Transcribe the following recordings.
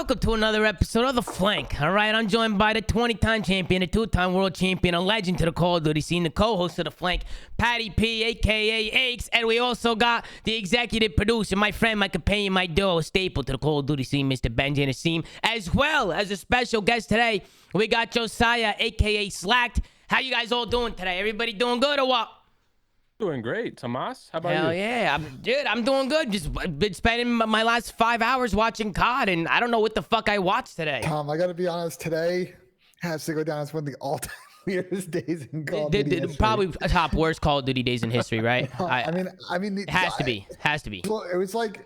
welcome to another episode of The Flank. All right, I'm joined by the 20-time champion, the 2-time world champion, a legend to the Call of Duty scene, the co-host of The Flank, Patty P, a.k.a. Aches, and we also got the executive producer, my friend, my companion, my duo, staple to the Call of Duty scene, Mr. Benji Nassim, as well as a special guest today. We got Josiah, a.k.a. Slacked. How you guys all doing today? Everybody doing good or what? Doing great, Tomas. How about you? Hell yeah, I'm doing good. Just been spending my last 5 hours watching COD, and I don't know what the fuck I watched today. Tom, I gotta be honest, today has to go down as one of the all-time weirdest days in Call of Duty history. Probably top worst Call of Duty days in history, right? I mean, it has to be. It was like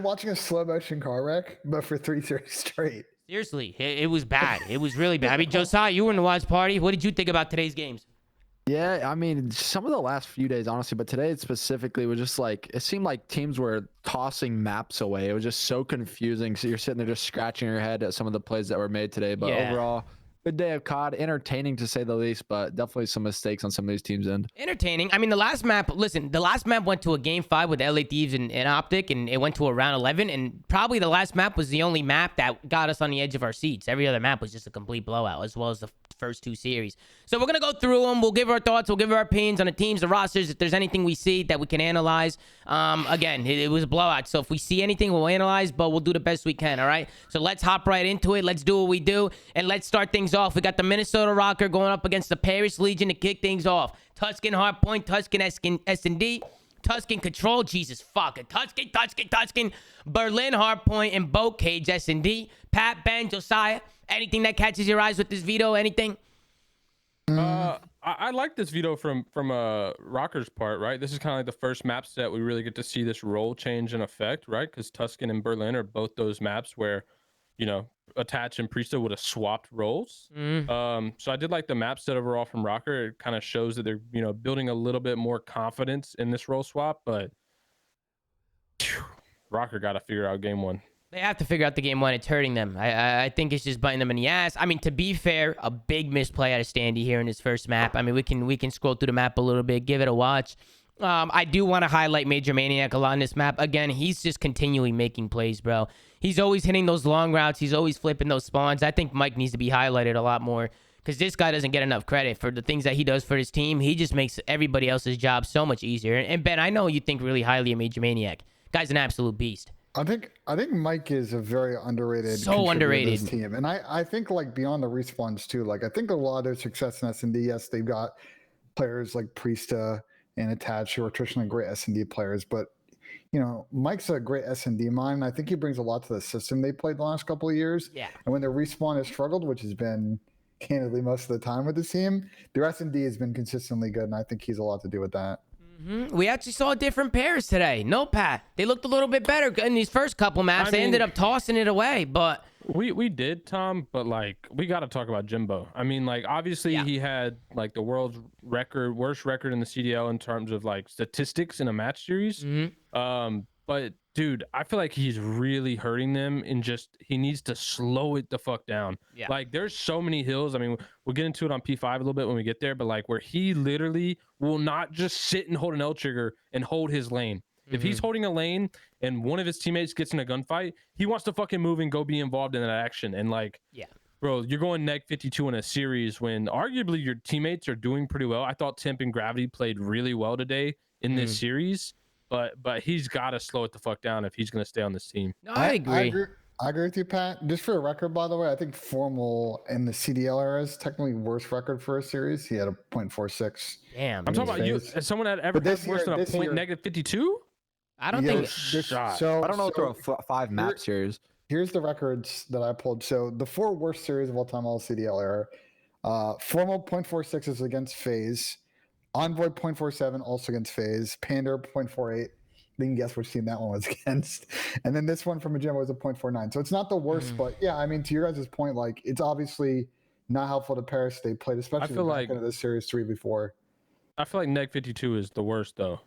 watching a slow motion car wreck, but for 3 series straight. Seriously, it was bad. It was really bad. I mean, Josiah, you were in the watch party. What did you think about today's games? Yeah, I mean, some of the last few days, honestly, but today specifically was just like, it seemed like teams were tossing maps away. It was just so confusing. So you're sitting there just scratching your head at some of the plays that were made today. But overall, good day of COD. Entertaining to say the least, but definitely some mistakes on some of these teams' end. Entertaining. I mean, the last map went to a game 5 with LA Thieves and Optic, and it went to a round 11. And probably the last map was the only map that got us on the edge of our seats. Every other map was just a complete blowout, as well as the first 2 series. So we're going to go through them. We'll give our thoughts. We'll give our opinions on the teams, the rosters, if there's anything we see that we can analyze. Again, it was a blowout. So if we see anything, we'll analyze, but we'll do the best we can, all right? So let's hop right into it. Let's do what we do, and let's start things off. We got the Minnesota Rokkr going up against the Paris Legion to kick things off. Tuscan Hardpoint, Tuscan S&D, Tuscan Control, Jesus fuck it. Tuscan, Berlin Hardpoint, and Boat Cage S&D. Pat, Ben, Josiah, anything that catches your eyes with this veto? Anything? I like this veto from Rokkr's part, right? This is kind of like the first map set we really get to see this role change in effect, right? Because Tuscan and Berlin are both those maps where, you know, Attach and Priesta would have swapped roles. So I did like the map set overall from Rokkr. It kind of shows that they're, you know, building a little bit more confidence in this role swap, but Rokkr got to figure out game 1. They have to figure out the game 1. It's hurting them. I think it's just biting them in the ass. I mean, to be fair, a big misplay out of Standy here in his first map. I mean, we can scroll through the map a little bit, give it a watch. I do want to highlight Major Maniac a lot on this map. Again, he's just continually making plays, bro. He's always hitting those long routes. He's always flipping those spawns. I think Mike needs to be highlighted a lot more because this guy doesn't get enough credit for the things that he does for his team. He just makes everybody else's job so much easier. And Ben, I know you think really highly of Major Maniac. Guy's an absolute beast. I think Mike is a very underrated underrated team, and I think like beyond the respawns too. Like I think a lot of their success in S&D, yes, they've got players like Priesta and Attach who are traditionally great S&D players, but you know, Mike's a great S&D mind. I think he brings a lot to the system they played the last couple of years. Yeah. And when their respawn has struggled, which has been candidly most of the time with the team, their S&D has been consistently good, and I think he's a lot to do with that. We actually saw different pairs today. No, Pat. They looked a little bit better in these first couple maps. They ended up tossing it away, but we did, Tom, but like we got to talk about Jimbo. I mean, like obviously he had like the world's worst record in the CDL in terms of like statistics in a match series. But dude, I feel like he's really hurting them, and just he needs to slow it the fuck down. Yeah. Like there's so many hills. I mean, we'll get into it on P5 a little bit when we get there, but like where he literally will not just sit and hold an L trigger and hold his lane. If he's holding a lane and one of his teammates gets in a gunfight, he wants to fucking move and go be involved in that action. And like, bro, you're going neg 52 in a series when arguably your teammates are doing pretty well. I thought Temp and Gravity played really well today in this series. But he's got to slow it the fuck down if he's going to stay on this team. No, I agree. I agree with you, Pat. Just for the record, by the way, I think Formal in the CDL era is technically worst record for a series. He had a 0.46. Damn. I'm talking about you. Has someone had ever had worse than a point negative 52? I don't think. So I don't know through a 5 map series. Here's the records that I pulled. So the 4 worst series of all time, all CDL era. Formal 0.46 is against FaZe. Envoy 0.47 also against FaZe. Pander 0.48. You can guess which team that one was against. And then this one from a gym was a 0.49. So it's not the worst, but yeah, I mean, to your guys' point, like it's obviously not helpful to Paris. They played, especially the back end of this series 3 before. I feel like neg 52 is the worst though.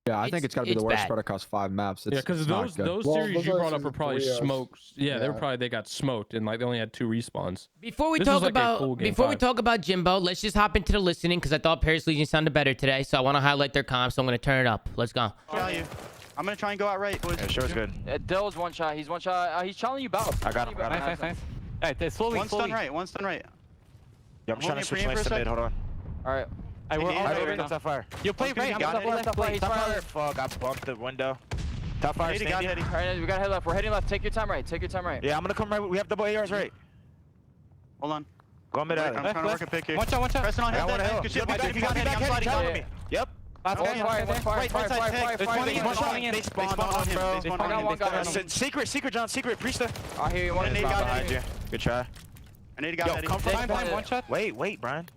Yeah, I think it's got to be the worst spread across 5 maps. Yeah, because those series you brought up were probably smoked. Yeah, they got smoked, and like they only had 2 respawns. Before we talk about Jimbo, let's just hop into the listening because I thought Paris Legion sounded better today, so I want to highlight their comp. So I'm going to turn it up. Let's go. I'm gonna try and go out right, boys. Yeah, short's good. Dill's one shot. He's one shot. He's challenging you both. I got him. Nice. Alright, slowly. One stun right. One stun right. Yeah, I'm trying to switch Holding lanes a to premium mid. for a Hold on. All right. Hey, we're Hey, all hey, right hey, right now. Top fire. You play right. got I'm it. top left. He's Top firing. fire. Fuck, I bumped the window. Top fire. Nady got Standing. Nady. All right, we gotta head left. We're heading left. Take your time right. Take your time right. Yeah, I'm gonna come right. We have double ARs right. Hold on. Go mid I'm alley. trying to work a pick here. One shot. Pressing on I head. want to help. Good shit. We Be got back, it. We got be it. back, I'm sliding. follow Follow me. me. Yep. Last One one. fire. One fire. Right Fire. side Fire. tag. Fire. They Fire. spawned in. One shot. Falling in. They spawned spawned on him, bro. They spawned I got on one him. guy. They spawned on him. Secret, John. Secret, Priester. I hear you. One Nady is got Behind Nady. you. Good try. Nady got Yo, Nady. come from They spawned One shot. Wait, Brian.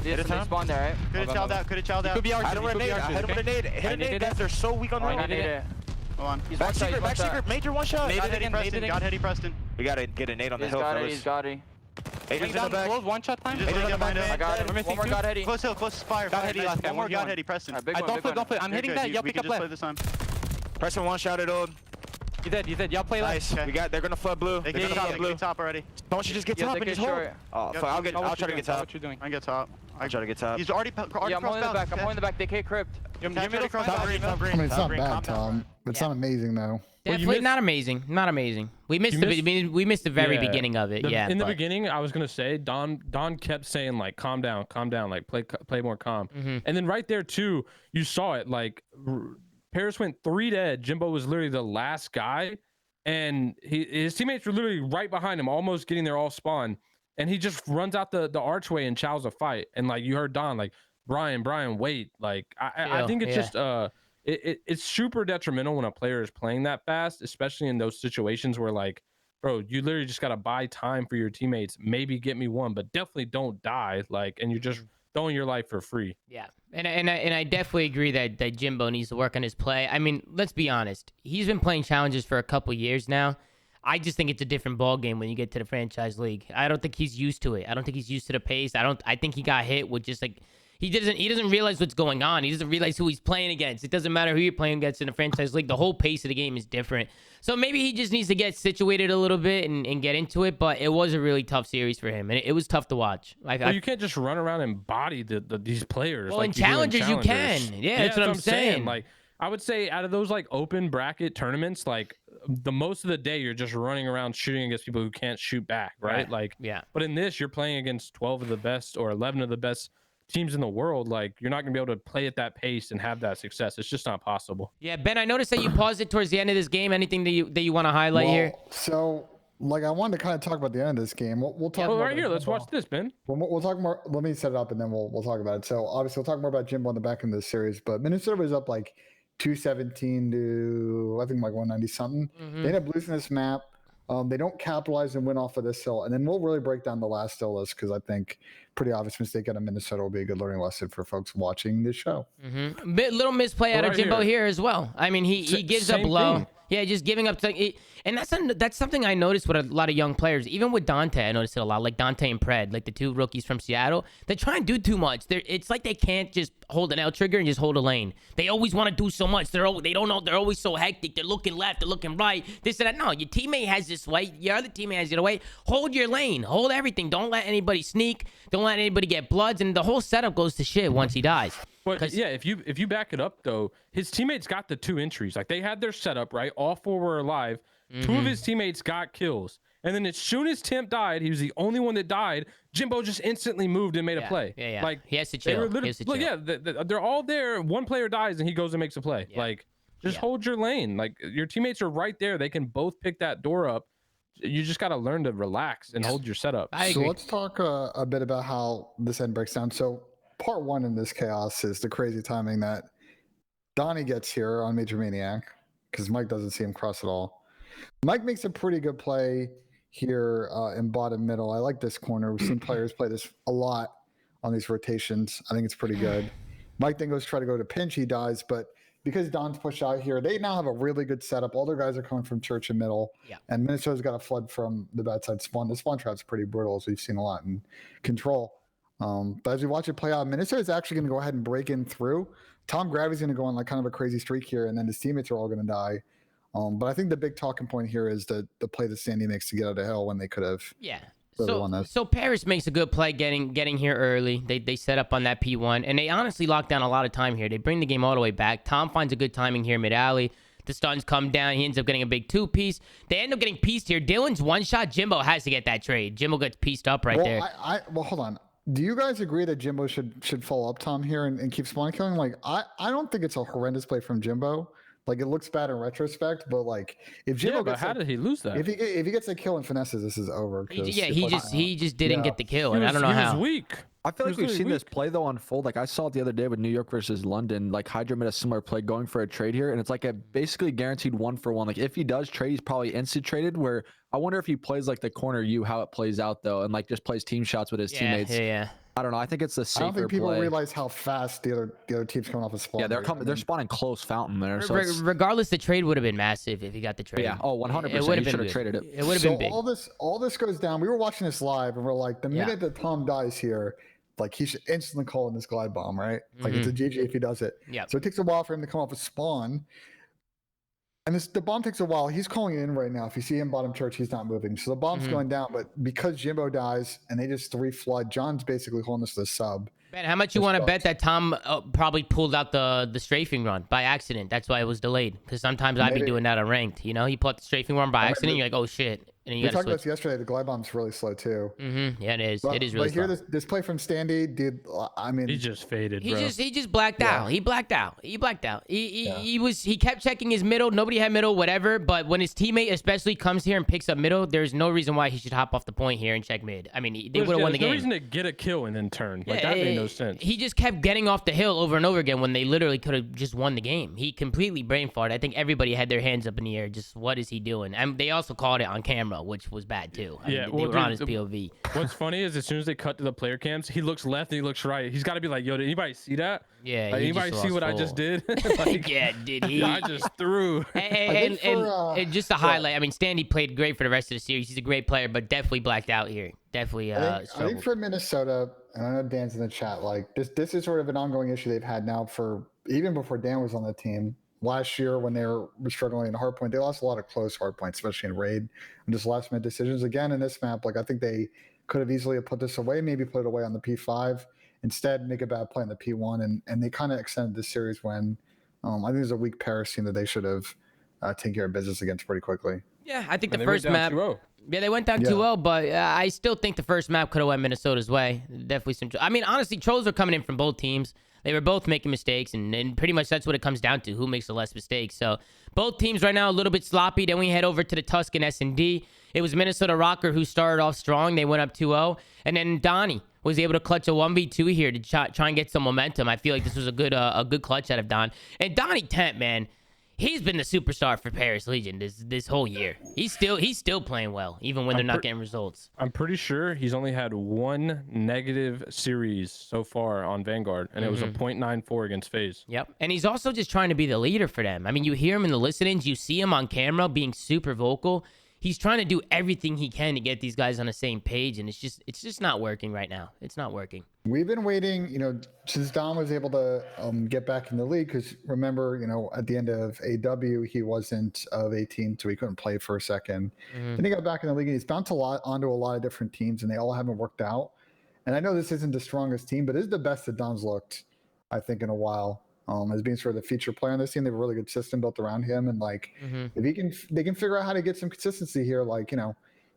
This Hit a time. spawn there, right? Could have chilled out. Could have chilled out. Could be ours. I don't Could be nade. I ours. hit him with a nade. Hit a nade, guys. They're so weak on the I road. need it. Hold on. He's Back one shot. secret, He's one back shot. secret. Major one shot. Nade Got it Heady again, Preston. nade it Got Heady Preston. We gotta get a nade on the He's hill, got it. fellas. He's got it. Agent's in the Down back. close. One shot time. You just Hey, let look him at find my it. I got I'm it. missing One more two. got Eddie. Close hill. Close fire. Got Heady last guy. One more One got on. Heady Preston. Alright, big I one. don't Big flip. one. I'm hitting You're that. good. Y'all We pick can up just play left. this time. Preston one shot it old. You did. Y'all play left. Nice. Okay. We got. They're gonna flood blue. They They're get gonna top. flood They blue. get top already. Don't you just get Yeah, top they and get just hold? short. Oh, Yep. fuck. I'll Know try to what get you're top. doing. I can get top. I'll try to get top. He's already Yeah, I'm holding the crossed back. I'm out. holding the back. They can't crypt. Your Catch middle Heady cross. crossed Top out. green. Top green. I mean, it's top not green. bad, Calm down. Tom. It's not amazing though. Definitely not amazing. Not amazing. We missed we missed the very Yeah. beginning of it. Yeah. In the but- beginning, I was gonna say Don kept saying like, calm down, like play more calm. Mhm. And then right there too, you saw it. Like Paris went 3 dead. Jimbo was literally the last guy, and his teammates were literally right behind him, almost getting there all spawn. And he just runs out the archway and chows a fight. And like you heard Don, like Brian, wait. Like I think it's just it's super detrimental when a player is playing that fast, especially in those situations where like, bro, you literally just gotta buy time for your teammates. Maybe get me one, but definitely don't die. Like, and you're just throwing your life for free. Yeah, and I definitely agree that Jimbo needs to work on his play. I mean, let's be honest. He's been playing challenges for a couple years now. I just think it's a different ball game when you get to the franchise league. I don't think he's used to it. I don't think he's used to the pace. I think he got hit with just like he doesn't realize what's going on. He doesn't realize who he's playing against. It doesn't matter who you're playing against in the franchise league. The whole pace of the game is different. So maybe he just needs to get situated a little bit and get into it. But it was a really tough series for him, and it was tough to watch. Well, you can't just run around and body these players. Well, like in you do challengers, you can. Yeah, that's what I'm saying. Like, I would say out of those like open bracket tournaments, like the most of the day you're just running around shooting against people who can't shoot back, right? Like, yeah. But in this, you're playing against 12 of the best or 11 of the best teams in the world. Like, you're not gonna be able to play at that pace and have that success. It's just not possible. Yeah, Ben, I noticed that you paused it towards the end of this game. Anything that you want to highlight here? So, like, I wanted to kind of talk about the end of this game. We'll talk. Well, about right here, let's watch this, Ben. We'll talk more. Let me set it up and then we'll talk about it. So obviously we'll talk more about Jimbo on the back end of the series. But Minnesota was up like 217 to I think like 190 something. They end up losing this map. They don't capitalize and win off of this hill. And then we'll really break down the last hill list because I think pretty obvious mistake out of Minnesota will be a good learning lesson for folks watching this show. Little misplay out of Right Jimbo here. here as well. I mean, he gives up same low. thing. Yeah, just giving up. And that's something I noticed with a lot of young players. Even with Dante, I noticed it a lot. Like Dante and Pred, like the two rookies from Seattle. They try and do too much. It's like they can't just hold an L trigger and just hold a lane. They always want to do so much. They don't know. They're always so hectic. They're looking left. They're looking right. This and that. No, your teammate has this way. Your other teammate has it away. Hold your lane. Hold everything. Don't let anybody sneak. Don't let anybody get bloods. And the whole setup goes to shit once he dies. But yeah, if you back it up though, his teammates got the 2 entries. Like they had their setup right. All 4 were alive. 2 of his teammates got kills, and then as soon as Temp died, he was the only one that died. Jimbo just instantly moved and made a play. Yeah. Like he has to they chill. were He has to chill. yeah, they're all there. One player dies and he goes and makes a play. Yeah. Like just hold your lane. Like your teammates are right there. They can both pick that door up. You just got to learn to relax and hold your setup. I So agree. let's talk a bit about how this end breaks down. So part 1 in this chaos is the crazy timing that Donnie gets here on Major Maniac because Mike doesn't see him cross at all. Mike makes a pretty good play here in bottom middle. I like this corner. We've seen players play this a lot on these rotations. I think it's pretty good. Mike then goes try to go to pinch. He dies, but because Don's pushed out here, they now have a really good setup. All their guys are coming from church and middle. Yeah. And Minnesota's got a flood from the bad side spawn. The spawn trap's pretty brutal, as we've seen a lot in control. But as we watch it play out, Minnesota's actually going to go ahead and break in through. Tom Gravy's going to go on like kind of a crazy streak here, and then his teammates are all going to die. But I think the big talking point here is the play that Sandy makes to get out of hell when they could have. Yeah. really won this. So Paris makes a good play getting here early. They set up on that P1, and they honestly lock down a lot of time here. They bring the game all the way back. Tom finds a good timing here mid alley. The stuns come down. He ends up getting a big 2-piece. They end up getting pieced here. Dylan's one shot. Jimbo has to get that trade. Jimbo gets pieced up right there. Well, hold on. Do you guys agree that Jimbo should follow up Tom here and keep spawn killing? Like, I don't think it's a horrendous play from Jimbo. Like, it looks bad in retrospect, but like, if Jimbo but how did he lose that? if he gets a kill and finesses, this is over. He just didn't get the kill, and I don't know he how. was weak. I feel like He we've was seen really this play though unfold. Like I saw it the other day with New York versus London. Like Hydra made a similar play going for a trade here, and it's like a basically guaranteed 1-for-1. Like if he does trade, he's probably instant traded. Where I wonder if he plays like the corner U, how it plays out though, and like just plays team shots with his teammates. Yeah. I don't know. I think it's the safer I don't think people play. realize how fast the other team's coming off a spawn. Yeah, they're spawning close fountain there. So Regardless, the trade would have been massive if he got the trade. yeah, 100%. It would have He been should have good. traded it. It would have So been big. all this goes down. We were watching this live, and we're like, the minute that Tom dies here, like he should instantly call in this glide bomb, right? Like it's a GG if he does it. Yeah. So it takes a while for him to come off a spawn. And the bomb takes a while. He's calling it in right now. If you see him bottom church, he's not moving. So the bomb's going down. But because Jimbo dies and they just 3 flood, John's basically holding this to the sub. Ben, how much you want to bet that Tom probably pulled out the strafing run by accident? That's why it was delayed. Because sometimes I'd be doing that on ranked. You know, he put the strafing run by accident. You're like, oh shit, and then you We got to talked about switch. this yesterday. The glide bomb's really slow too. Yeah, it is. But, It is really but here, slow. this play from Standy, dude. I mean, He just faded, He bro. just blacked out. He blacked out. He kept checking his middle. Nobody had middle, whatever. But when his teammate especially comes here and picks up middle, there's no reason why he should hop off the point here and check mid. I mean, they would have won the There's no game. reason to get a kill and then turn. Like that made no sense. He just kept getting off the hill over and over again when they literally could have just won the game. He completely brain farted. I think everybody had their hands up in the air. Just what is he doing? And they also called it on camera, which was bad too. I mean, they were on his POV. What's funny is as soon as they cut to the player cams, he looks left and he looks right. He's got to be like, yo, did anybody see that? Yeah. Like, he anybody just see lost what I full. just did? Like, Yeah, did he? I just threw. And just to yeah. highlight, I mean, Standy played great for the rest of the series. He's a great player, but definitely blacked out here. Definitely I think struggled. for Minnesota, and I know Dan's in the chat, like this is sort of an ongoing issue they've had now for even before Dan was on the team. Last year when they were struggling in hardpoint, they lost a lot of close hardpoints, especially in raid, and just last minute decisions. Again in this map, like I think they could have easily put this away, maybe put it away on the P5, instead make a bad play on the P1, and they kind of extended this series when I think there's a weak Paris team that they should have taken care of business against pretty quickly. Yeah, I think And the they went first down map. 2-0. Yeah, they went down Yeah. 2-0, but I still think the first map could have went Minnesota's way. Definitely some. I mean, honestly, trolls were coming in from both teams. They were both making mistakes, and pretty much that's what it comes down to: who makes the less mistakes. So both teams right now a little bit sloppy. Then we head over to the Tuscan S&D. It was Minnesota Rokkr who started off strong. They went up 2-0, and then Donnie was able to clutch a 1v2 here to try and get some momentum. I feel like this was a good clutch out of Don. And Donnie Tent, man. He's been the superstar for Paris Legion this whole year. He's still playing well, even when they're not getting results. I'm pretty sure he's only had one negative series so far on Vanguard, and it was a .94 against FaZe. Yep. And he's also just trying to be the leader for them. I mean, you hear him in the listenings, you see him on camera being super vocal. He's trying to do everything he can to get these guys on the same page, and it's just not working right now. It's not working. We've been waiting, since Don was able to get back in the league, because remember, at the end of AW, he wasn't of a team, so he couldn't play for a second. Then he got back in the league, and he's bounced onto a lot of different teams, and they all haven't worked out. And I know this isn't the strongest team, but it's the best that Don's looked, I think, in a while. As being sort of the feature player on this team, they have a really good system built around him, and if they can figure out how to get some consistency here,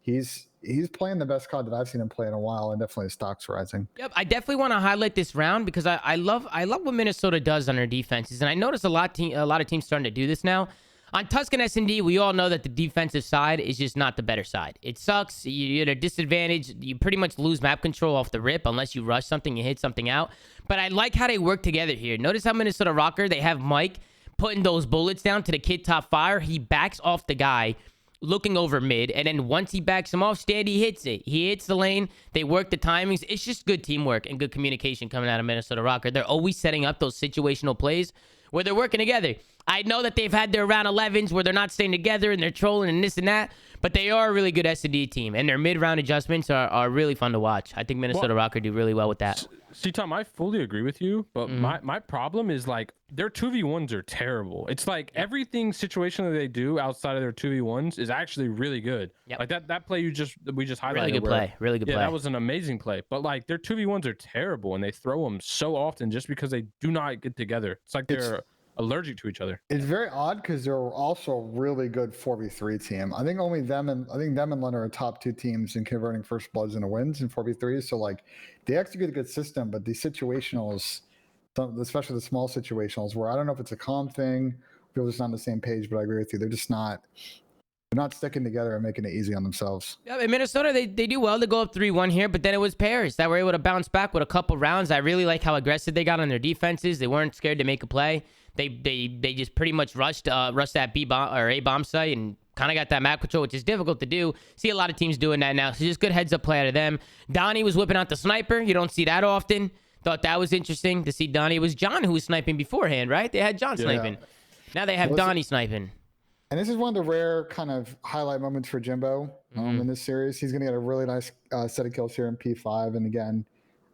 he's playing the best COD that I've seen him play in a while, and definitely his stock's rising. Yep, I definitely want to highlight this round because I love what Minnesota does on their defenses, and I notice a lot of teams starting to do this now. On Tuscan S&D, we all know that the defensive side is just not the better side. It sucks. You're at a disadvantage. You pretty much lose map control off the rip unless you rush something, you hit something out. But I like how they work together here. Notice how Minnesota Rokkr, they have Mike putting those bullets down to the kid top fire. He backs off the guy looking over mid, and then once he backs him off, Standy hits it. He hits the lane. They work the timings. It's just good teamwork and good communication coming out of Minnesota Rokkr. They're always setting up those situational plays where they're working together. I know that they've had their round 11s where they're not staying together and they're trolling and this and that, but they are a really good S&D team, and their mid-round adjustments are really fun to watch. I think Minnesota Rokkr do really well with that. See, Tom, I fully agree with you, but my problem is their 2v1s are terrible. It's like everything situationally they do outside of their 2v1s is actually really good. Yep. Like that play we just highlighted. Really good play. Really good Yeah, play. that was an amazing play. But their 2v1s are terrible, and they throw them so often just because they do not get together. It's like they're allergic to each other. It's very odd because they're also a really good 4v3 team. I think them and London are top 2 teams in converting first bloods into wins in 4v3s. So like they execute a good system, but these situationals, especially the small situationals, where I don't know if it's a calm thing, people are just not on the same page. But I agree with you, they're not sticking together and making it easy on themselves. Yeah, in Minnesota, they do well to go up 3-1 here, but then it was Paris that were able to bounce back with a couple rounds. I really like how aggressive they got on their defenses. They weren't scared to make a play. They just pretty much rushed that B bomb or A bomb site and kind of got that map control, which is difficult to do. See a lot of teams doing that now, so just good heads up play out of them. Donnie was whipping out the sniper. You don't see that often. Thought that was interesting to see Donnie. It was John who was sniping beforehand, right? They had John sniping. Now they have Donnie sniping. And this is one of the rare kind of highlight moments for Jimbo in this series. He's going to get a really nice set of kills here in P5. And again,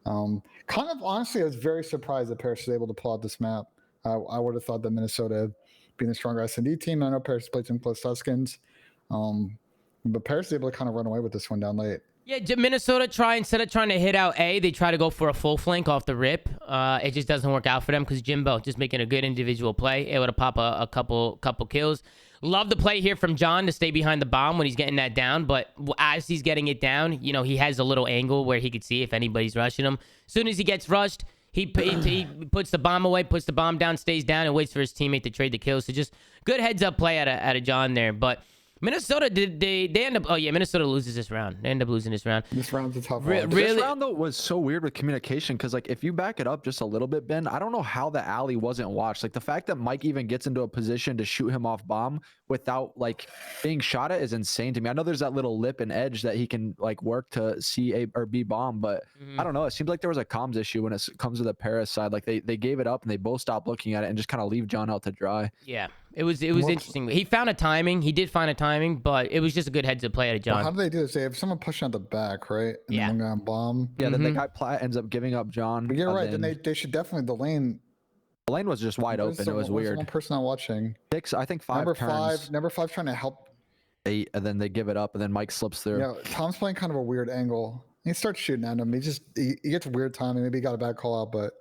kind of honestly, I was very surprised that Paris was able to pull out this map. I would have thought that Minnesota, being a stronger S&D team, I know Paris played some close Tuskens, but Paris is able to kind of run away with this one down late. Yeah, Minnesota instead of trying to hit out A, they try to go for a full flank off the rip. It just doesn't work out for them because Jimbo just making a good individual play, able to pop a couple kills. Love the play here from John to stay behind the bomb when he's getting that down, but as he's getting it down, you know, he has a little angle where he could see if anybody's rushing him. As soon as he gets rushed, he puts the bomb away, puts the bomb down, stays down, and waits for his teammate to trade the kills. So just good heads up play out of John there. But Minnesota, they end up... Oh, yeah, Minnesota loses this round. They end up losing this round. This round's a tough round. This round, though, was so weird with communication because, like, if you back it up just a little bit, Ben, I don't know how the alley wasn't watched. Like, the fact that Mike even gets into a position to shoot him off bomb without, like, being shot at is insane to me. I know there's that little lip and edge that he can, like, work to see A or B bomb, but I don't know. It seems like there was a comms issue when it comes to the Paris side. Like, they gave it up and they both stopped looking at it and just kind of leave John out to dry. Yeah. It was interesting. He found a timing. He did find a timing, but it was just a good heads up play out of John. Well, how do they do this? They have someone pushing out the back, right? And then one guy on bomb. Yeah, then the guy Platt ends up giving up John. But you're right. Then they should definitely the lane was just wide open. It was weird. One person not watching. 6, I think 5 turns. Number 5 trying to help. 8, and then they give it up, and then Mike slips through. Yeah, Tom's playing kind of a weird angle. He starts shooting at him. He gets weird timing. Maybe he got a bad call out, but.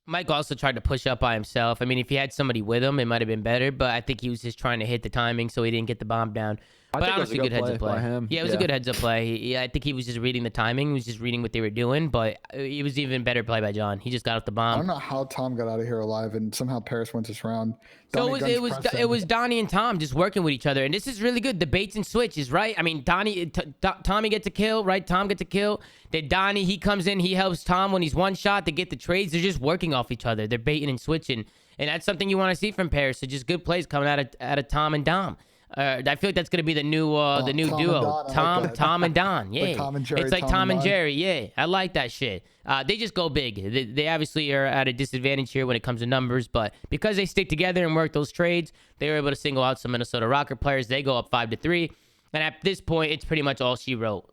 Mike also tried to push up by himself. I mean, if he had somebody with him, it might have been better, but I think he was just trying to hit the timing so he didn't get the bomb down. But honestly, good heads up play. Yeah, it was a good heads up play. I think he was just reading the timing. He was just reading what they were doing, but it was even better play by John. He just got off the bomb. I don't know how Tom got out of here alive, and somehow Paris wins this round. So it was Donnie and Tom just working with each other, and this is really good. The baits and switches, right? I mean, Tommy gets a kill, right? Tom gets a kill. Then Donnie, he comes in, he helps Tom when he's one shot to get the trades. They're just working off each other. They're baiting and switching, and that's something you want to see from Paris. So just good plays coming out of Tom and Dom. I feel like that's gonna be the new duo, Tom and Don. Yeah, like Tom and Jerry, it's like Tom and Jerry. Yeah, I like that shit. They just go big. They obviously are at a disadvantage here when it comes to numbers, but because they stick together and work those trades, they were able to single out some Minnesota Rokkr players. They go up 5-3, and at this point, it's pretty much all she wrote.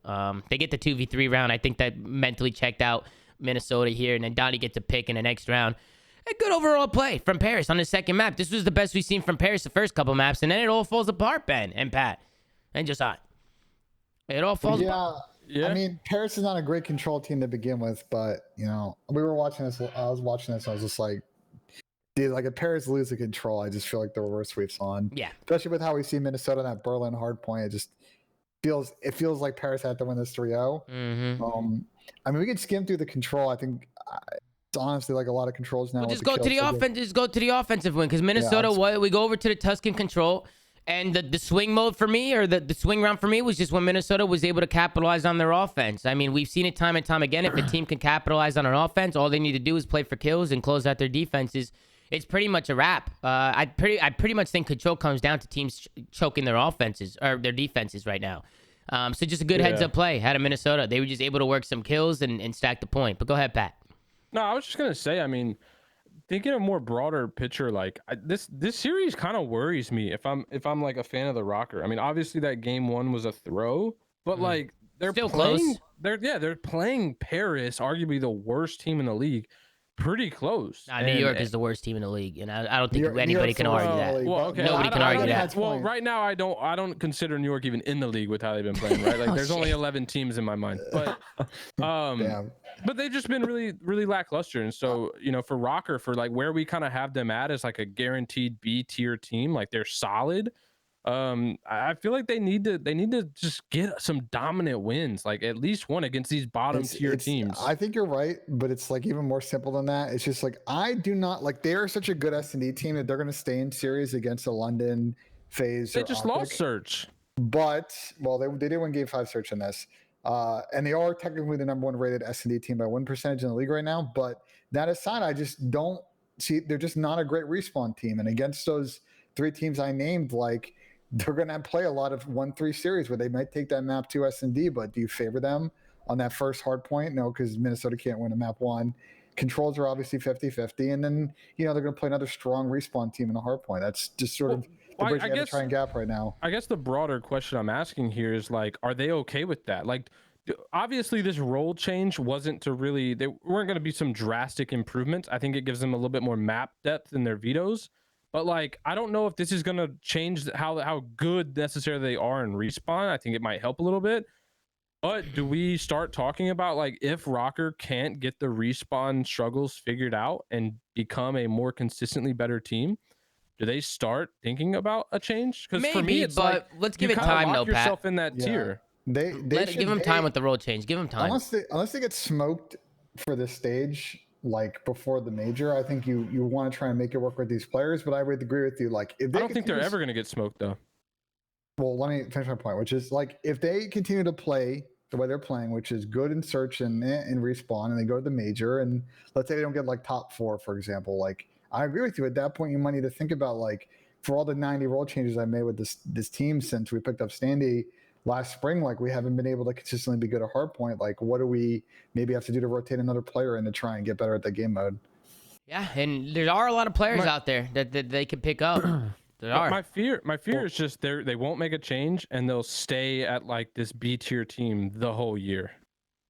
They get the 2v3 round. I think that mentally checked out Minnesota here, and then Donnie gets a pick in the next round. A good overall play from Paris on the second map. This was the best we've seen from Paris the first couple maps, and then it all falls apart, Ben and Pat. And just it all falls apart. Yeah. I mean, Paris is not a great control team to begin with, but, you know, we were watching this. I was watching this, and I was just like, dude, like if Paris loses the control, I just feel like the reverse sweeps on. Yeah. Especially with how we see Minnesota in that Berlin hard point. It feels like Paris had to win this 3-0. I mean, we can skim through the control. I think it's honestly like a lot of controls now. Well, just go to the offense. Just go to the offensive win because Minnesota. We go over to the Tuscan control, and the swing mode for me, or the swing round for me, was just when Minnesota was able to capitalize on their offense. I mean, we've seen it time and time again. If a team can capitalize on an offense, all they need to do is play for kills and close out their defenses. It's pretty much a wrap. I pretty much think control comes down to teams choking their offenses or their defenses right now. So just a good heads up play out of Minnesota. They were just able to work some kills and stack the point. But go ahead, Pat. No, I was just gonna say. I mean, thinking a more broader picture, like this series kind of worries me if I'm like a fan of the Rokkr. I mean, obviously that game 1 was a throw, but like they're still playing, close. They're playing Paris, arguably the worst team in the league, pretty close. New York is the worst team in the league, and I don't think anybody can argue that. Well, okay, nobody can argue that. Well, right now I don't consider New York even in the league with how they've been playing. Right, like there's only 11 teams in my mind, but Damn. But they've just been really lackluster. And so, for Rokkr, for like where we kind of have them at as like a guaranteed B tier team, like they're solid. I feel like they need to just get some dominant wins, like at least one against these bottom tier teams. I think you're right, but it's like even more simple than that. It's just like I do not like they are such a good S&D team that they're going to stay in series against the London phase. They just lost Search. But they did win Game 5 Search in this. And they are technically the #1 rated S&D team by win percentage in the league right now. But that aside, I just don't see they're just not a great respawn team. And against those 3 teams I named, like they're going to play a lot of 1-3 series where they might take that map to S&D. But do you favor them on that first hard point? No, because Minnesota can't win a map 1. Controls are obviously 50-50. And then, they're going to play another strong respawn team in the hard point. That's just sort of the bridge you have to try and gap right now. I guess the broader question I'm asking here is like, are they okay with that? Like, obviously this role change wasn't to really, they weren't going to be some drastic improvements. I think it gives them a little bit more map depth in their vetoes. But like, I don't know if this is going to change how good necessarily they are in respawn. I think it might help a little bit. But do we start talking about like if Rokkr can't get the respawn struggles figured out and become a more consistently better team? Do they start thinking about a change? Because for me, it's like let's give it time, though, Pat. Yourself in that tier. Give them time with the role change. Give them time. Unless they get smoked for this stage, like before the major, I think you want to try and make it work with these players. But I would agree with you. Like, if they I don't think they're ever going to get smoked, though. Well, let me finish my point, which is like if they continue to play the way they're playing, which is good in search and respawn, and they go to the major, and let's say they don't get like top 4, for example, like. I agree with you. At that point, you might need to think about like for all the 90 role changes I made with this team since we picked up Standy last spring. Like we haven't been able to consistently be good at hardpoint. Like what do we maybe have to do to rotate another player in to try and get better at that game mode? Yeah, and there are a lot of players out there that they can pick up. There are. My fear is just they won't make a change and they'll stay at like this B tier team the whole year.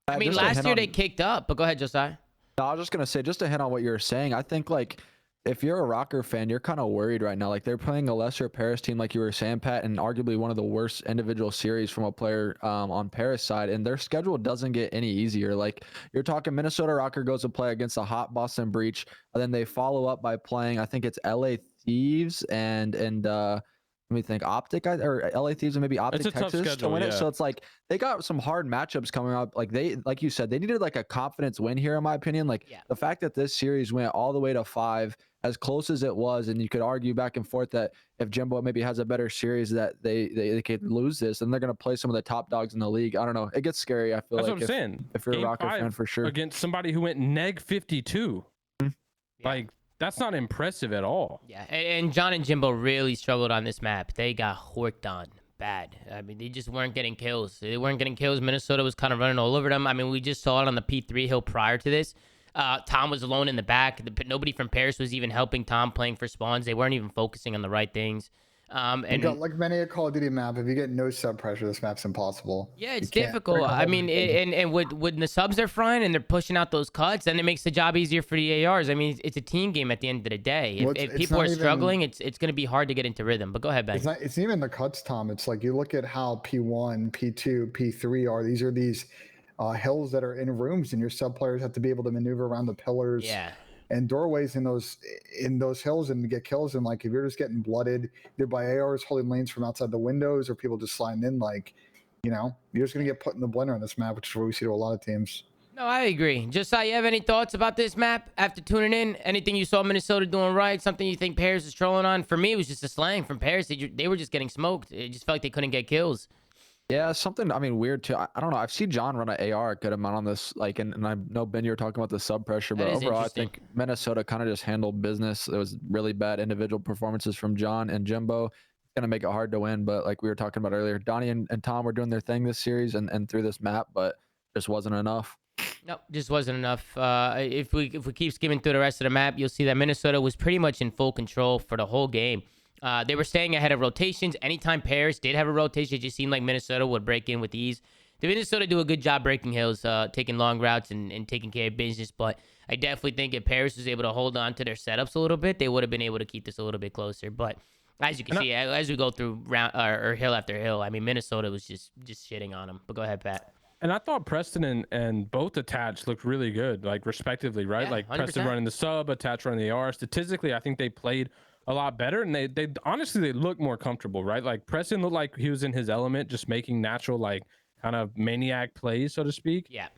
I mean, last year they kicked up, but go ahead, Josiah. No, I was just gonna say, just to hit on what you were saying, I think like. If you're a Rokkr fan, you're kind of worried right now. Like they're playing a lesser Paris team, like you were saying, Pat, and arguably one of the worst individual series from a player on Paris side. And their schedule doesn't get any easier. Like you're talking Minnesota Rokkr goes to play against a hot Boston Breach, and then they follow up by playing, I think it's LA Thieves and let me think, Optic or LA Thieves and maybe Optic Texas to win it. So it's like they got some hard matchups coming up. Like like you said, they needed like a confidence win here, in my opinion. Like the fact that this series went all the way to 5, as close as it was, and you could argue back and forth that if Jimbo maybe has a better series, that they could lose this, and they're going to play some of the top dogs in the league. I don't know. It gets scary. I feel that's like what I'm saying. If you're Game a Rokkr fan, for sure, against somebody who went neg 52, like that's not impressive at all. Yeah, and John and Jimbo really struggled on this map. They got horked on bad. I mean, they just weren't getting kills. Minnesota was kind of running all over them. I mean, we just saw it on the P3 hill prior to this. Tom was alone in the back. Nobody from Paris was even helping Tom playing for spawns. They weren't even focusing on the right things. And you got, like many a Call of Duty map, if you get no sub pressure, this map's impossible. Yeah, it's difficult. I mean, and when the subs are frying and they're pushing out those cuts, then it makes the job easier for the ARs. I mean, it's a team game at the end of the day. If people are struggling, it's going to be hard to get into rhythm. But go ahead, Ben. It's even the cuts, Tom. It's like you look at how P1, P2, P3 are. These are these hills that are in rooms, and your sub players have to be able to maneuver around the pillars. Yeah. And doorways in those hills and get kills. And like if you're just getting blooded either by ARs holding lanes from outside the windows or people just sliding in, like, you're just gonna get put in the blender on this map, which is what we see to a lot of teams. No, I agree. Josiah, you have any thoughts about this map after tuning in? Anything you saw Minnesota doing right? Something you think Paris is trolling on? For me, it was just a slang from Paris. They were just getting smoked. It just felt like they couldn't get kills. Yeah, something, I mean, weird too. I don't know. I've seen John run an AR a good amount on this, like, and I know, Ben, you're talking about the sub pressure, but overall, I think Minnesota kind of just handled business. It was really bad individual performances from John and Jimbo. It's going to make it hard to win, but like we were talking about earlier, Donnie and Tom were doing their thing this series and through this map, but just wasn't enough. No, just wasn't enough. If we keep skimming through the rest of the map, you'll see that Minnesota was pretty much in full control for the whole game. They were staying ahead of rotations. Anytime Paris did have a rotation, it just seemed like Minnesota would break in with ease. The Minnesota do a good job breaking hills, taking long routes and taking care of business. But I definitely think if Paris was able to hold on to their setups a little bit, they would have been able to keep this a little bit closer. But as you can see, as we go through round or hill after hill, I mean, Minnesota was just shitting on them. But go ahead, Pat. And I thought Preston and both attached looked really good, like respectively, right? Yeah, like Preston 100%. running the sub, attached running the AR. Statistically, I think they played a lot better, and they honestly they look more comfortable, right? Like Preston looked like he was in his element, just making natural like kind of maniac plays, so to speak. Yeah.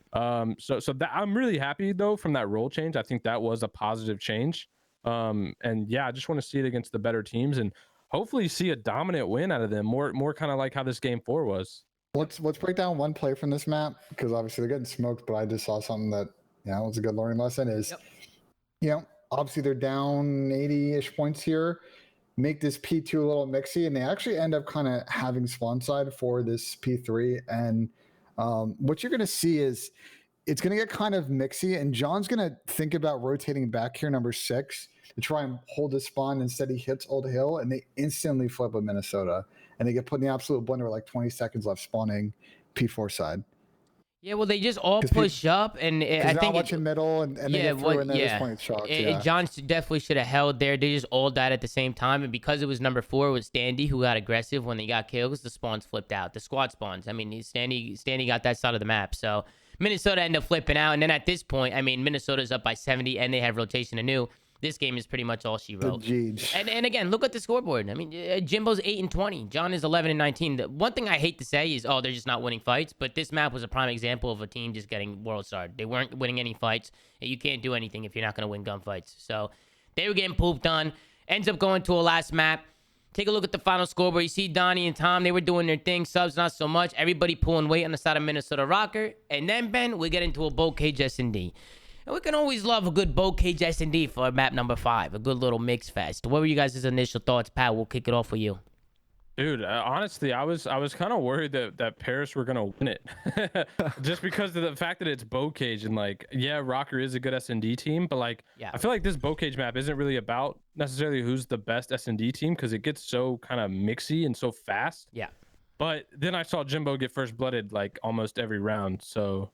So that I'm really happy though from that role change. I think that was a positive change. And yeah, I just want to see it against the better teams and hopefully see a dominant win out of them. More kind of like how this game 4 was. Let's break down one play from this map because obviously they're getting smoked, but I just saw something that was a good learning lesson. Is obviously they're down 80-ish points here. Make this P2 a little mixy, and they actually end up kind of having spawn side for this P3. And what you're going to see is it's going to get kind of mixy, and John's going to think about rotating back here, number 6, to try and hold the spawn. Instead, he hits Old Hill, and they instantly flip with Minnesota, and they get put in the absolute blender with like 20 seconds left spawning P4 side. Yeah, well, they just all push up, and I think much in middle, and they get through, and then just point shots. John definitely should have held there. They just all died at the same time, and because it was number 4 with Standy who got aggressive when they got kills, the spawns flipped out. The squad spawns. I mean, Standy got that side of the map, so Minnesota ended up flipping out, and then at this point, I mean, Minnesota's up by 70, and they have rotation anew. This game is pretty much all she wrote. And again, look at the scoreboard. I mean, Jimbo's 8-20. John is 11-19. The one thing I hate to say is, they're just not winning fights. But this map was a prime example of a team just getting world starred. They weren't winning any fights. You can't do anything if you're not going to win gunfights. So they were getting pooped on. Ends up going to a last map. Take a look at the final scoreboard. You see Donnie and Tom, they were doing their thing. Subs, not so much. Everybody pulling weight on the side of Minnesota Rokkr. And then, Ben, we get into a boat cage S&D. And we can always love a good boat cage S&D for map number 5. A good little mix fest. What were you guys' initial thoughts, Pat? We'll kick it off with you. Dude, honestly, I was kind of worried that Paris were gonna win it, just because of the fact that it's boat cage and like, yeah, Rokkr is a good S&D team, but like, I feel like this boat cage map isn't really about necessarily who's the best S&D team because it gets so kind of mixy and so fast. Yeah. But then I saw Jimbo get first blooded like almost every round, so.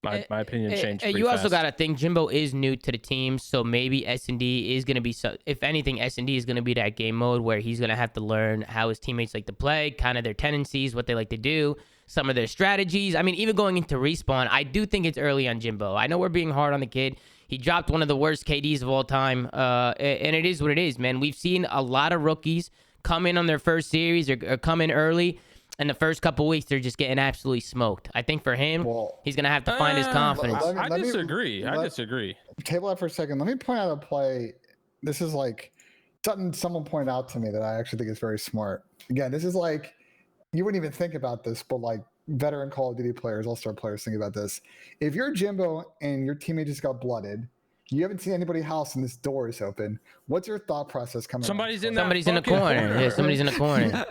My opinion changed. You also got to think Jimbo is new to the team, so maybe S&D is going to be, if anything, S&D is going to be that game mode where he's going to have to learn how his teammates like to play, kind of their tendencies, what they like to do, some of their strategies. I mean, even going into respawn, I do think it's early on Jimbo. I know we're being hard on the kid. He dropped one of the worst KDs of all time, and it is what it is, man. We've seen a lot of rookies come in on their first series or come in early. And the first couple weeks, they're just getting absolutely smoked. I think for him, he's going to have to find his confidence. I disagree. I disagree. Table that for a second. Let me point out a play. This is like something someone pointed out to me that I actually think is very smart. Again, this is like, you wouldn't even think about this, but like veteran Call of Duty players, All-Star players think about this. If you're Jimbo and your teammate just got blooded, you haven't seen anybody house and this door is open, what's your thought process coming? Somebody's in the corner. Yeah, somebody's in the corner.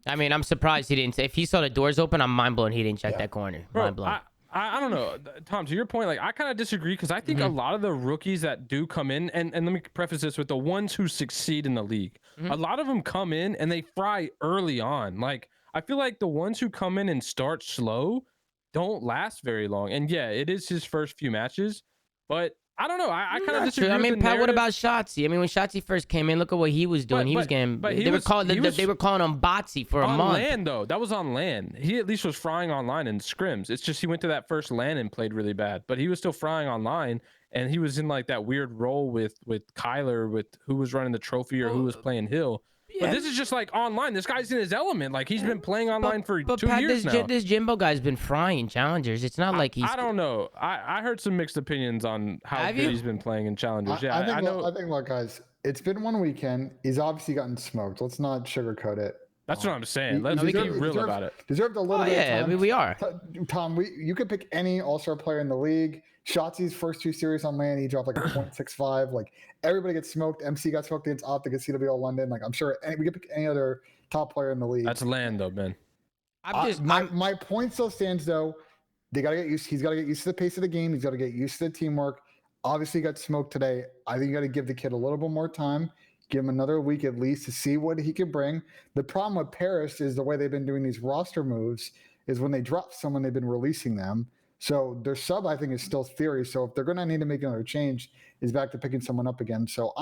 I mean, I'm surprised he didn't. If he saw the doors open, I'm mind blown he didn't check that corner. Mind blown. I don't know, Tom, to your point, like I kind of disagree because I think a lot of the rookies that do come in, and let me preface this with the ones who succeed in the league, a lot of them come in and they fry early on. Like I feel like the ones who come in and start slow don't last very long. And yeah, it is his first few matches, but I don't know. I kind of disagree. I mean, with the Pat, what narrative. about Shotzzy? I mean, when Shotzzy first came in, look at what he was doing. He was getting. They were calling him Botsy for a month. On LAN though, that was on LAN. He at least was frying online in scrims. It's just he went to that first LAN and played really bad, but he was still frying online, and he was in like that weird role with Kyler, with who was running the trophy or who was playing Hill. Yeah. But this is just like online. This guy's in his element. Like he's been playing online for 2 Pat, years now. This Jimbo guy's been frying challengers. It's not like he's. I don't know. I heard some mixed opinions on how good he's been playing in challengers. Yeah, I think, know. I think, look, guys, it's been one weekend. He's obviously gotten smoked. Let's not sugarcoat it. That's what I'm saying. Let's be real about it. Deserved a little bit of time. I mean, we are. Tom, you could pick any All-Star player in the league. Shotzi's first 2 series on LAN, he dropped like a 0.65. Like everybody gets smoked. MC got smoked against Optic at CWL London. Like I'm sure we could pick any other top player in the league. That's LAN though, man. My point still stands though. They gotta get used. He's got to get used to the pace of the game. He's got to get used to the teamwork. Obviously, he got smoked today. I think you got to give the kid a little bit more time. Give him another week at least to see what he can bring. The problem with Paris is the way they've been doing these roster moves is when they drop someone, they've been releasing them. So their sub, I think, is still theory. So if they're going to need to make another change, is back to picking someone up again. So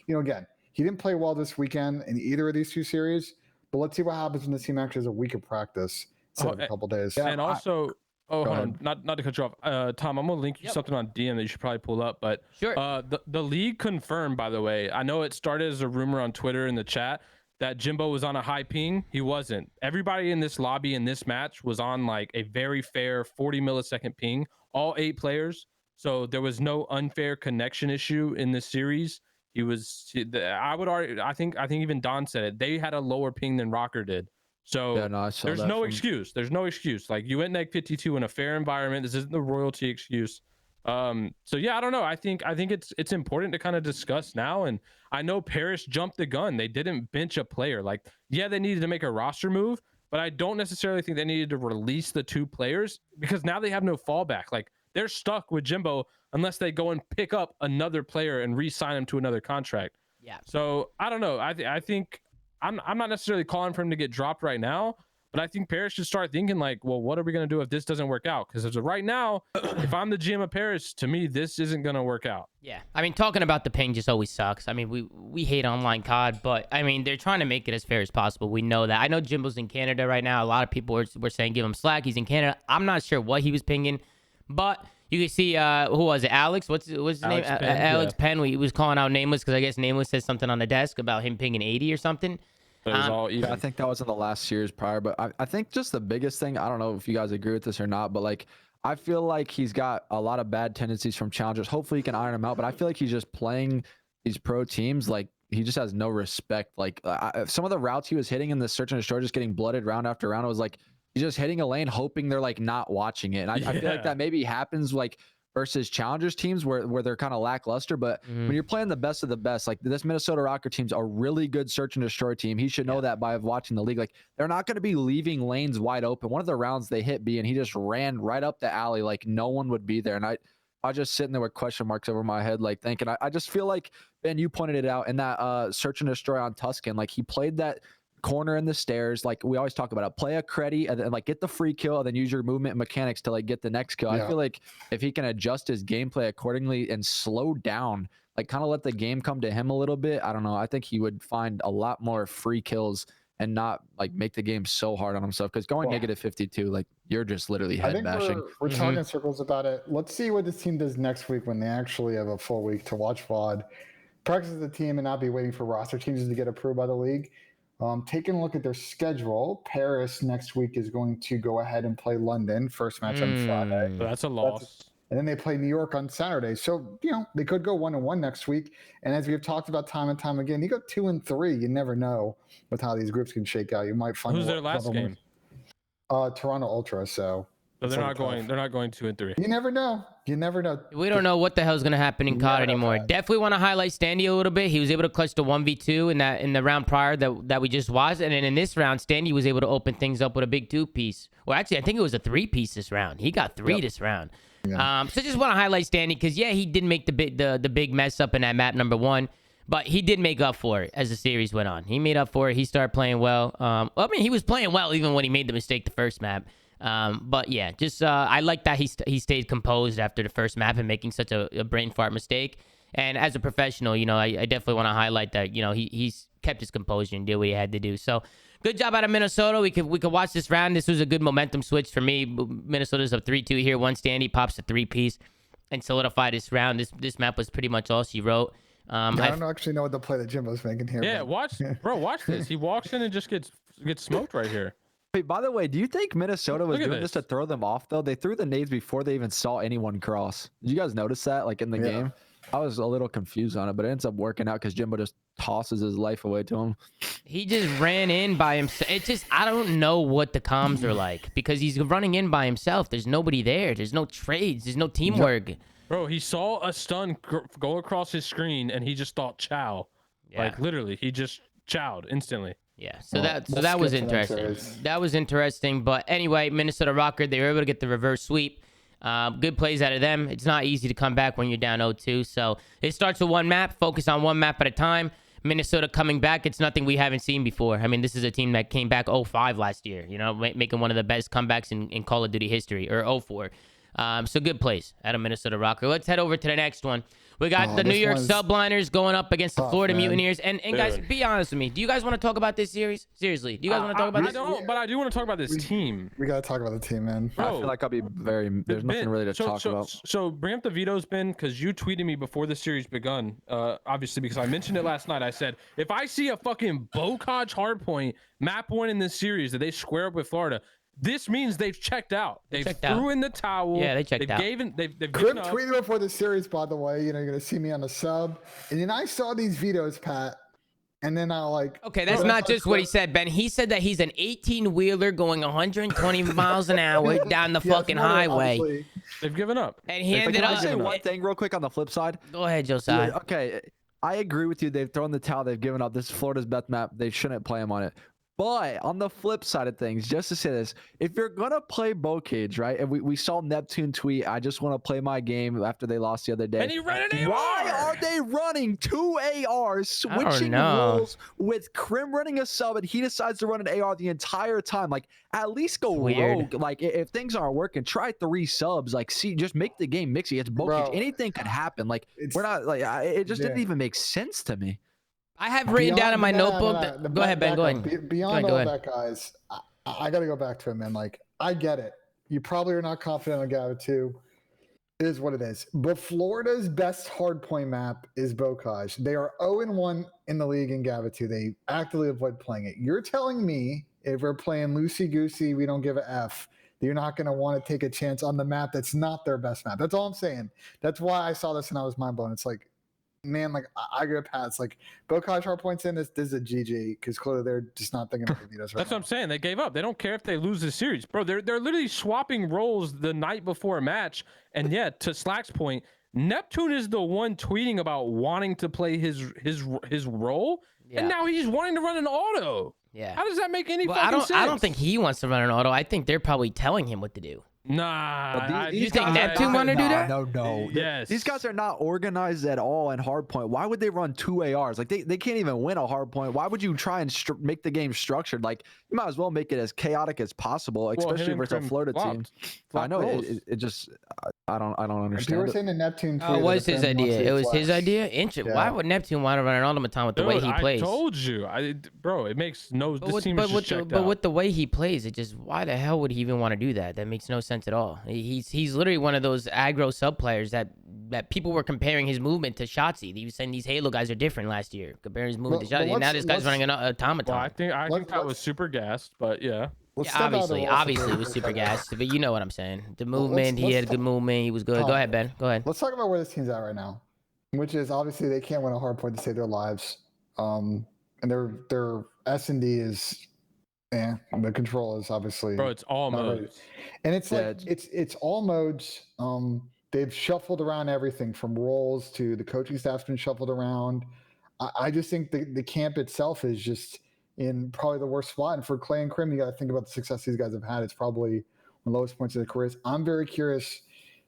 again, he didn't play well this weekend in either of these 2 series. But let's see what happens when the team actually has a week of practice instead of a couple days. And also, Oh, Go hold ahead. on. Not to cut you off. Tom, I'm gonna link you something on DM that you should probably pull up. But Sure. the league confirmed, by the way. I know it started as a rumor on Twitter in the chat that Jimbo was on a high ping. He wasn't. Everybody in this lobby in this match was on like a very fair 40 millisecond ping. All 8 players. So there was no unfair connection issue in this series. I would argue. I think even Don said it. They had a lower ping than Rokkr did. So Yeah, no, I saw there's that no from- excuse. There's no excuse. Like you went neg 52 in a fair environment. This isn't the royalty excuse. So yeah, I don't know. I think it's important to kind of discuss now. And I know Paris jumped the gun. They didn't bench a player. Like, yeah, they needed to make a roster move, but I don't necessarily think they needed to release the 2 players because now they have no fallback. Like they're stuck with Jimbo unless they go and pick up another player and re-sign him to another contract. Yeah. So I don't know. I think I'm not necessarily calling for him to get dropped right now, but I think Paris should start thinking like, well, what are we going to do if this doesn't work out? Because as of right now, if I'm the GM of Paris, to me, this isn't going to work out. Yeah, I mean, talking about the ping just always sucks. I mean, we hate online COD, but I mean, they're trying to make it as fair as possible. We know that. I know Jimbo's in Canada right now. A lot of people were saying give him slack. He's in Canada. I'm not sure what he was pinging, but you can see who was it? Alex? What's his name? Penn, Alex yeah. Penn. He was calling out Nameless because I guess Nameless said something on the desk about him pinging 80 or something. But it was all even. Yeah, I think that was in the last series prior, but I think just the biggest thing, I don't know if you guys agree with this or not, but like I feel like he's got a lot of bad tendencies from challengers. Hopefully he can iron them out, but I feel like he's just playing these pro teams like he just has no respect. Like some of the routes he was hitting in the search and destroy, just getting blooded round after round, it was like he's just hitting a lane hoping they're like not watching it. And I feel like that maybe happens like versus challengers teams where they're kind of lackluster, but when you're playing the best of the best, like this Minnesota Rokkr team's a really good search and destroy team. He should know that by watching the league. Like they're not going to be leaving lanes wide open. One of the rounds they hit B and he just ran right up the alley like no one would be there. And I was just sitting there with question marks over my head, like thinking, I just feel like, Ben, you pointed it out in that search and destroy on Tuscan. Like he played that corner in the stairs, like we always talk about it, play a credit and then like get the free kill and then use your movement and mechanics to like get the next kill. I feel like if he can adjust his gameplay accordingly and slow down, like kind of let the game come to him a little bit, I don't know, I think he would find a lot more free kills and not like make the game so hard on himself, because going negative 52, like you're just literally head bashing. We're talking in circles about it. Let's see what this team does next week when they actually have a full week to watch VOD, practice the team, and not be waiting for roster changes to get approved by the league. Taking a look at their schedule, Paris next week is going to go ahead and play London, first match on Friday. So that's a loss. And then they play New York on Saturday. So, you know, they could go 1-1 next week. And as we've talked about time and time again, you go 2-3. You never know with how these groups can shake out. You might find Who's their last game? Toronto Ultra. So they're not going 2-3. You never know. You never know. We don't know what the hell's gonna happen in COD anymore. Definitely want to highlight Standy a little bit. He was able to clutch the 1v2 in the round prior that we just watched, and then in this round, Standy was able to open things up with a big 2-piece. Well, actually, I think it was a 3-piece this round. He got 3 this round. Yeah. So just want to highlight Standy because he did make the big mess up in that map number 1, but he did make up for it as the series went on. He made up for it. He started playing well. I mean, he was playing well even when he made the mistake the first map. But yeah, just I like that he stayed composed after the first map and making such a brain fart mistake. And as a professional, you know, I definitely want to highlight that, you know, he's kept his composure and did what he had to do. So good job out of Minnesota. We could watch this round. This was a good momentum switch for me. Minnesota's up 3-2 here. One Standy pops a 3-piece and solidified this round. This map was pretty much all she wrote. I don't actually know what the play that Jimbo's making here. Yeah, but... watch this. He walks in and just gets smoked right here. Wait, by the way, do you think Minnesota was Look at doing this to throw them off, though? They threw the nades before they even saw anyone cross. Did you guys notice that, like, in the game? I was a little confused on it, but it ends up working out because Jimbo just tosses his life away to him. He just ran in by himself. It's just, I don't know what the comms are like because he's running in by himself. There's nobody there. There's no trades. There's no teamwork. Bro, he saw a stun go across his screen, and he just thought chow. Yeah. Like, literally, he just chowed instantly. Yeah, so Well, that was skip to that interesting. series. That was interesting. But anyway, Minnesota Rokkr, they were able to get the reverse sweep. Good plays out of them. It's not easy to come back when you're down 0-2. So it starts with one map. Focus on one map at a time. Minnesota coming back. It's nothing we haven't seen before. I mean, this is a team that came back 0-5 last year, you know, making one of the best comebacks in Call of Duty history, or 0-4. So good plays out of Minnesota Rokkr. Let's head over to the next one. We got the New this York one's Subliners going up against the tough, Florida man. Mutineers. And guys, be honest with me. Do you guys want to talk about this series? Seriously, do you guys want to talk about I this? don't, but I do want to talk about this team. We gotta talk about the team, man. I Bro, feel like I'll be very. There's nothing Ben, really to talk about. So bring up the vetoes, Ben, because you tweeted me before the series begun. Obviously, because I mentioned it last night. I said if I see a fucking Bocage hardpoint map one in this series that they square up with Florida, this means they've checked out. They've threw in the towel. Yeah, they checked out. They've Crib given up. tweeted before the series, by the way. You know, you're gonna see me on the sub, and then I saw these vetoes, Pat, and then I like. Okay, that's oh, not just what he Crib- said, Ben. He said that he's an 18-wheeler going 120 miles an hour down the Yeah, fucking Florida, highway. obviously. They've given up. And he They ended Can I up. say one thing real quick on the flip side? Go ahead, Josiah. Yeah, okay, I agree with you. They've thrown the towel. They've given up. This is Florida's best map. They shouldn't play him on it. But on the flip side of things, just to say this, if you're going to play Bocage, right, and we saw Neptune tweet, I just want to play my game after they lost the other day. And he ran an AR. Why are they running 2 ARs, I don't switching know. roles with Krim running a sub, and he decides to run an AR the entire time? Like, at least go Weird. rogue. Like, if things aren't working, try 3 subs. Like, see, just make the game mixy. It's Bocage. Bro, Anything could happen. Like, it's- we're not, like, it just didn't Yeah. even make sense to me. I have written down in my notebook. Go ahead, Ben. Go ahead. Beyond Go all ahead. that, guys, I got to go back to it, man. Like, I get it. You probably are not confident on Gava 2. It is what it is. But Florida's best hardpoint map is Bocage. They are 0-1 in the league in Gava 2. They actively avoid playing it. You're telling me if we're playing loosey-goosey, we don't give a F, that you're not going to want to take a chance on the map that's not their best map. That's all I'm saying. That's why I saw this and I was mind blown. It's like, man, like I go past like Bocage hardpoints in this is a GG because clearly they're just not thinking about the vetoes right That's now. what I'm saying. They gave up. They don't care if they lose the series, bro. They're literally swapping roles the night before a match. And yet, to Slack's point, Neptune is the one tweeting about wanting to play his role, Yeah. and now he's wanting to run an auto. Yeah. How does that make any Well, fucking sense? I don't think he wants to run an auto. I think they're probably telling him what to do. Nah. You think Neptune want to do that? No. Yes. These guys are not organized at all in hardpoint. Why would they run 2 ARs? Like they can't even win a hardpoint. Why would you try and make the game structured? Like you might as well make it as chaotic as possible, especially him and versus a Krim Florida team. flopped. I Flopped know roles. it just I don't If you were understand it. saying the Neptune Oh, it tweeted was that his Ben wants idea. to It was his flex. idea. Yeah. Why would Neptune want to run an automaton with the way Dude, he plays? I told you. Bro, it makes no. But This with, team but is with just the, checked but out. with the way he plays, it just why the hell would he even want to do that? That makes no sense at all. He's literally one of those aggro sub players that people were comparing his movement to Shotzi. He was saying these Halo guys are different last year, comparing his movement to Well, Shotzi. And now let's- this guy's let's- running an automaton. Well, I think Let's- that was super gassed, but yeah. Let's Yeah, step out of the obviously Wilson it was for a super second. gassed, but you know what I'm saying. The Well, movement, he let's had good movement, he was good. Go Tom, ahead, Ben. Go ahead. Let's talk about where this team's at right now, which is obviously they can't win a hard point to save their lives. And their S&D is, the control is obviously, Bro, it's all not right. modes. And it's Yeah, like it's all modes. They've shuffled around everything from roles to the coaching staff's been shuffled around. I just think the camp itself is just in probably the worst spot. And for Clay and Krim, you got to think about the success these guys have had. It's probably one of the lowest points of their careers. I'm very curious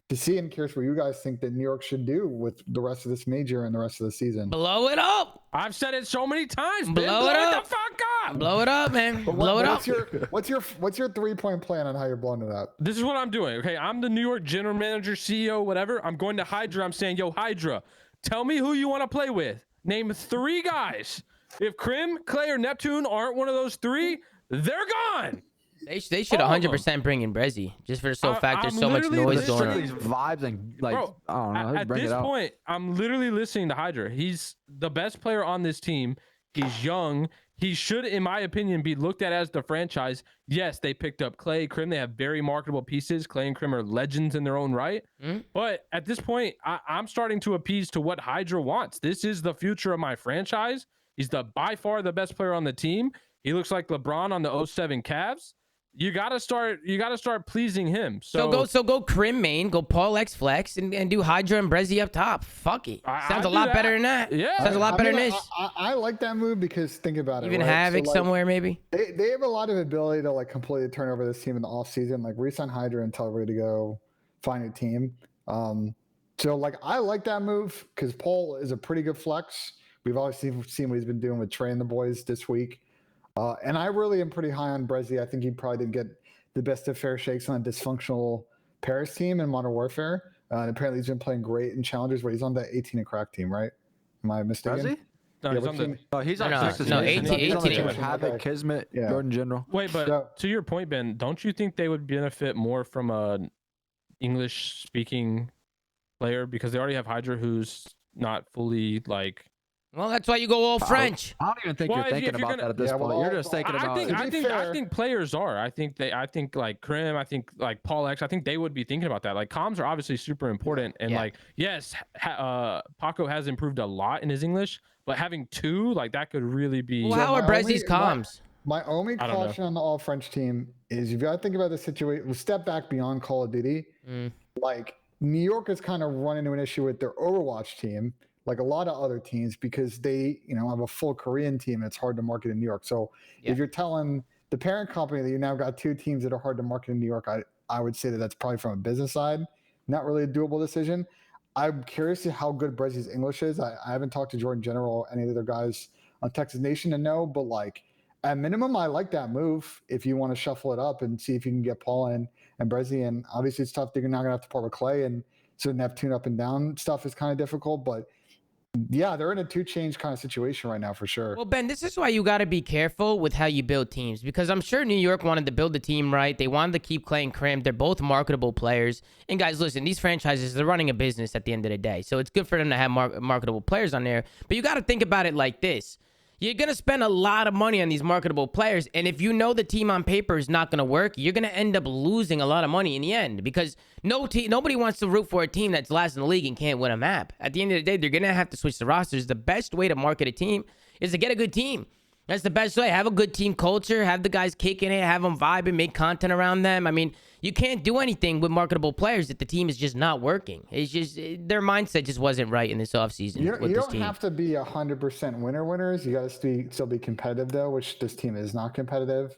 to see and curious what you guys think that New York should do with the rest of this major and the rest of the season. Blow it up. I've said it so many times. Ben. Blow it up. the fuck up. Blow it up, man. But Blow it up. what's your 3-point plan on how you're blowing it up? This is what I'm doing. Okay, I'm the New York general manager, CEO, whatever. I'm going to Hydra. I'm saying, yo, Hydra, tell me who you want to play with. Name 3 guys. If Krim, Clay, or Neptune aren't one of those 3, they're gone. They should all of 100% bring in Brezzy just for the sole fact there's I'm so much literally noise going These on. vibes and like Bro, I don't know. at Bring this it out. point, I'm literally listening to Hydra. He's the best player on this team. He's young. He should, in my opinion, be looked at as the franchise. Yes, they picked up Clay, Krim. They have very marketable pieces. Clay and Krim are legends in their own right. Mhm. But at this point, I'm starting to appease to what Hydra wants. This is the future of my franchise. He's by far the best player on the team. He looks like LeBron on the 07 Cavs. You gotta start pleasing him. So go Krim main, go Paul X flex, and do Hydra and Brezzy up top. Fuck it. Sounds I'd a do lot that. better than that. Yeah. Sounds a lot better than this. I like that move because think about it. Even right? Havoc So, like, somewhere maybe. They have a lot of ability to like completely turn over this team in the offseason, like re-sign Hydra and tell everybody to go find a team. So like I like that move because Paul is a pretty good flex. We've obviously seen what he's been doing with Trey and the boys this week. And I really am pretty high on Brezzy. I think he probably did get the best of fair shakes on a dysfunctional Paris team in Modern Warfare. And apparently he's been playing great in Challengers, but he's on the 18 and crack team, right? Am I mistaken? Does he? No, Yeah, he's what on the. team? Oh, he's on No, Texas. no, isn't he? 18 He's on the 18 team with Havoc, Okay. Kismet, Yeah. Jordan General. Wait, but So- to your point, Ben, don't you think they would benefit more from a English speaking player because they already have Hydra, who's not fully like. Well, that's why you go all French. I don't even think Well, you're if thinking you're about gonna- that at this Yeah, point. well, You're just thinking I about. think, To I be think, I fair- think players are. I think like Krim. I think like Paul X. I think they would be thinking about that. Like comms are obviously super important, and Yeah. like yes, Paco has improved a lot in his English, but having two like that could really be. Well, how my are Brezi's only- comms? My only I don't know. caution on the all French team is you've got to think about the situation. We'll step back beyond Call of Duty. Like New York is kind of run into an issue with their Overwatch team, like a lot of other teams, because they, have a full Korean team and it's hard to market in New York. So Yeah. if you're telling the parent company that you now got two teams that are hard to market in New York, I would say that that's probably from a business side, not really a doable decision. I'm curious to how good Brezi's English is. I haven't talked to Jordan General or any of the other guys on Texas Nation to know, but like at minimum, I like that move if you want to shuffle it up and see if you can get Paul and Brezi. And obviously it's tough. You're not going to have to part with Clay, and so Neptune up and down stuff is kind of difficult, but yeah, they're in a two-change kind of situation right now for sure. Well, Ben, this is why you got to be careful with how you build teams, because I'm sure New York wanted to build the team right. They wanted to keep Clay and Krim. They're both marketable players. And guys, listen, these franchises, they're running a business at the end of the day. So it's good for them to have marketable players on there. But you got to think about it like this. You're going to spend a lot of money on these marketable players. And if you know the team on paper is not going to work, you're going to end up losing a lot of money in the end, because nobody wants to root for a team that's last in the league and can't win a map. At the end of the day, they're going to have to switch the rosters. The best way to market a team is to get a good team. That's the best way. Have a good team culture. Have the guys kicking it. Have them vibing. Make content around them. I mean, you can't do anything with marketable players if the team is just not working. It's just their mindset just wasn't right in this offseason You with this don't team. have to be 100% winners. You got to still be competitive though, which this team is not competitive.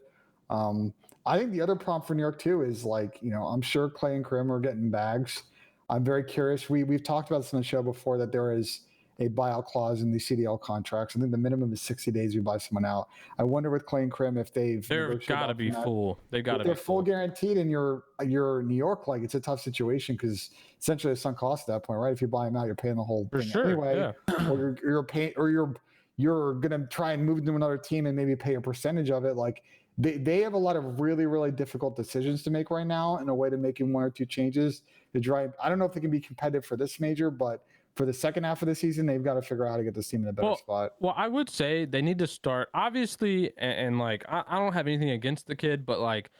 I think the other problem for New York too is like, I'm sure Clay and Krim are getting bags. I'm very curious. We've talked about this on the show before that there is a buyout clause in the CDL contracts. I think the minimum is 60 days you buy someone out. I wonder with Clay and Krim if they've They've negotiated got to off be from that. full. They've got to If be they're full guaranteed and you're New York, like it's a tough situation because essentially it's sunk cost at that point, right? If you buy them out, you're paying the whole For thing sure, anyway, yeah. or you're paying, or you're gonna try and move to another team and maybe pay a percentage of it. Like they have a lot of really, really difficult decisions to make right now, and a way to making one or two changes to drive. I don't know if they can be competitive for this major, but for the second half of the season, they've got to figure out how to get this team in a better spot. Well, I would say they need to start, obviously, and like, I don't have anything against the kid, but like,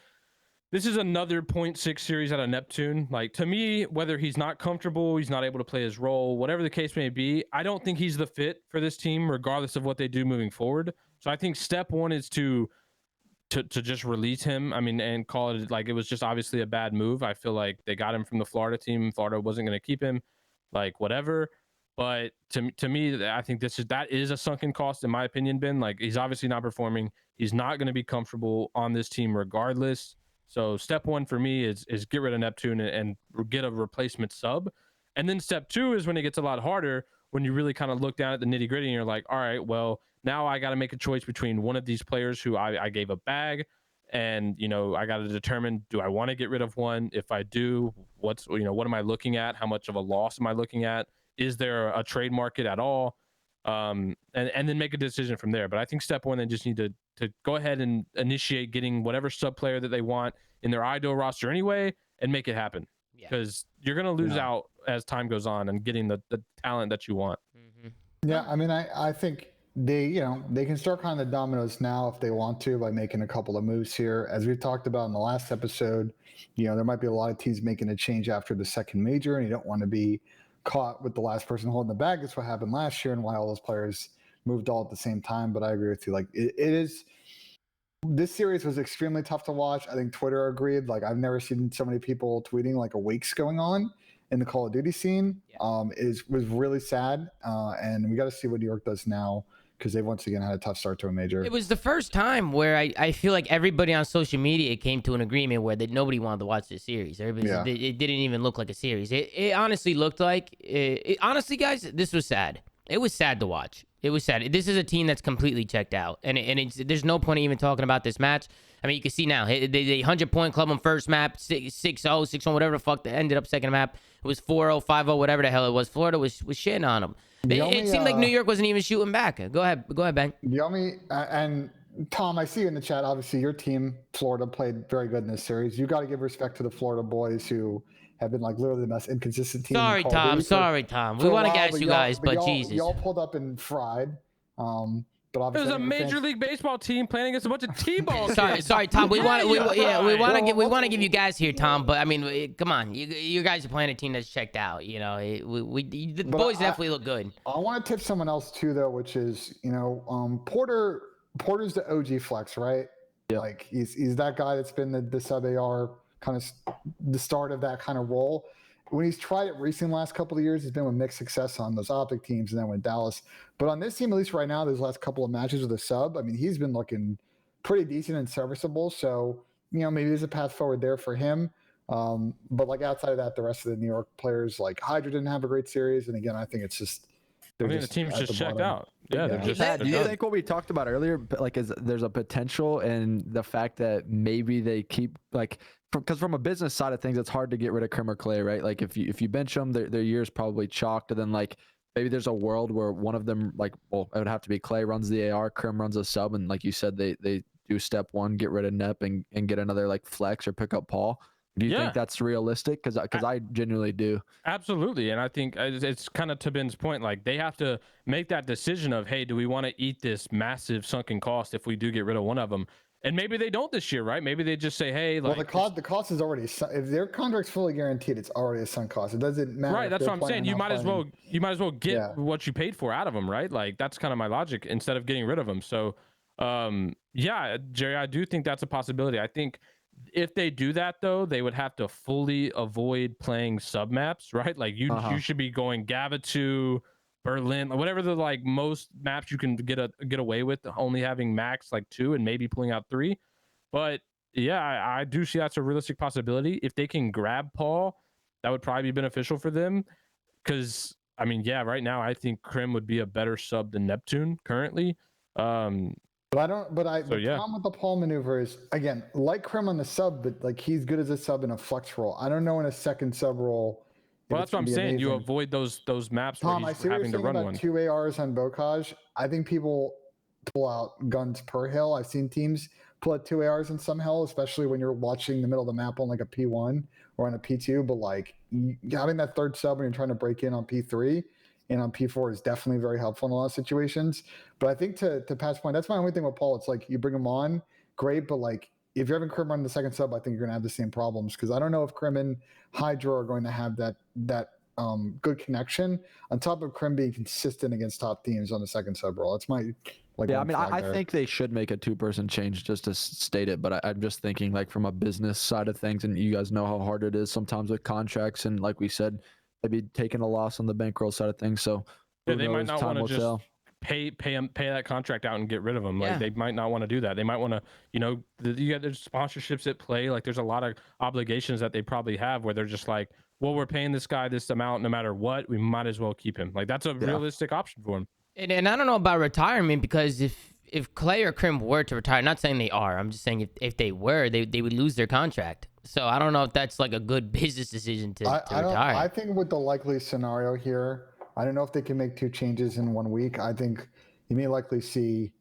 this is another 0.6 series out of Neptune. Like, to me, whether he's not comfortable, he's not able to play his role, whatever the case may be, I don't think he's the fit for this team, regardless of what they do moving forward. So I think step one is to just release him. I mean, and call it like it was just obviously a bad move. I feel like they got him from the Florida team. Florida wasn't going to keep him. Like whatever, but to me, I think that is a sunken cost in my opinion. Ben, like he's obviously not performing. He's not going to be comfortable on this team regardless. So step one for me is get rid of Neptune and get a replacement sub, and then step two is when it gets a lot harder, when you really kind of look down at the nitty gritty and you're like, all right, well now I got to make a choice between one of these players who I gave a bag. And, I got to determine, do I want to get rid of one? If I do, what am I looking at? How much of a loss am I looking at? Is there a trade market at all? And then make a decision from there. But I think step one, they just need to go ahead and initiate getting whatever sub player that they want in their IDO roster anyway, and make it happen. Because you're going to lose out as time goes on and getting the talent that you want. Yeah, I mean, I think they can start kind of the dominoes now if they want to by making a couple of moves here. As we've talked about in the last episode, there might be a lot of teams making a change after the second major, and you don't want to be caught with the last person holding the bag. That's what happened last year, and why all those players moved all at the same time. But I agree with you. Like it is. This series was extremely tough to watch. I think Twitter agreed. Like I've never seen so many people tweeting like awakes going on in the Call of Duty scene. Was really sad, and we got to see what New York does now, because they once again had a tough start to a major. It was the first time where I feel like everybody on social media came to an agreement where nobody wanted to watch this series. It didn't even look like a series. It honestly looked like, honestly, guys, this was sad. It was sad to watch. It was sad. This is a team that's completely checked out, and there's no point in even talking about this match. I mean, you can see now they 100-point club on first map, 6-0, 6-1, whatever the fuck. That ended up second map. It was 4-0, 5-0, whatever the hell it was. Florida was shitting on them. It seemed like New York wasn't even shooting back. Go ahead, Ben. The only and Tom, I see you in the chat. Obviously, your team, Florida, played very good in this series. You got to give respect to the Florida boys who have been like literally the most inconsistent team. Sorry, Tom. We want to gas you guys, but Jesus. Y'all pulled up and fried. But It obviously, was a Major League Baseball team playing against a bunch of T-ball. Sorry, Tom. We want to give you guys here, Tom. But I mean, come on, you guys are playing a team that's checked out. You know, the boys definitely look good. I want to tip someone else too, though, which is Porter's the OG flex, right? Yep. Like he's that guy that's been the sub AR kind of the start of that kind of role. When he's tried it recently, last couple of years, he's been with mixed success on those Optic teams and then with Dallas. But on this team, at least right now, those last couple of matches with a sub, I mean, he's been looking pretty decent and serviceable. So, maybe there's a path forward there for him. But like outside of that, the rest of the New York players, like Hydra didn't have a great series. And again, I think it's just, the team's just checked out. Yeah, they're just. Do you think what we talked about earlier, like, there's a potential in the fact that maybe they keep because from a business side of things, it's hard to get rid of Krim or Clay, right? Like if you bench them, their year's probably chalked, and then like maybe there's a world where one of them, like, well, it would have to be Clay runs the AR, Krim runs a sub, and like you said, they do step one, get rid of Nep and get another like flex or pick up Paul. Do you think that's realistic? Because I genuinely do. Absolutely. And I think it's kind of to Ben's point. Like they have to make that decision of, hey, do we want to eat this massive sunken cost if we do get rid of one of them? And maybe they don't this year, right? Maybe they just say, hey, like, well, the cost is already, if their contract's fully guaranteed, it's already a sunk cost. It doesn't matter. Right. That's what I'm saying. You might as well get what you paid for out of them, right? Like that's kind of my logic instead of getting rid of them. So, yeah, Jerry, I do think that's a possibility. I think if they do that though, they would have to fully avoid playing sub maps, right? Like you should be going Gava2, Berlin, whatever the like most maps you can get away with, only having max like 2 and maybe pulling out 3. But yeah, I do see that's a realistic possibility. If they can grab Paul, that would probably be beneficial for them. Because I mean, yeah, right now I think Krim would be a better sub than Neptune currently. The problem with the Paul maneuver is, again, like Krim on the sub, but like he's good as a sub in a flex role. I don't know in a second sub role. Well, that's what I'm saying. You avoid those maps Tom, where he's having to run one. 2 ARs on Bocage. I think people pull out guns per hill. I've seen teams pull out 2 ARs in some hill, especially when you're watching the middle of the map on like a P1 or on a P2. But like having that third sub when you're trying to break in on P3 and on P4 is definitely very helpful in a lot of situations. But I think to Pat's point, that's my only thing with Paul. It's like you bring him on, great, but like if you're having Krim run the second sub, I think you're going to have the same problems because I don't know if Krim and Hydra are going to have that good connection on top of Krim being consistent against top teams on the second sub role. That's my I think they should make a 2-person change just to state it, but I'm just thinking like from a business side of things, and you guys know how hard it is sometimes with contracts, and like we said, maybe taking a loss on the bankroll side of things. So yeah, they might not want to just pay that contract out and get rid of them. Like they might not want to do that. They might want to, you got there's sponsorships at play. Like there's a lot of obligations that they probably have where they're just like, well, we're paying this guy this amount no matter what. We might as well keep him. Like that's a realistic option for him. And I don't know about retirement because if Clay or Krim were to retire, not saying they are, I'm just saying if they were, they would lose their contract. So I don't know if that's like a good business decision to retire. I think with the likely scenario here, I don't know if they can make 2 changes in 1 week. I think you may likely see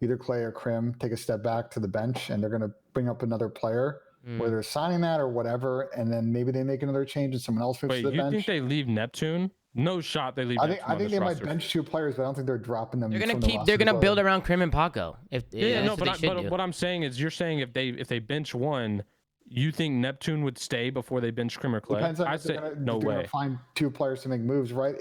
either Clay or Krim take a step back to the bench, and they're going to bring up another player, whether they're signing that or whatever, and then maybe they make another change and someone else moves to the bench. Wait, you think they leave Neptune? No shot they leave Neptune. I think they might bench 2 players, but I don't think they're dropping them. They're gonna build around Krim and Paco. But what I'm saying is, you're saying if they bench one, you think Neptune would stay before they bench Krim or Clay? Depends on I if say no way. They're gonna find 2 players to make moves, right?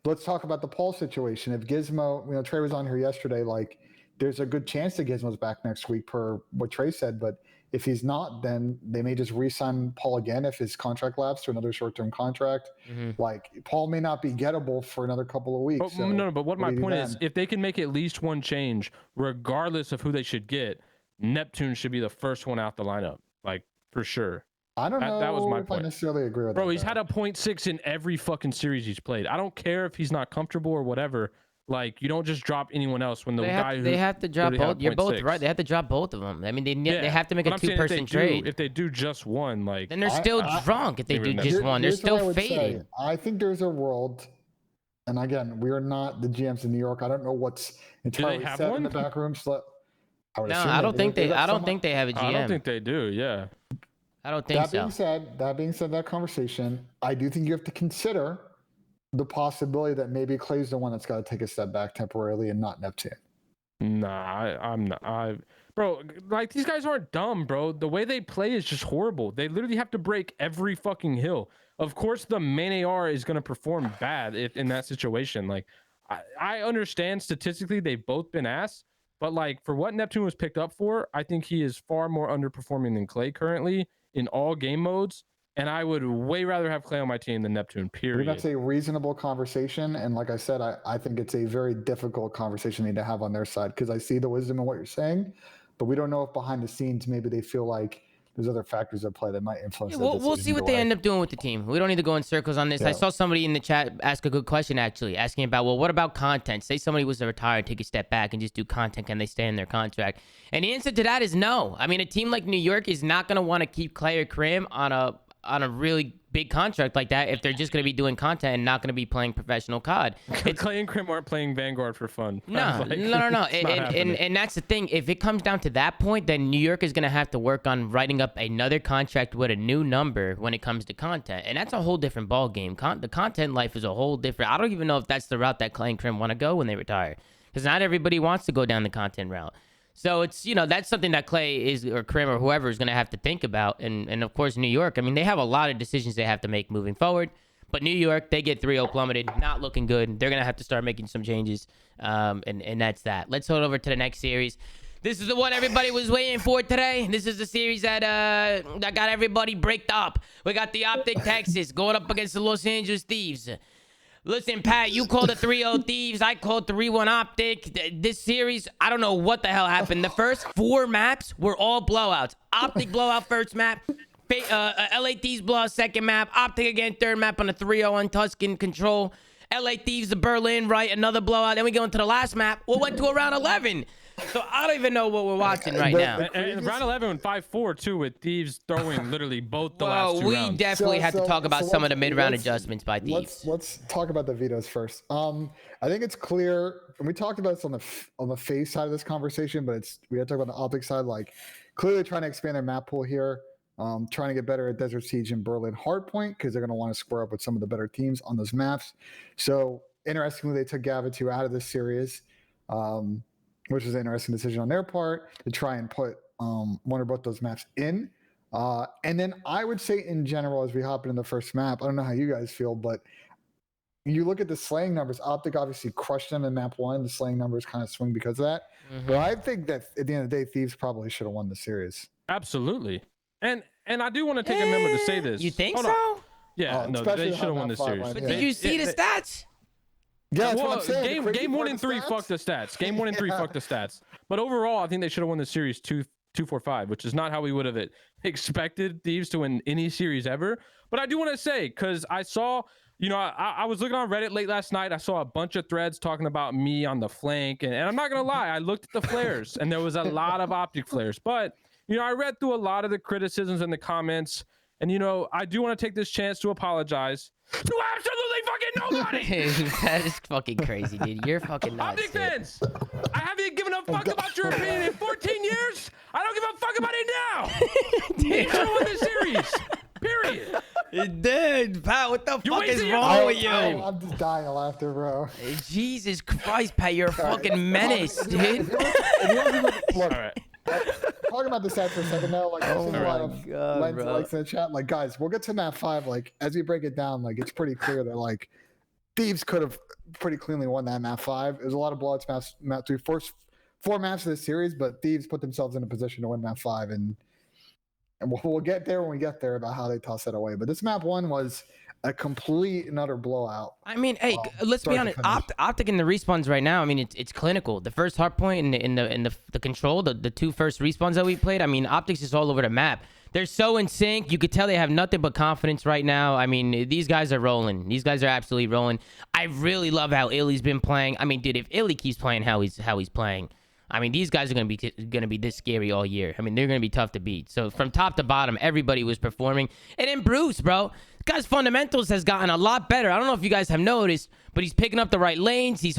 Let's talk about the Paul situation. If Gizmo, Trey was on here yesterday, like there's a good chance that Gizmo's back next week per what Trey said, but if he's not, then they may just re-sign Paul again if his contract lapses to another short-term contract. Like Paul may not be gettable for another couple of weeks. But what my point is, if they can make at least one change, regardless of who they should get, Neptune should be the first one out the lineup, like for sure. I don't know. That was my point. I necessarily agree with that. Bro, he's had a 0.6 in every fucking series he's played. I don't care if he's not comfortable or whatever. Like you don't just drop anyone else when the guy they have to drop literally had both. You're both 0.6. right. They have to drop both of them. I mean, they Yeah, have to make but a I'm saying if they 2-person do- trade. If they do just one, like Then they're still drunk if they do just one. They're Here's what I still would say. faded. I think there's a world, and again, we are not the GMs in New York. I don't know what's entirely have set in one? the back room. So No, I don't think they. I don't think they have a GM. I don't think they do. Yeah. I don't think That so. being said, that conversation, I do think you have to consider the possibility that maybe Clay's the one that's got to take a step back temporarily and not Neptune. Nah, I'm not. Bro, like these guys aren't dumb, bro. The way they play is just horrible. They literally have to break every fucking hill. Of course, the main AR is gonna perform bad if in that situation. Like, I understand statistically they've both been ass, but like for what Neptune was picked up for, I think he is far more underperforming than Clay currently in all game modes. And I would way rather have Clay on my team than Neptune, I think period. that's a reasonable conversation. And like I said, I think it's a very difficult conversation they need to have on their side because I see the wisdom in what you're saying, but we don't know if behind the scenes maybe they feel like there's other factors at play that might influence. Yeah, we'll see what they end up doing with the team. We don't need to go in circles on this. I saw somebody in the chat ask a good question, actually, asking about, well, what about content? Say somebody was to retire, take a step back, and just do content. Can they stay in their contract? And the answer to that is no. I mean, a team like New York is not going to want to keep Clay or Krim on a really big contract like that if they're just going to be doing content and not going to be playing professional COD. Clay and Krim aren't playing Vanguard for fun. No, Like, no. it's not happening. And that's the thing. If it comes down to that point, then New York is going to have to work on writing up another contract with a new number when it comes to content. And that's a whole different ball game. The content life is a whole different. I don't even know if that's the route that Clay and Krim want to go when they retire. Because not everybody wants to go down the content route. So it's, that's something that Clay or Krim or whoever is going to have to think about. And of course, New York, I mean, they have a lot of decisions they have to make moving forward. But New York, they get 3-0 plummeted, not looking good. They're going to have to start making some changes. And that's that. Let's head over to the next series. This is the one everybody was waiting for today. This is the series that got everybody braked up. We got the Optic Texas going up against the Los Angeles Thieves. Listen, Pat, you called it 3-0 Thieves. I called 3-1 Optic. This series, I don't know what the hell happened. The first 4 maps were all blowouts. Optic blowout first map. LA Thieves blowout second map. Optic again third map on a 3-0 on Tuscan control. LA Thieves to Berlin, right? Another blowout. Then we go into the last map. We went to a round 11. So I don't even know what we're watching right now. And round 11 went 5-4 too, with Thieves throwing literally both the last 2 rounds. We definitely have to talk about some of the mid-round adjustments by Thieves. Let's talk about the vetoes first. I think it's clear, and we talked about this on the FaZe side of this conversation, but we got to talk about the Optic side, like clearly trying to expand their map pool here, trying to get better at Desert Siege and Berlin Hardpoint because they're going to want to square up with some of the better teams on those maps. So interestingly, they took Gavitu out of this series. Which was an interesting decision on their part to try and put one or both those maps in. And then I would say in general, as we hop into the first map, I don't know how you guys feel, but you look at the slaying numbers. Optic obviously crushed them in map 1. The slaying numbers kind of swing because of that. But I think that at the end of the day, Thieves probably should have won the series. Absolutely. And I do want to take a moment to say this. You think Hold so? on. Yeah, no, especially they should have won map the 5 series. line, But yeah. did you see the stats? Yeah, that's Well, what I'm saying. The crazy game 1 part and of 3 stats- fuck the stats. Game 1 and 3 fuck the stats. But overall, I think they should have won the series 2-4-5, which is not how we would have expected Thieves to win any series ever. But I do want to say, because I saw, I was looking on Reddit late last night. I saw a bunch of threads talking about me on the flank. And I'm not going to lie, I looked at the flares, and there was a lot of Optic flares. But, I read through a lot of the criticisms in the comments. And, I do want to take this chance to apologize to absolutely fucking nobody. That is fucking crazy, dude. You're fucking nuts. Optic fans, I haven't given a fuck about your opinion in 14 years. I don't give a fuck about it now. You should win the series. Period. Dude, Pat, what the fuck is wasting your wrong with you? I'm just dying of laughter, bro. Jesus Christ, Pat, you're a fucking menace, dude. Look, All right. talking about the stats for a second now, like I've seen a lot of God, lens bro. likes in the chat. Like, guys, we'll get to map 5. Like, as we break it down, like it's pretty clear that like Thieves could have pretty cleanly won that map 5. There's a lot of blowouts map 3. First 4 maps of this series, but Thieves put themselves in a position to win map 5, and we'll get there when we get there about how they toss that away. But this map 1 was a complete and utter blowout. I mean, hey, let's be start to honest. finish. Optic in the respawns right now. I mean, it's clinical. The first hard point in the control, the 2 first respawns that we played. I mean, Optic's just all over the map. They're so in sync. You could tell they have nothing but confidence right now. I mean, these guys are rolling. These guys are absolutely rolling. I really love how Illy's been playing. I mean, dude, if Illy keeps playing how he's playing, I mean, these guys are gonna be this scary all year. I mean, they're gonna be tough to beat. So from top to bottom, everybody was performing. And then Bruce, bro, this guy's fundamentals has gotten a lot better. I don't know if you guys have noticed, but he's picking up the right lanes. He's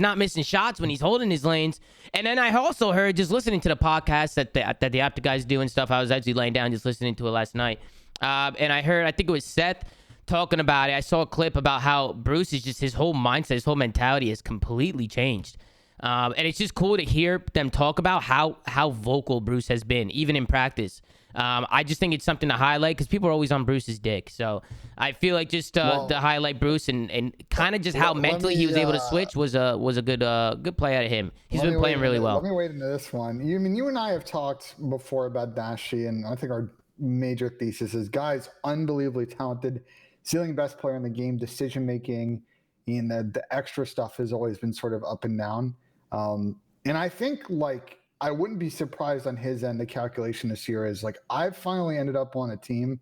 not missing shots when he's holding his lanes. And then I also heard, just listening to the podcast that the Optic guys do and stuff. I was actually laying down just listening to it last night, and I think it was Seth talking about it. I saw a clip about how Bruce is just, his whole mindset, his whole mentality has completely changed. And it's just cool to hear them talk about how vocal Bruce has been, even in practice. I just think it's something to highlight because people are always on Bruce's dick. So I feel like just to highlight Bruce and kind of just how mentally he was able to switch was a good play out of him. He's been playing really well. Let me wait into this one. You and I have talked before about Dashi, and I think our major thesis is guy's unbelievably talented, ceiling best player in the game, decision making, and the extra stuff has always been sort of up and down. And I think, like, I wouldn't be surprised on his end. The calculation this year is like, I've finally ended up on a team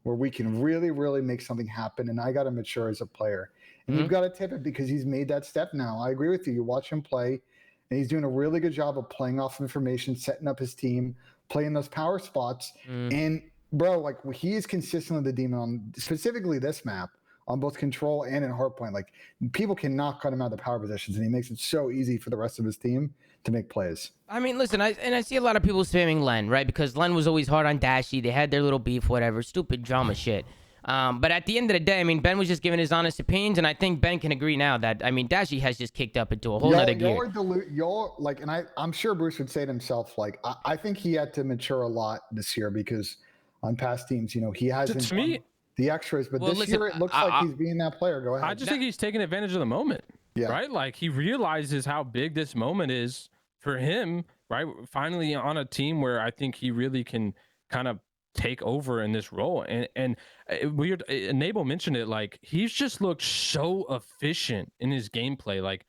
where we can really, really make something happen. And I got to mature as a player. And you've got to tip it because he's made that step now. I agree with you. You watch him play, and he's doing a really good job of playing off information, setting up his team, playing those power spots. And, bro, like, he is consistently the demon on specifically this map, on both control and in hardpoint. Like, people cannot cut him out of the power positions, and he makes it so easy for the rest of his team to make plays. I mean, listen, I see a lot of people spamming Len, right? Because Len was always hard on Dashi. They had their little beef, whatever, stupid drama shit. But at the end of the day, I mean, Ben was just giving his honest opinions, and I think Ben can agree now that, I mean, Dashi has just kicked up into a whole other gear. Y'all, like, and I'm sure Bruce would say to himself, like, I think he had to mature a lot this year because on past teams, you know, he hasn't. To me, the extras, but Well, this listen, year it looks like he's being that player. Go ahead. I just think he's taking advantage of the moment, right? Like, he realizes how big this moment is for him, right? Finally on a team where I think he really can kind of take over in this role. And weird, Enable mentioned it, like, he's just looked so efficient in his gameplay. Like,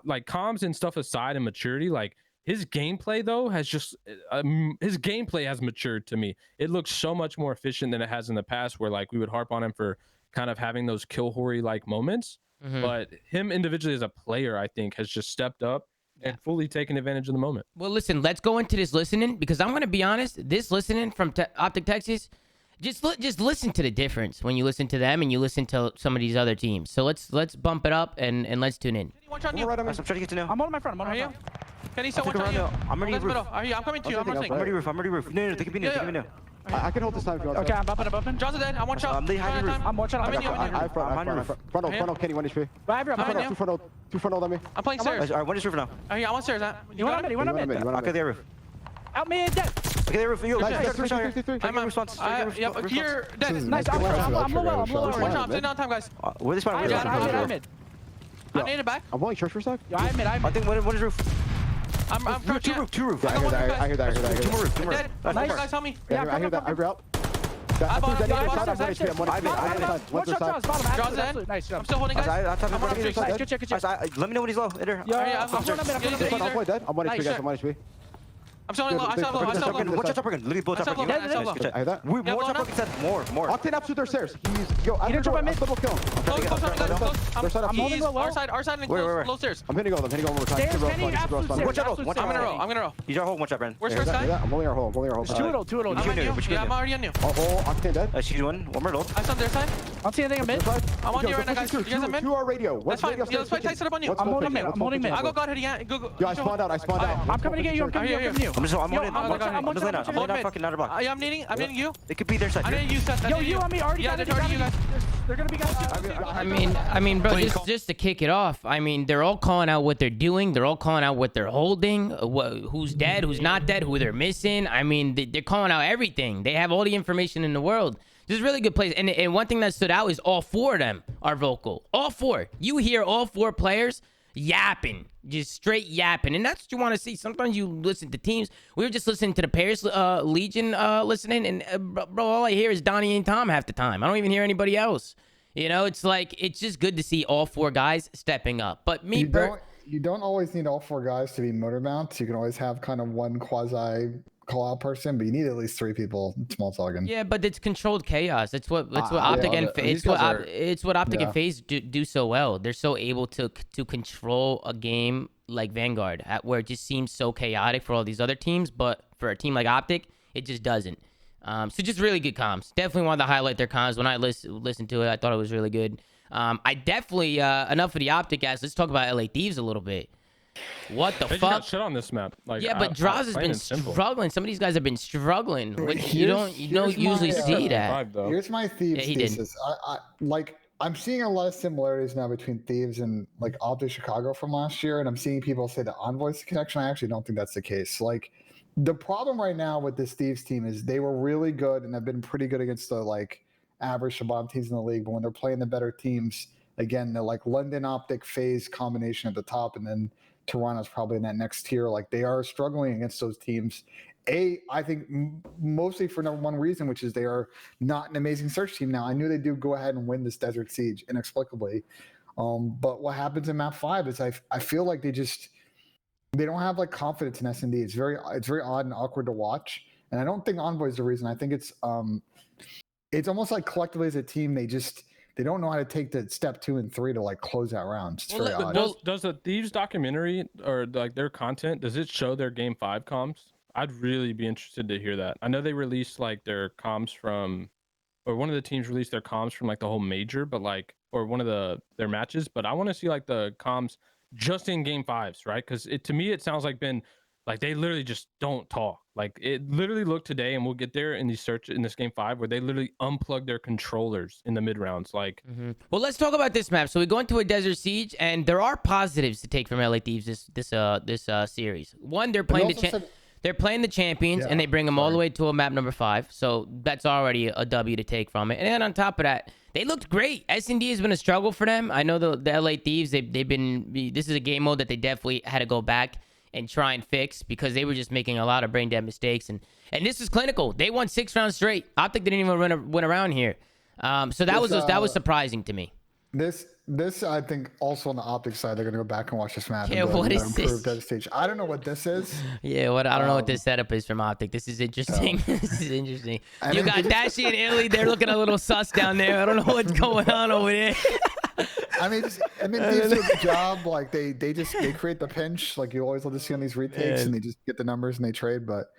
like, comms and stuff aside and maturity, like, his gameplay though has just his gameplay has matured to me. It looks so much more efficient than it has in the past, where, like, we would harp on him for kind of having those kill hoary like moments. But him individually as a player, I think, has just stepped up and fully taken advantage of the moment. Well, listen, let's go into this listening, because I'm going to be honest, this listening from Optic Texas, just listen to the difference when you listen to them and you listen to some of these other teams. So let's bump it up and let's tune in. I'm trying to get to know. I'm on my front. I'm on my front. Kenny, so one on you. I'm already roof. I'm coming to you. I'm I'm already roof. No, they can be new. They can be new. I can hold this time if you want. Okay, I'm bumping. John's dead. I'm one shot. They have your roof. I'm one shot. I'm in you. I'm Front, Kenny, 1 HP. Two front on me. I'm playing stairs. All right, one is roof now. I'm on stairs. You want mid? I'll get the roof. Out mid, dead. Okay, the roof. You. I'm on response. Yep, you're dead. Nice. I'm low. One shot. Stay down time, guys. Where this spot? I'm mid. I'm needed back. I'm holding church for a sec. Yeah, I'm mid. I think one is roof. I'm two roof. I hear that. Two more roof. Nice, guys, help me. Yeah, I hear that. I hear out. I'm One John's dead. Nice. I'm still holding, guys. I'm on streak. Good check. Let me know when he's low. Yeah, I'm going mid. I'm dead. I'm 1 HP, guys. I'm 1 HP. I'm still low. I'm still low. Watch out, top again. Literally both top again. I hear that. More top again. More. Octane up to their stairs. He didn't jump at mid. Double kill. Close. I'm holding low. Our side and close. Low stairs. I'm hitting gold one more time. Watch out. I'm gonna roll. He's our hole. Watch out, Brandon. Where's first guy? I'm holding our hole. There's two at all. I'm already on you. Octane dead. She's one more low. I saw their side. I don't see anything in mid. I'm on you right now, guys. You guys are mid? Two are radio. That's fine. Let's play tight setup on you. I'm holding mid. I'll go God hitting out. Yo, I spawned out. I'm coming to get you. I'm coming to you. I'm just laying out. I'm laying out fucking out of block. I'm needing you. It could be their side. I need you, Seth. Yo, you on me already. Yeah, they're already you guys. They're gonna be guys. I mean, bro, just to kick it off, I mean, they're all calling out what they're doing. They're all calling out what they're holding, who's dead, who's not dead, who they're missing. I mean, they're calling out everything. They have all the information in the world. This is really good plays. And one thing that stood out is all four of them are vocal. All four. You hear all four players yapping, just straight yapping, and that's what you want to see. Sometimes you listen to teams. We were just listening to the Paris Legion listening, and bro, all I hear is Donnie and Tom half the time. I don't even hear anybody else. You know, it's like, it's just good to see all four guys stepping up. But me, You don't always need all 4 guys to be motor mounts. You can always have kind of one quasi call out person, but you need at least 3 people small talking. Yeah, but it's controlled chaos. It's what I Optic love and it. it's These what guys are- it's what Optic Yeah. and FaZe do so well. They're so able to control a game like Vanguard, where it just seems so chaotic for all these other teams, but for a team like Optic, it just doesn't. So just really good comms. Definitely wanted to highlight their comms. When I listened to it, I thought it was really good. I definitely enough of the Optic guys. Let's talk about LA Thieves a little bit. What the They just fuck? got shit on this map. Like, Yeah, but Draws has been struggling. Some of these guys have been struggling. Which you don't usually see that. Here's my Thieves Yeah, he did. thesis. I'm seeing a lot of similarities now between Thieves and like Optic Chicago from last year, and I'm seeing people say the Envoy's the connection. I actually don't think that's the case. Like the problem right now with this Thieves team is they were really good and have been pretty good against the like average to bottom teams in the league, but when they're playing the better teams, again, they're like London Optic FaZe combination at the top, and then Toronto's probably in that next tier. Like they are struggling against those teams. I think mostly for number one reason, which is they are not an amazing search team now. I knew they do go ahead and win this Desert Siege inexplicably. But what happens in map 5 is I feel like they don't have like confidence in S&D. It's very odd and awkward to watch. And I don't think Envoy is the reason. I think it's almost like collectively as a team, they don't know how to take the step 2 and 3 to like close out rounds. It's very odd. Does the Thieves documentary or like their content, does it show their game 5 comms? I'd really be interested to hear that. I know they released like their comms from, or one of the teams released their comms from like the whole major, but like, or one of their matches, but I want to see like the comms just in game 5s, right? Because to me it sounds like they literally just don't talk. Like it literally looked today, and we'll get there in this game 5 where they literally unplug their controllers in the mid rounds. Like, Well, let's talk about this map. So we go into a Desert Siege, and there are positives to take from LA Thieves this series. One, they're playing they're playing the champions, and they bring them all the way to a map number 5. So that's already a W to take from it. And then on top of that, they looked great. S&D has been a struggle for them. I know the LA Thieves, they've been. This is a game mode that they definitely had to go back and try and fix because they were just making a lot of brain dead mistakes. And this is clinical. They won 6 rounds straight. Optic didn't even win around here. So that was surprising to me. This I think also on the Optic side, they're gonna go back and watch this map. Yeah, and what is this? Stage. I don't know what this is. Yeah, I don't know what this setup is from Optic. This is interesting. This is interesting. You got Dashy and Illy. They're looking a little sus down there. I don't know what's going on over there. I mean, Thieves do a good job. Like they create the pinch. Like you always love to see on these retakes, and they just get the numbers and they trade. But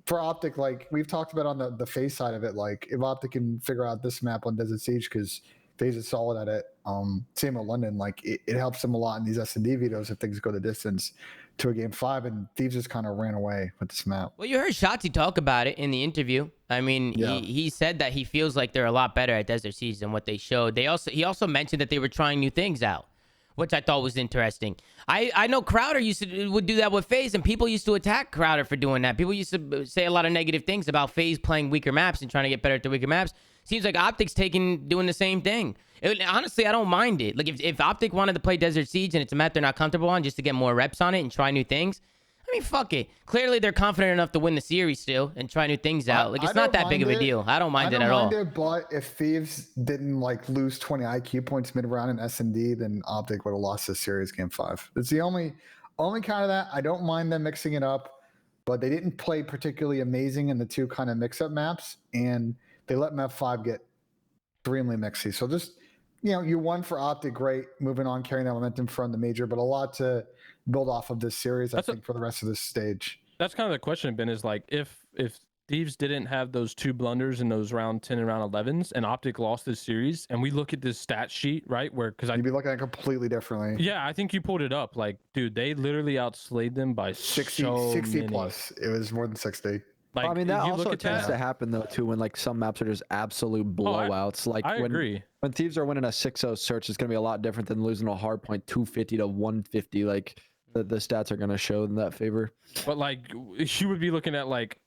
for Optic, like we've talked about on the FaZe side of it, like if Optic can figure out this map on Desert Siege, because FaZe is solid at it. Same with London, like it helps them a lot in these S&D videos if things go the distance to a game 5, and Thieves just kind of ran away with this map. Well, you heard Shotzi talk about it in the interview. I mean, he said that he feels like they're a lot better at Desert Siege than what they showed. He also mentioned that they were trying new things out, which I thought was interesting. I know Crowder would do that with FaZe, and people used to attack Crowder for doing that. People used to say a lot of negative things about FaZe playing weaker maps and trying to get better at the weaker maps. Seems like Optic's doing the same thing. Honestly, I don't mind it. Like if Optic wanted to play Desert Siege and it's a map they're not comfortable on just to get more reps on it and try new things, I mean, fuck it. Clearly, they're confident enough to win the series still and try new things out. Like it's not that big of a deal. I don't mind it at all. But if Thieves didn't like lose 20 IQ points mid round in S&D, then Optic would have lost this series game 5. It's the only kind of that. I don't mind them mixing it up, but they didn't play particularly amazing in the 2 kind of mix-up maps, and they let map 5 get extremely mixy. So just, you won for Optic, great. Moving on, carrying that momentum from the major, but a lot to build off of this series, I think, for the rest of this stage. That's kind of the question, Ben, is like if Thieves didn't have those 2 blunders in those round 10 and round 11s, and Optic lost this series, and we look at this stat sheet, right, where you'd be looking at it completely differently. Yeah, I think you pulled it up. Like, dude, they literally outslayed them by 60 plus. It was more than 60. Like, I mean, that also tends to happen though too when like some maps are just absolute blowouts. I agree. When Thieves are winning a 6-0 search, it's gonna be a lot different than losing a hard point 250 to 150. Like the stats are gonna show in that favor. But like you would be looking at like,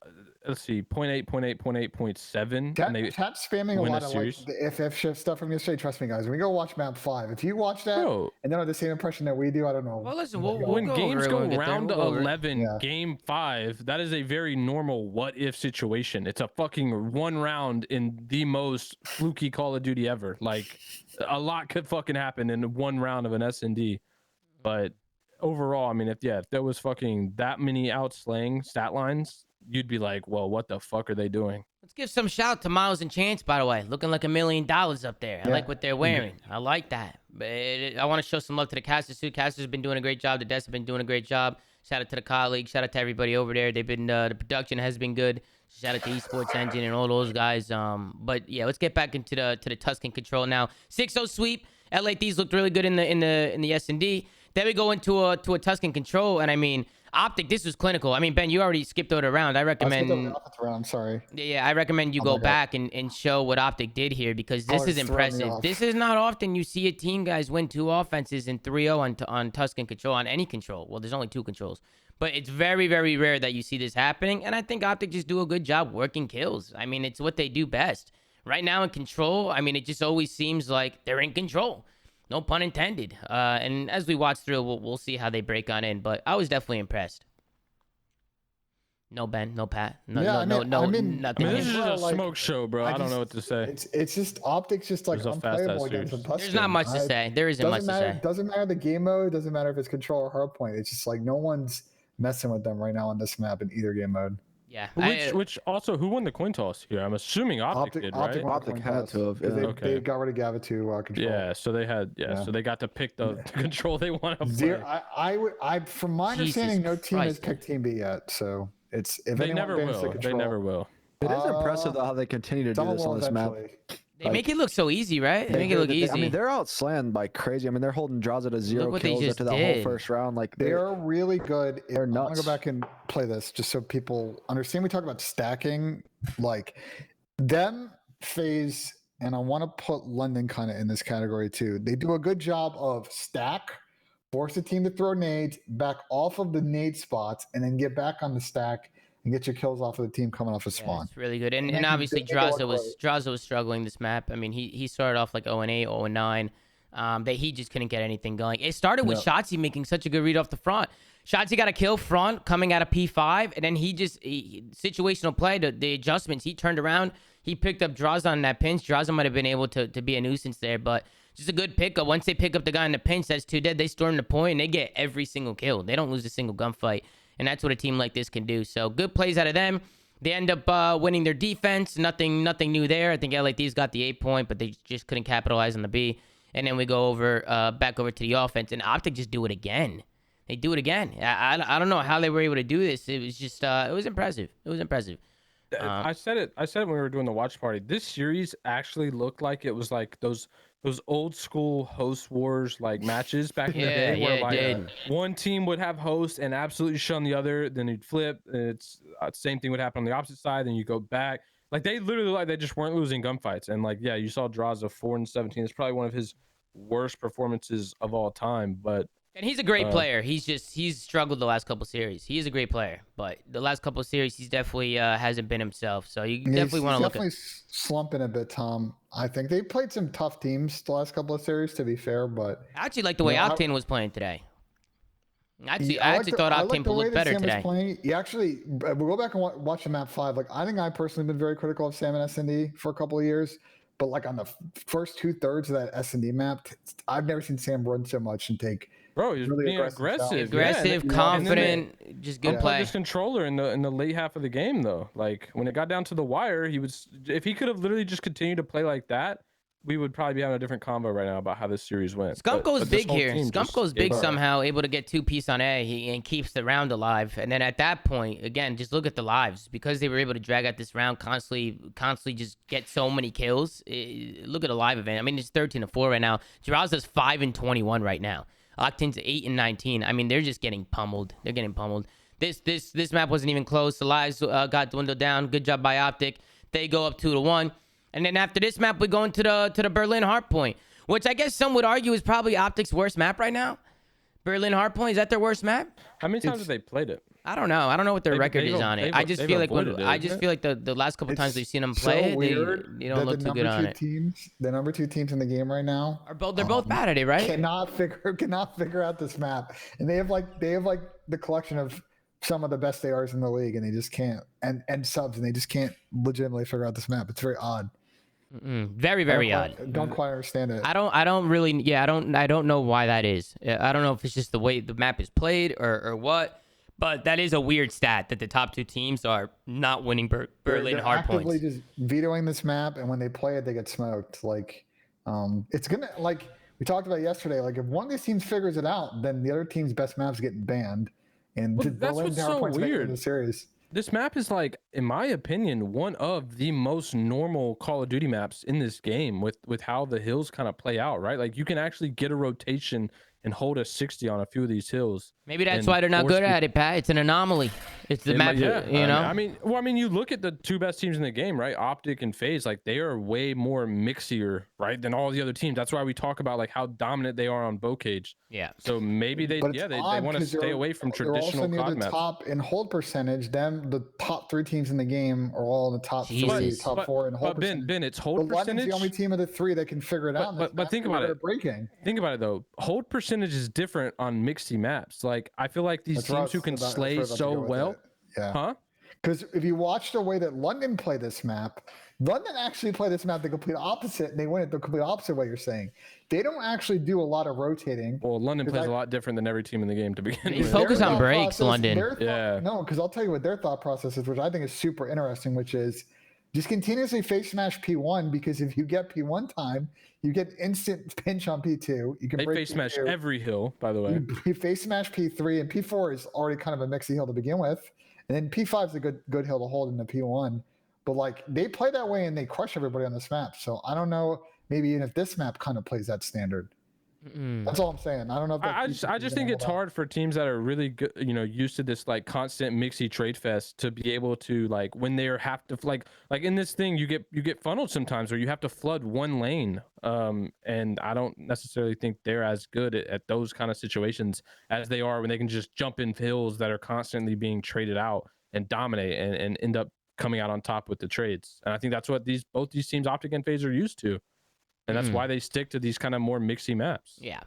let's see, 0.8, 0.8, 0.8, 0.7. Chat spamming a lot of like the FF shift stuff from yesterday. Trust me, guys. When we go watch map 5, if you watch that and don't have the same impression that we do, I don't know. Well, listen, when games go round 11, game 5, that is a very normal what if situation. It's a fucking 1 round in the most fluky Call of Duty ever. Like a lot could fucking happen in 1 round of an S&D. But overall, I mean, if there was fucking that many outslaying stat lines, you'd be like, well, what the fuck are they doing? Let's give some shout to Miles and Chance, by the way. Looking like $1 million up there. I like what they're wearing. I like that. But I want to show some love to the casters too. Casters have been doing a great job. The devs have been doing a great job. Shout out to the colleagues. Shout out to everybody over there. They've been the production has been good. Shout out to Esports Engine and all those guys. But yeah, let's get back into the Tuscan control now. 6-0 sweep. LA Thieves looked really good in the S&D. Then we go into a Tuscan control, and I mean, Optic, this was clinical. I mean, Ben, you already skipped over the round. I recommend. I'm sorry. Yeah, I recommend you go back and show what Optic did here because this is impressive. This is not often you see a team, guys, win 2 offenses in 3-0 on Tuscan control, on any control. Well, there's only 2 controls. But it's very, very rare that you see this happening. And I think Optic just do a good job working kills. I mean, it's what they do best. Right now in control, I mean, it just always seems like they're in control. No pun intended. And as we watch through, we'll see how they break on in. But I was definitely impressed. No Ben, no Pat, nothing. This is just a smoke show, bro. I don't know what to say. It's just Optics, just like unplayable against Tuscan. There's not much to say. There isn't much to say. Doesn't matter the game mode. Doesn't matter if it's control or hardpoint. It's just like no one's messing with them right now on this map in either game mode. Yeah. Which also, who won the coin toss here? I'm assuming Optic did, right? Optic had to have. They got rid of Gava to control. Yeah, so they had. So they got to pick the control they want to play. I from my understanding, no team has picked Team B yet. So it's if they never will. They never will. It is impressive though how they continue to do this on this map. They make it look so easy, right? They make it look easy. I mean, they're outslammed like crazy. I mean, they're holding Draza to 0 kills after that whole first round. Like they're really good. They're nuts. I want to go back and play this just so people understand. We talk about stacking, like them, FaZe, and I want to put London kind of in this category too. They do a good job of stack, force the team to throw nades, back off of the nade spots, and then get back on the stack and get your kills off of the team coming off of spawn. It's really good. And obviously Draza was struggling this map. I mean, he started off like 0-8, 0-9. That he just couldn't get anything going. It started with Shotzzy making such a good read off the front. Shotzzy got a kill front coming out of P5, and then he situational play, the adjustments, he turned around, he picked up Draza on that pinch. Draza might have been able to be a nuisance there, but just a good pickup. Once they pick up the guy in the pinch, that's 2 dead. They storm the point, and they get every single kill. They don't lose a single gunfight. And that's what a team like this can do. So good plays out of them. They end up winning their defense. Nothing new there. I think LA Thieves got the 8 point, but they just couldn't capitalize on the B. And then we go back over to the offense, and Optic just do it again. They do it again. I don't know how they were able to do this. It was just it was impressive. It was impressive. I said it when we were doing the watch party. This series actually looked like it was like those old school host wars like matches back in the day where like one team would have host and absolutely shun the other, then you'd flip, and it's same thing would happen on the opposite side, then you go back. Like they literally they just weren't losing gunfights. And like you saw Draza 4-17. It's probably one of his worst performances of all time, but and he's a great player. He's struggled the last couple series. He is a great player, but the last couple series he's definitely hasn't been himself. So you definitely want to look at. Definitely slumping a bit, Tom. I think they played some tough teams the last couple of series, to be fair. But I actually like the way Octane was playing today. I actually thought Octane looked better today. You actually, we'll go back and watch the map 5. Like I think I personally been very critical of Sam and S&D for a couple of years. But like on the first 2/3 of that S&D map, I've never seen Sam run so much and take. Bro, he was really being aggressive, confident, just good play. His controller in the late half of the game though. Like when it got down to the wire, if he could have literally just continued to play like that, we would probably be having a different convo right now about how this series went. Scump goes big here. Scump goes big somehow, able to get 2-piece on A and keeps the round alive. And then at that point, again, just look at the lives. Because they were able to drag out this round, constantly just get so many kills. Look at the live event. I mean, it's 13-4 right now. Jiraza's 5-21 right now. Octane's 8-19. I mean, they're just getting pummeled. They're getting pummeled. This map wasn't even close. The lives got dwindled down. Good job by Optic. They go up 2-1. And then after this map, we go into the Berlin Hardpoint, which I guess some would argue is probably Optic's worst map right now. Berlin Hardpoint, is that their worst map? How many times have they played it? I don't know. I don't know what their record is on it. I just feel like the last couple times we've seen them play, they don't look too good on it. The number 2 teams in the game right now they're both bad at it, right? Cannot figure out this map, and they have like the collection of some of the best ARs in the league, and they just can't, and subs, and they just can't legitimately figure out this map. It's very odd. Very, very odd. Don't quite understand it. I don't really, I don't know why that is. I don't know if it's just the way the map is played or what, but that is a weird stat that the top 2 teams are not winning Berlin They're hard actively points. just vetoing this map, and when they play it, they get smoked. Like, it's gonna, like we talked about yesterday. Like, if one of these teams figures it out, then the other team's best map's getting banned, and Well, that's Berlin's what's hard so points make it weird. in the series. This map is like, in my opinion, one of the most normal Call of Duty maps in this game with how the hills kind of play out, right? Like you can actually get a rotation and hold a 60 on a few of these hills. Maybe that's and why they're not force good people- at it, Pat. It's an anomaly. It's the map, Yeah, you know? I mean, you look at the 2 best teams in the game, right? Optic and FaZe, like they are way more mixier, right, than all the other teams. That's why we talk about like how dominant they are on bow cage. Yeah. So maybe they But it's they odd want to 'cause stay they're- away from they're also traditional near COD the maps. top in hold percentage. Them, the top 3 teams in the game are all in the top 3, Jesus. top 4 in hold But percentage. Ben, it's But hold London's percentage. the only team of the 3 that can figure it out. in this But map, think and about they're it. breaking. Think about it though. Hold percentage is different on mixy maps. Like I feel like these That's where I teams who was can about- that's slay where I was about to so go with well, it. Yeah. huh? Because if you watch the way that London play this map, London actually play this map the complete opposite, and they win it the complete opposite way you're saying. They don't actually do a lot of rotating. Well, London 'Cause plays I- a lot different than every team in the game to begin You with. focus Their on thought breaks, process- London. their thought- Yeah. No, because I'll tell you what their thought process is, which I think is super interesting, which is just continuously face smash P1, because if you get P1 time, you get instant pinch on P2. You can They break face smash P2. every hill, by the way. You face smash P3, and P4 is already kind of a mixy hill to begin with, and then P5 is a good hill to hold in the P1. But like they play that way and they crush everybody on this map. So I don't know. Maybe even if this map kind of plays that standard. That's all I'm saying. I don't know. If I just think it's hard for teams that are really good, used to this like constant mixy trade fest to be able to like when they have to like in this thing you get funneled sometimes, or you have to flood one lane. And I don't necessarily think they're as good at those kind of situations as they are when they can just jump in hills that are constantly being traded out and dominate and end up coming out on top with the trades. And I think that's what both these teams, Optic and FaZe, are used to. And that's why they stick to these kind of more mixy maps. Yeah.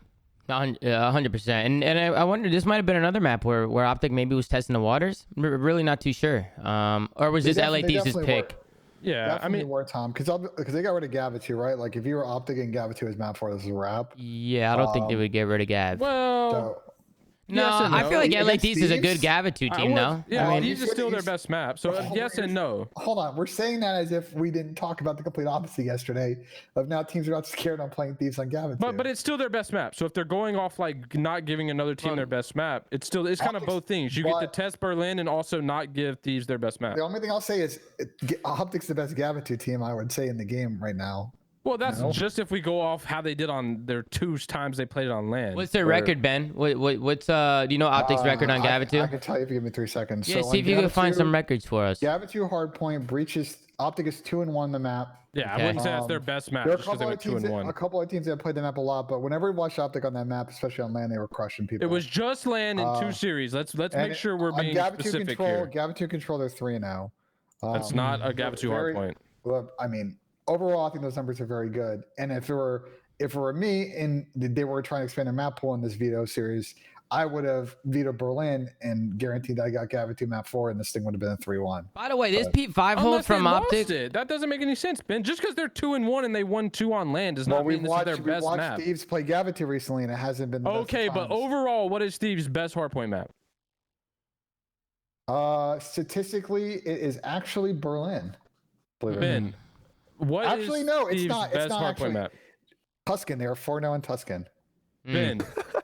100%. And I wonder, this might have been another map where Optic maybe was testing the waters. Really not too sure. Or was this LA Thieves' pick? Yeah, Definitely were, Tom, because they got rid of Gavitu, right? Like if you were Optic and Gavitu as map 4, this is a wrap. Yeah, I don't think they would get rid of Gav. Well, So No, Yes and I no. feel like LA Against Thieves is a good Thieves? Gavitu team, though. Yeah, I mean, Thieves is still their he's- best map. So yes and no. hold on, we're saying that as if we didn't talk about the complete opposite yesterday. Of now teams are not scared on playing Thieves on Gavitu. But it's still their best map. So if they're going off like not giving another team their best map, it's kind of Optics- both things. You get to but- test Berlin and also not give Thieves their best map. the only thing I'll say is Optic's the best Gavitu team I would say in the game right now. Well, that's No. just if we go off how they did on their 2 times they played it on land. what's their where- record, Ben? What's do you know Optic's record on I Gavitu? can tell you if you give me 3 seconds. Yeah, So see on if you can find Gavitu- some records for us. Gavitu hardpoint breaches. Optic is 2-1 the map. Yeah, Okay. I wouldn't say that's their best map There are a just because they couple went of 2 teams. and 1. A couple of teams that played the map a lot, but whenever we watched Optic on that map, especially on land, they were crushing people. It was just land in 2 series. Let's And make sure we're on being Gavitu specific control, here. Gavitu control, they're 3-0. That's not a Gavitu very- hardpoint. Well, I mean, overall, I think those numbers are very good. And if it were me and they were trying to expand their map pool in this veto series, I would have vetoed Berlin and guaranteed that I got Gavitu map 4, and this thing would have been a 3-1. By the way, this P5 hold Unless they from lost Optic. it. That doesn't make any sense, Ben. Just because they're 2 and 1 and they won 2 on land does not mean this is their we best watched map. Thieves play Gavitu recently, and it hasn't been the best of Okay, but times. overall, what is Steve's best hardpoint map? Statistically, it is actually Berlin. Believe it or not. Ben, what is Actually, no, it's Steve's not. It's best not hardpoint actually. map? Tuscan. They are 4-0 in Tuscan. Ben,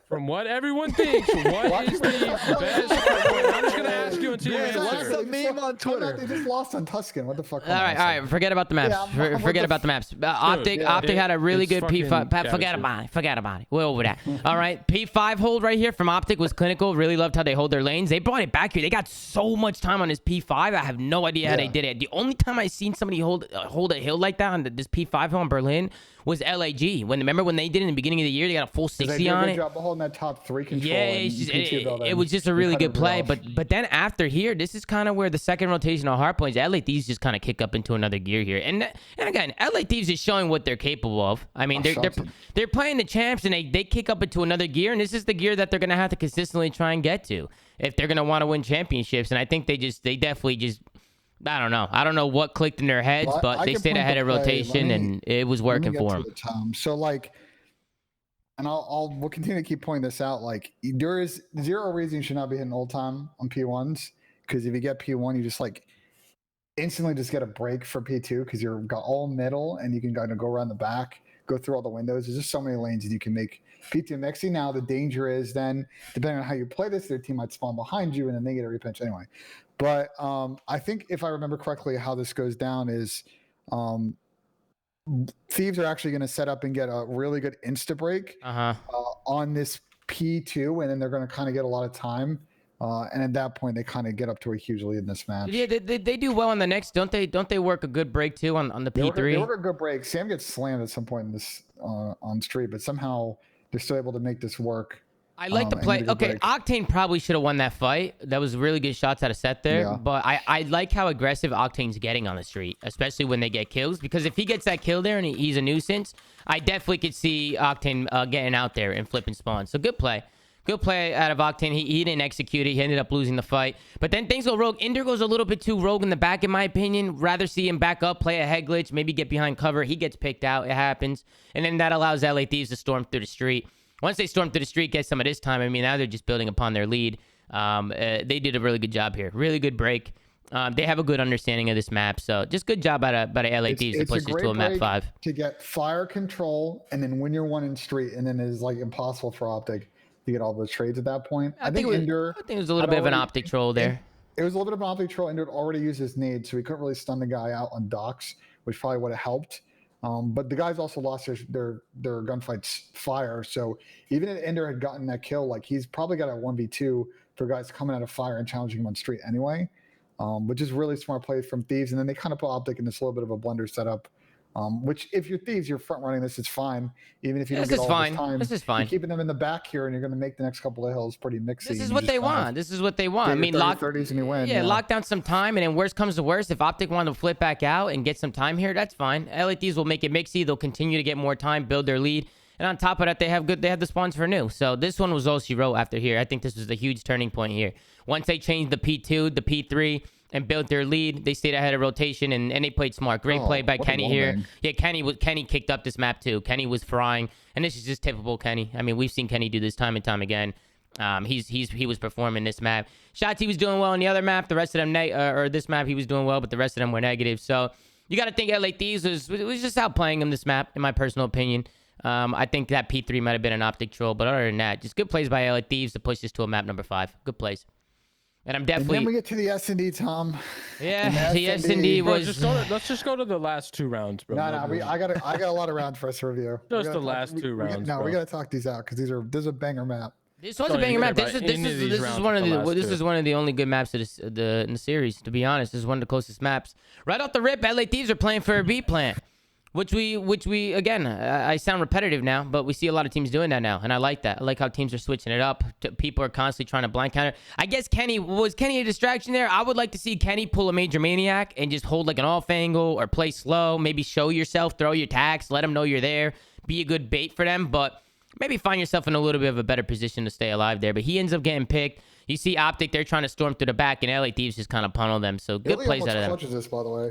from what everyone thinks, what is Steve's best hardpoint? I'm just gonna ask you until you Yeah, answer. a meme on Twitter. They just lost on Tuscan. What the fuck? All right. Forget about the maps. Yeah, what Forget the about the maps. Optic yeah, Optic had a really it's good P5. Pat, fucking forget Gavitu. about it. Forget about it. We're over that. All right. P5 hold right here from Optic was clinical. Really loved how they hold their lanes. They brought it back here. They got so much time on this P5. I have no idea how they did it. The only time I seen somebody hold a hill like that on this P5 hill in Berlin was LAG. Remember when they did it in the beginning of the year? They got a full 60 on it. Job of holding that top 3 control. Yeah, and it's just, P2 building. it was just a really good play. Incredible. But then after here, this is kind of where the second rotation of hard points, LA Thieves just kind of kick up into another gear here. And again, LA Thieves is showing what they're capable of. I mean, they're playing the champs and they kick up into another gear. And this is the gear that they're gonna have to consistently try and get to if they're gonna want to win championships. And I think they definitely just I don't know. I don't know what clicked in their heads, Well, but I they can stayed point ahead the of play. rotation, and it was Let me working get for to them. it, Tom. So like, and we'll continue to keep pointing this out. Like, there is zero reason you should not be hitting old time on P1s, because if you get P1, you just like instantly just get a break for P2 because you're got all middle and you can kind of go around the back, go through all the windows. There's just so many lanes that you can make P2 mixy. Now the danger is then, depending on how you play this, their team might spawn behind you and then they get a repinch anyway. But I think if I remember correctly, how this goes down is Thieves are actually going to set up and get a really good insta break on this P2, and then they're going to kind of get a lot of time. And at that point, they kind of get up to a huge lead in this match. Yeah, they do well on the next. Don't they work a good break too on the P3? They work a good break. Sam gets slammed at some point in this on street, but somehow they're still able to make this work. I like the play. Okay, Octane probably should have won that fight. That was really good shots out of set there. Yeah. But I like how aggressive Octane's getting on the street, especially when they get kills. Because if he gets that kill there and he's a nuisance, I definitely could see Octane getting out there and flipping spawns. So good play. Good play out of Octane. He didn't execute it. He ended up losing the fight. But then things go rogue. Ender goes a little bit too rogue in the back, in my opinion. Rather see him back up, play a head glitch, maybe get behind cover. He gets picked out. It happens. And then that allows LA Thieves to storm through the street. Once they storm through the street, get some of this time. I mean, now they're just building upon their lead. They did a really good job here. Really good break. They have a good understanding of this map. So just good job out of LA Thieves to push this to a map 5. To get fire control and then win your one in street, and then it's like impossible for Optic to get all those trades at that point. I think it was a little bit of an Optic troll there. It was a little bit of an Optic troll. Ender had already used his nade, so he couldn't really stun the guy out on docks, which probably would have helped. But the guys also lost their gunfights fire. So even if Ender had gotten that kill, like he's probably got a 1v2 for guys coming out of fire and challenging him on street anyway, which is really smart play from Thieves. And then they kind of put Optic in this little bit of a blender setup, which if you're Thieves, you're front running this. It's fine. Even if you don't get all this time. This is fine. You're keeping them in the back here, and you're going to make the next couple of hills pretty mixy. This is what they want. This is what they want. I mean, lock 30s and you win. Yeah, lock down some time, and then worst comes to worst, if Optic wanted to flip back out and get some time here, that's fine. LA Thieves will make it mixy. They'll continue to get more time, build their lead, and on top of that, they have the spawns for new. So this one was all she wrote after here. I think this was a huge turning point here. Once they changed the P2, the P3, and built their lead, they stayed ahead of rotation, and they played smart. Great play by Kenny here. Yeah, Kenny kicked up this map too. Kenny was frying, and this is just typical Kenny. I mean, we've seen Kenny do this time and time again. He was performing this map. Shots he was doing well on the other map. The rest of them or this map he was doing well, but the rest of them were negative. So you got to think LA Thieves was just outplaying him this map, in my personal opinion. I think that P3 might have been an Optic troll, but other than that, just good plays by LA Thieves to push this to a map number 5. Good plays. And I'm definitely. And then we get to the S&D, Tom. Yeah, the S&D was. Let's just go to the last 2 rounds, bro. I got a lot of rounds for us to review. Just the last 2 rounds. We got to talk these out because this is a banger map. This was a banger map. This is one of the only good maps in the series. To be honest, this is one of the closest maps. Right off the rip, LA Thieves are playing for a B plant. Which we again, I sound repetitive now, but we see a lot of teams doing that now, and I like that. I like how teams are switching it up. People are constantly trying to blind counter. I guess Kenny a distraction there? I would like to see Kenny pull a Major Maniac and just hold like an off angle or play slow. Maybe show yourself, throw your tax, let them know you're there, be a good bait for them, but maybe find yourself in a little bit of a better position to stay alive there. But he ends up getting picked. You see Optic, they're trying to storm through the back, and LA Thieves just kind of pummel them. So good plays out of them. This, by the way.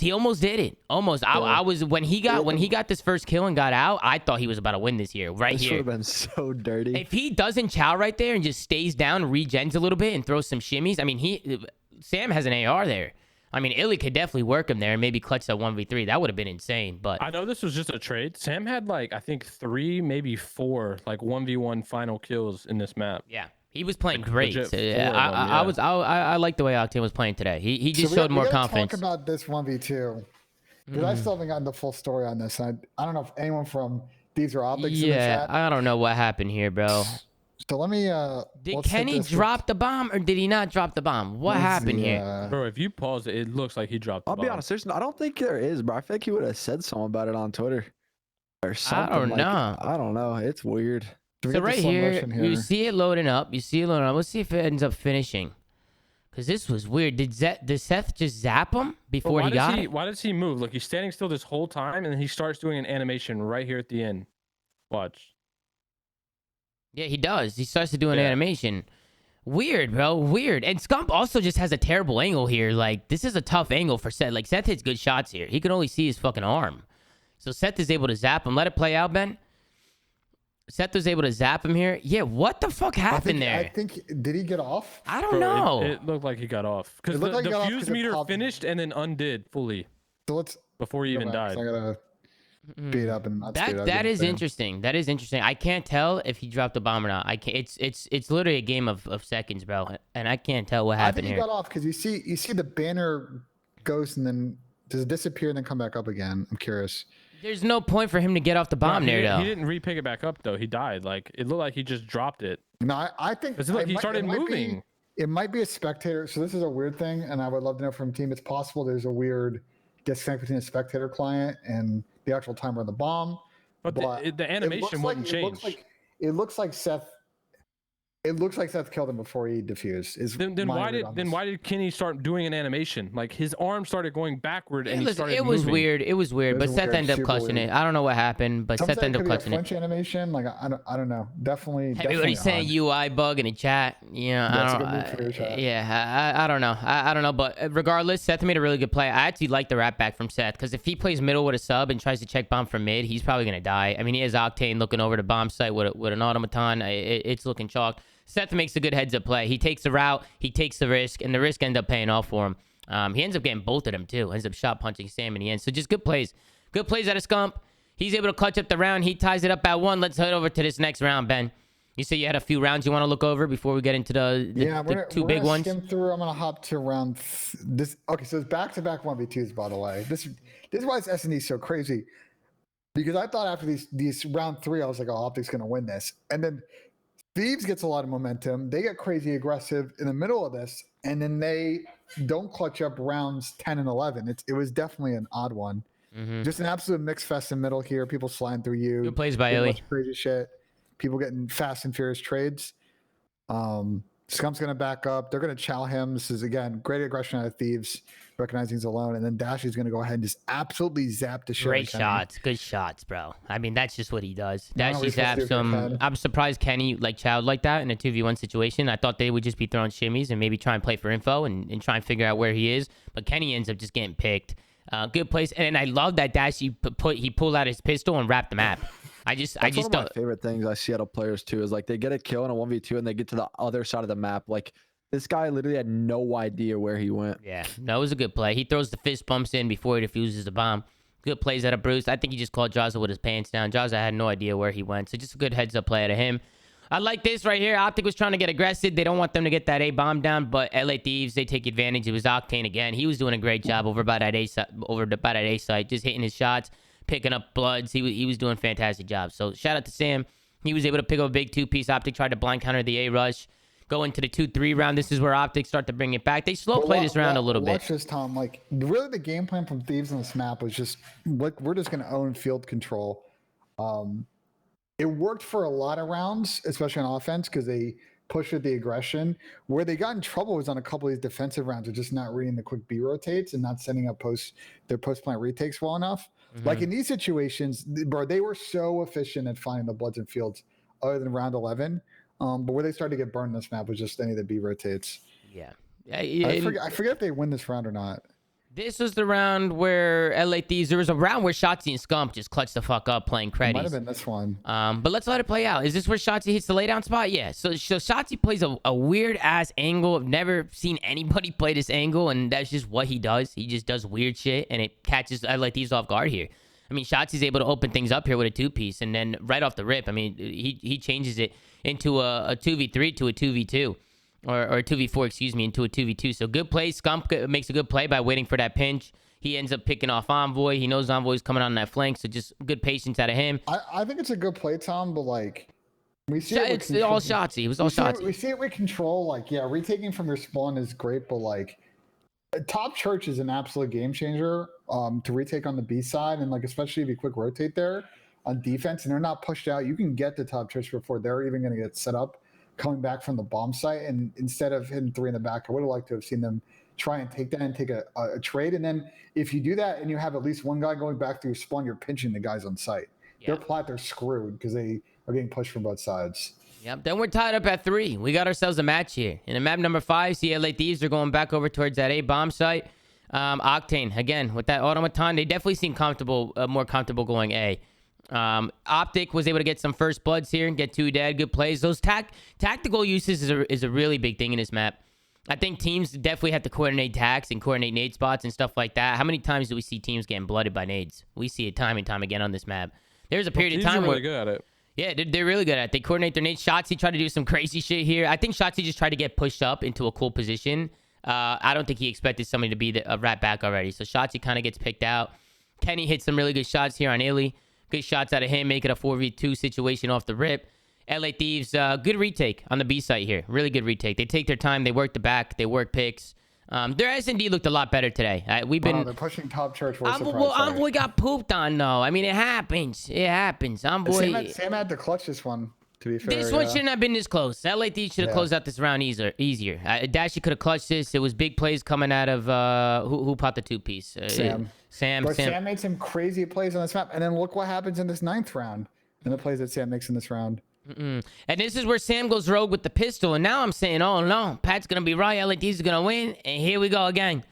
He almost did it. Almost. I was when he got this first kill and got out, I thought he was about to win this here. This would have been so dirty. If he doesn't chow right there and just stays down, regens a little bit, and throws some shimmies. I mean, Sam has an AR there. I mean, Illy could definitely work him there and maybe clutch that 1v3. That would have been insane. But I know this was just a trade. Sam had I think 3, maybe 4 1v1 final kills in this map. Yeah. He was playing great. I like the way Octane was playing today. He just showed more confidence. Talk about this 1v2 because I still haven't gotten the full story on this. I don't know if anyone from Thieves or Optics in the chat. I don't know what happened here, bro. So let me. Did Kenny drop the bomb or did he not drop the bomb? What happened here, bro? If you pause it, it looks like he dropped the bomb. I'll be honest. I don't think there is, bro. I feel like he would have said something about it on Twitter or something. I don't know. I don't know. It's weird. So right here, you see it loading up. Let's see if it ends up finishing. Because this was weird. Did Seth just zap him before he got it? Why does he move? Look, he's standing still this whole time, and then he starts doing an animation right here at the end. Watch. Yeah, he does. He starts to do an animation. Weird, bro. Weird. And Scump also just has a terrible angle here. Like, this is a tough angle for Seth. Like, Seth hits good shots here. He can only see his fucking arm. So Seth is able to zap him. Let it play out, Ben. Seth was able to zap him here. Yeah, what the fuck happened there? I think, did he get off? I don't know. It looked like he got off. Because the fuse meter finished and then undid fully. So let's before he even died. I gotta beat up and that is interesting. That is interesting. I can't tell if he dropped the bomb or not. I can't. It's literally a game of seconds, bro, and I can't tell what happened I think here. he got off because you see the banner goes and then does it disappear and then come back up again. I'm curious. There's no point for him to get off the bomb there, though. He didn't re-pick it back up though. He died. Like it looked like he just dropped it. No, I think he started moving. It might be a spectator. So this is a weird thing, and I would love to know from team. It's possible there's a weird disconnect between a spectator client and the actual timer on the bomb. But the animation wouldn't change. It looks like Seth. It looks like Seth killed him before he defused. Then why did Kenny start doing an animation? Like his arm started going backward and he started moving. It was weird, but Seth ended up clutching it. I don't know what happened, but Seth ended up clutching it. Animation, like I don't know. Definitely. Everybody's saying UI bug in the chat. I don't know. I don't know, but regardless, Seth made a really good play. I actually like the wrap back from Seth because if he plays middle with a sub and tries to check bomb from mid, he's probably gonna die. I mean, he has Octane looking over the bomb site with an automaton. It's looking chalked. Seth makes a good heads-up play. He takes the route, he takes the risk, and the risk ends up paying off for him. He ends up getting both of them, too. Ends up shot punching Sam in the end. So just good plays. Good plays out of Scump. He's able to clutch up the round. He ties it up at 1. Let's head over to this next round, Ben. You say you had a few rounds you want to look over before we get into the two big ones? Skim through. I'm going to hop to round this. Okay, so it's back-to-back 1v2s, by the way. This is why it's S&D so crazy. Because I thought after these round 3, I was like, oh, Optic's going to win this. And then Thieves gets a lot of momentum. They get crazy aggressive in the middle of this, and then they don't clutch up rounds 10 and 11. It was definitely an odd one. Mm-hmm. Just an absolute mix fest in the middle here. People sliding through you. Good plays by Illy. Crazy shit. People getting fast and furious trades. Scump's going to back up. They're going to chow him. This is, again, great aggression out of Thieves, recognizing he's alone. And then Dashy's going to go ahead and just absolutely zap the shit. Great shots. Good shots, bro. I mean, that's just what he does. Dashy zaps him. I'm surprised Kenny chowed like that in a 2v1 situation. I thought they would just be throwing shimmies and maybe try and play for info and try and figure out where he is. But Kenny ends up just getting picked. Good place. And I love that Dashy he pulled out his pistol and wrapped the map. That's one of my favorite things I see out of players too is like they get a kill in a 1v2 and they get to the other side of the map. Like this guy literally had no idea where he went. Yeah, no, it was a good play. He throws the fist pumps in before he defuses the bomb. Good plays out of Bruce. I think he just caught Jazza with his pants down. Jazza had no idea where he went. So just a good heads up play out of him. I like this right here. Optic was trying to get aggressive. They don't want them to get that A bomb down, but LA Thieves, they take advantage. It was Octane again. He was doing a great job over by that A site, just hitting his shots, picking up bloods. He was doing a fantastic job. So shout out to Sam. He was able to pick up a big 2-piece. Optic tried to blind counter the A rush. Go into the 2-3 round. This is where Optic start to bring it back. They slow play this round a little bit. Watch this, Tom. Like really, the game plan from Thieves on this map was just like we're just going to own field control. It worked for a lot of rounds, especially on offense, because they pushed with the aggression. Where they got in trouble was on a couple of these defensive rounds of just not reading the quick B rotates and not setting up their post plant retakes well enough. Mm-hmm. Like in these situations, bro, they were so efficient at finding the bloods and fields other than round 11. But where they started to get burned in this map was just any of the B rotates. Yeah. I forget if they win this round or not. This was the round where LA Thieves, there was a round where Shotzi and Scump just clutched the fuck up playing Creddies. Might have been this one. But let's let it play out. Is this where Shotzi hits the laydown spot? Yeah. So Shotzi plays a weird ass angle. I've never seen anybody play this angle, and that's just what he does. He just does weird shit, and it catches LA Thieves off guard here. I mean, Shotzi's able to open things up here with a 2-piece, and then right off the rip, I mean, he changes it into a 2v3 to a 2v2. Or a 2v4, excuse me, into a 2v2. So good play. Scump makes a good play by waiting for that pinch. He ends up picking off Envoy. He knows Envoy's coming on that flank, so just good patience out of him. I think it's a good play, Tom, but like we see it's all Shotzi. It was all Shotzi. We see it with control. Like, yeah, retaking from your spawn is great, but like Top Church is an absolute game changer to retake on the B side, and like especially if you quick rotate there on defense and they're not pushed out, you can get to Top Church before they're even going to get set up coming back from the bomb site. And instead of hitting 3 in the back, I would have liked to have seen them try and take that and take a trade. And then if you do that and you have at least one guy going back through spawn, you're pinching the guys on site. they're plat, they're screwed because they are getting pushed from both sides. Yep. Then we're tied up at 3. We got ourselves a match here. In the map number 5, LA Thieves are going back over towards that A bomb site. Octane, again, with that automaton, they definitely seem comfortable, more comfortable going A. Optic was able to get some first bloods here and get 2 dead. Good plays. Those tactical uses is a really big thing in this map. I think teams definitely have to coordinate tacks and coordinate nade spots and stuff like that. How many times do we see teams getting blooded by nades? We see it time and time again on this map. There's a period of time where really good at it. Yeah, they're really good at it. They coordinate their nades. Shotzzy tried to do some crazy shit here. I think Shotzzy just tried to get pushed up into a cool position. I don't think he expected somebody to be a rat back already. So Shotzzy kind of gets picked out. Kenny hits some really good shots here on Illy. Good shots out of him, make it a 4v2 situation off the rip. LA Thieves, good retake on the B site here. Really good retake. They take their time. They work the back. They work picks. Their S&D looked a lot better today. We've been. They're pushing top church. Well, Envoy got pooped on though. I mean, it happens. It happens. Envoy. Sam had to clutch this one. To be fair, this one shouldn't have been this close. LA Thieves should have closed out this round easier. Dashy could have clutched this. It was big plays coming out of who popped the 2-piece. Sam. Sam made some crazy plays on this map, and then look what happens in this 9th round. And the plays that Sam makes in this round. And this is where Sam goes rogue with the pistol. And now I'm saying, oh no, Pat's gonna be right. LA Thieves is gonna win, and here we go again.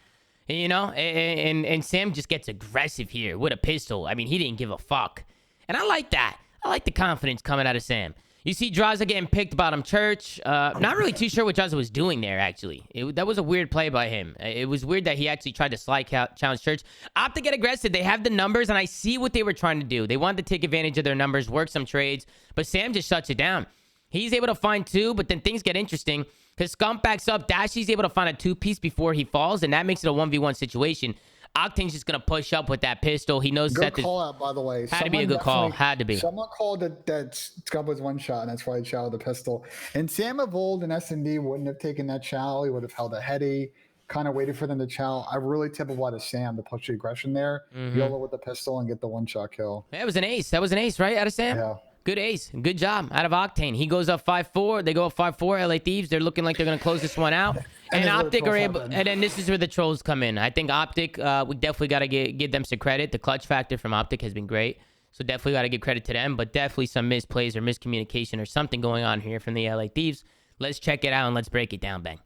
You know, and Sam just gets aggressive here with a pistol. I mean, he didn't give a fuck, and I like that. I like the confidence coming out of Sam. You see Draza getting picked bottom church. Not really too sure what Draza was doing there, actually. That was a weird play by him. It was weird that he actually tried to slide challenge church. Opt to get aggressive. They have the numbers, and I see what they were trying to do. They wanted to take advantage of their numbers, work some trades, but Sam just shuts it down. He's able to find 2, but then things get interesting because Scump backs up. Dashy's able to find a 2-piece before he falls, and that makes it a 1v1 situation. Octane's just going to push up with that pistol. He knows good call out, by the way. Had to be a good call. Had to be. Someone called that Scump was one shot, and that's why he shot with the pistol. And Sam of old and S&D wouldn't have taken that chow. He would have held a heady, kind of waited for them to chow. I really tip a lot of Sam to push the aggression there. YOLO with the pistol and get the one-shot kill. That was an ace. That was an ace, right, out of Sam? Yeah. Good ace. Good job out of Octane. He goes up 5-4. They go up 5-4. LA Thieves, they're looking like they're going to close this one out. And Optic are able, and then this is where the trolls come in. I think Optic, we definitely got to give them some credit. The clutch factor from Optic has been great. So definitely got to give credit to them, but definitely some misplays or miscommunication or something going on here from the LA Thieves. Let's check it out and let's break it down, Bang.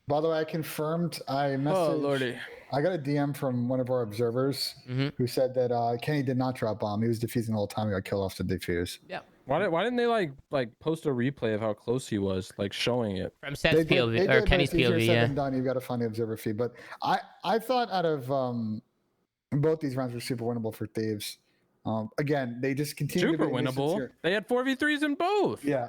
By the way, I confirmed. I messaged. Oh, Lordy. I got a DM from one of our observers who said that Kenny did not drop bomb. He was defusing the whole time. He got killed off the defuse. Yeah. Why didn't they like post a replay of how close he was, like showing it from Seth's POV or Kenny's POV? Yeah. Done. You've got to find the observer feed. But I thought out of both these rounds were super winnable for Thieves. Again, they just continue super to be winnable. They had 4v3s in both. Yeah.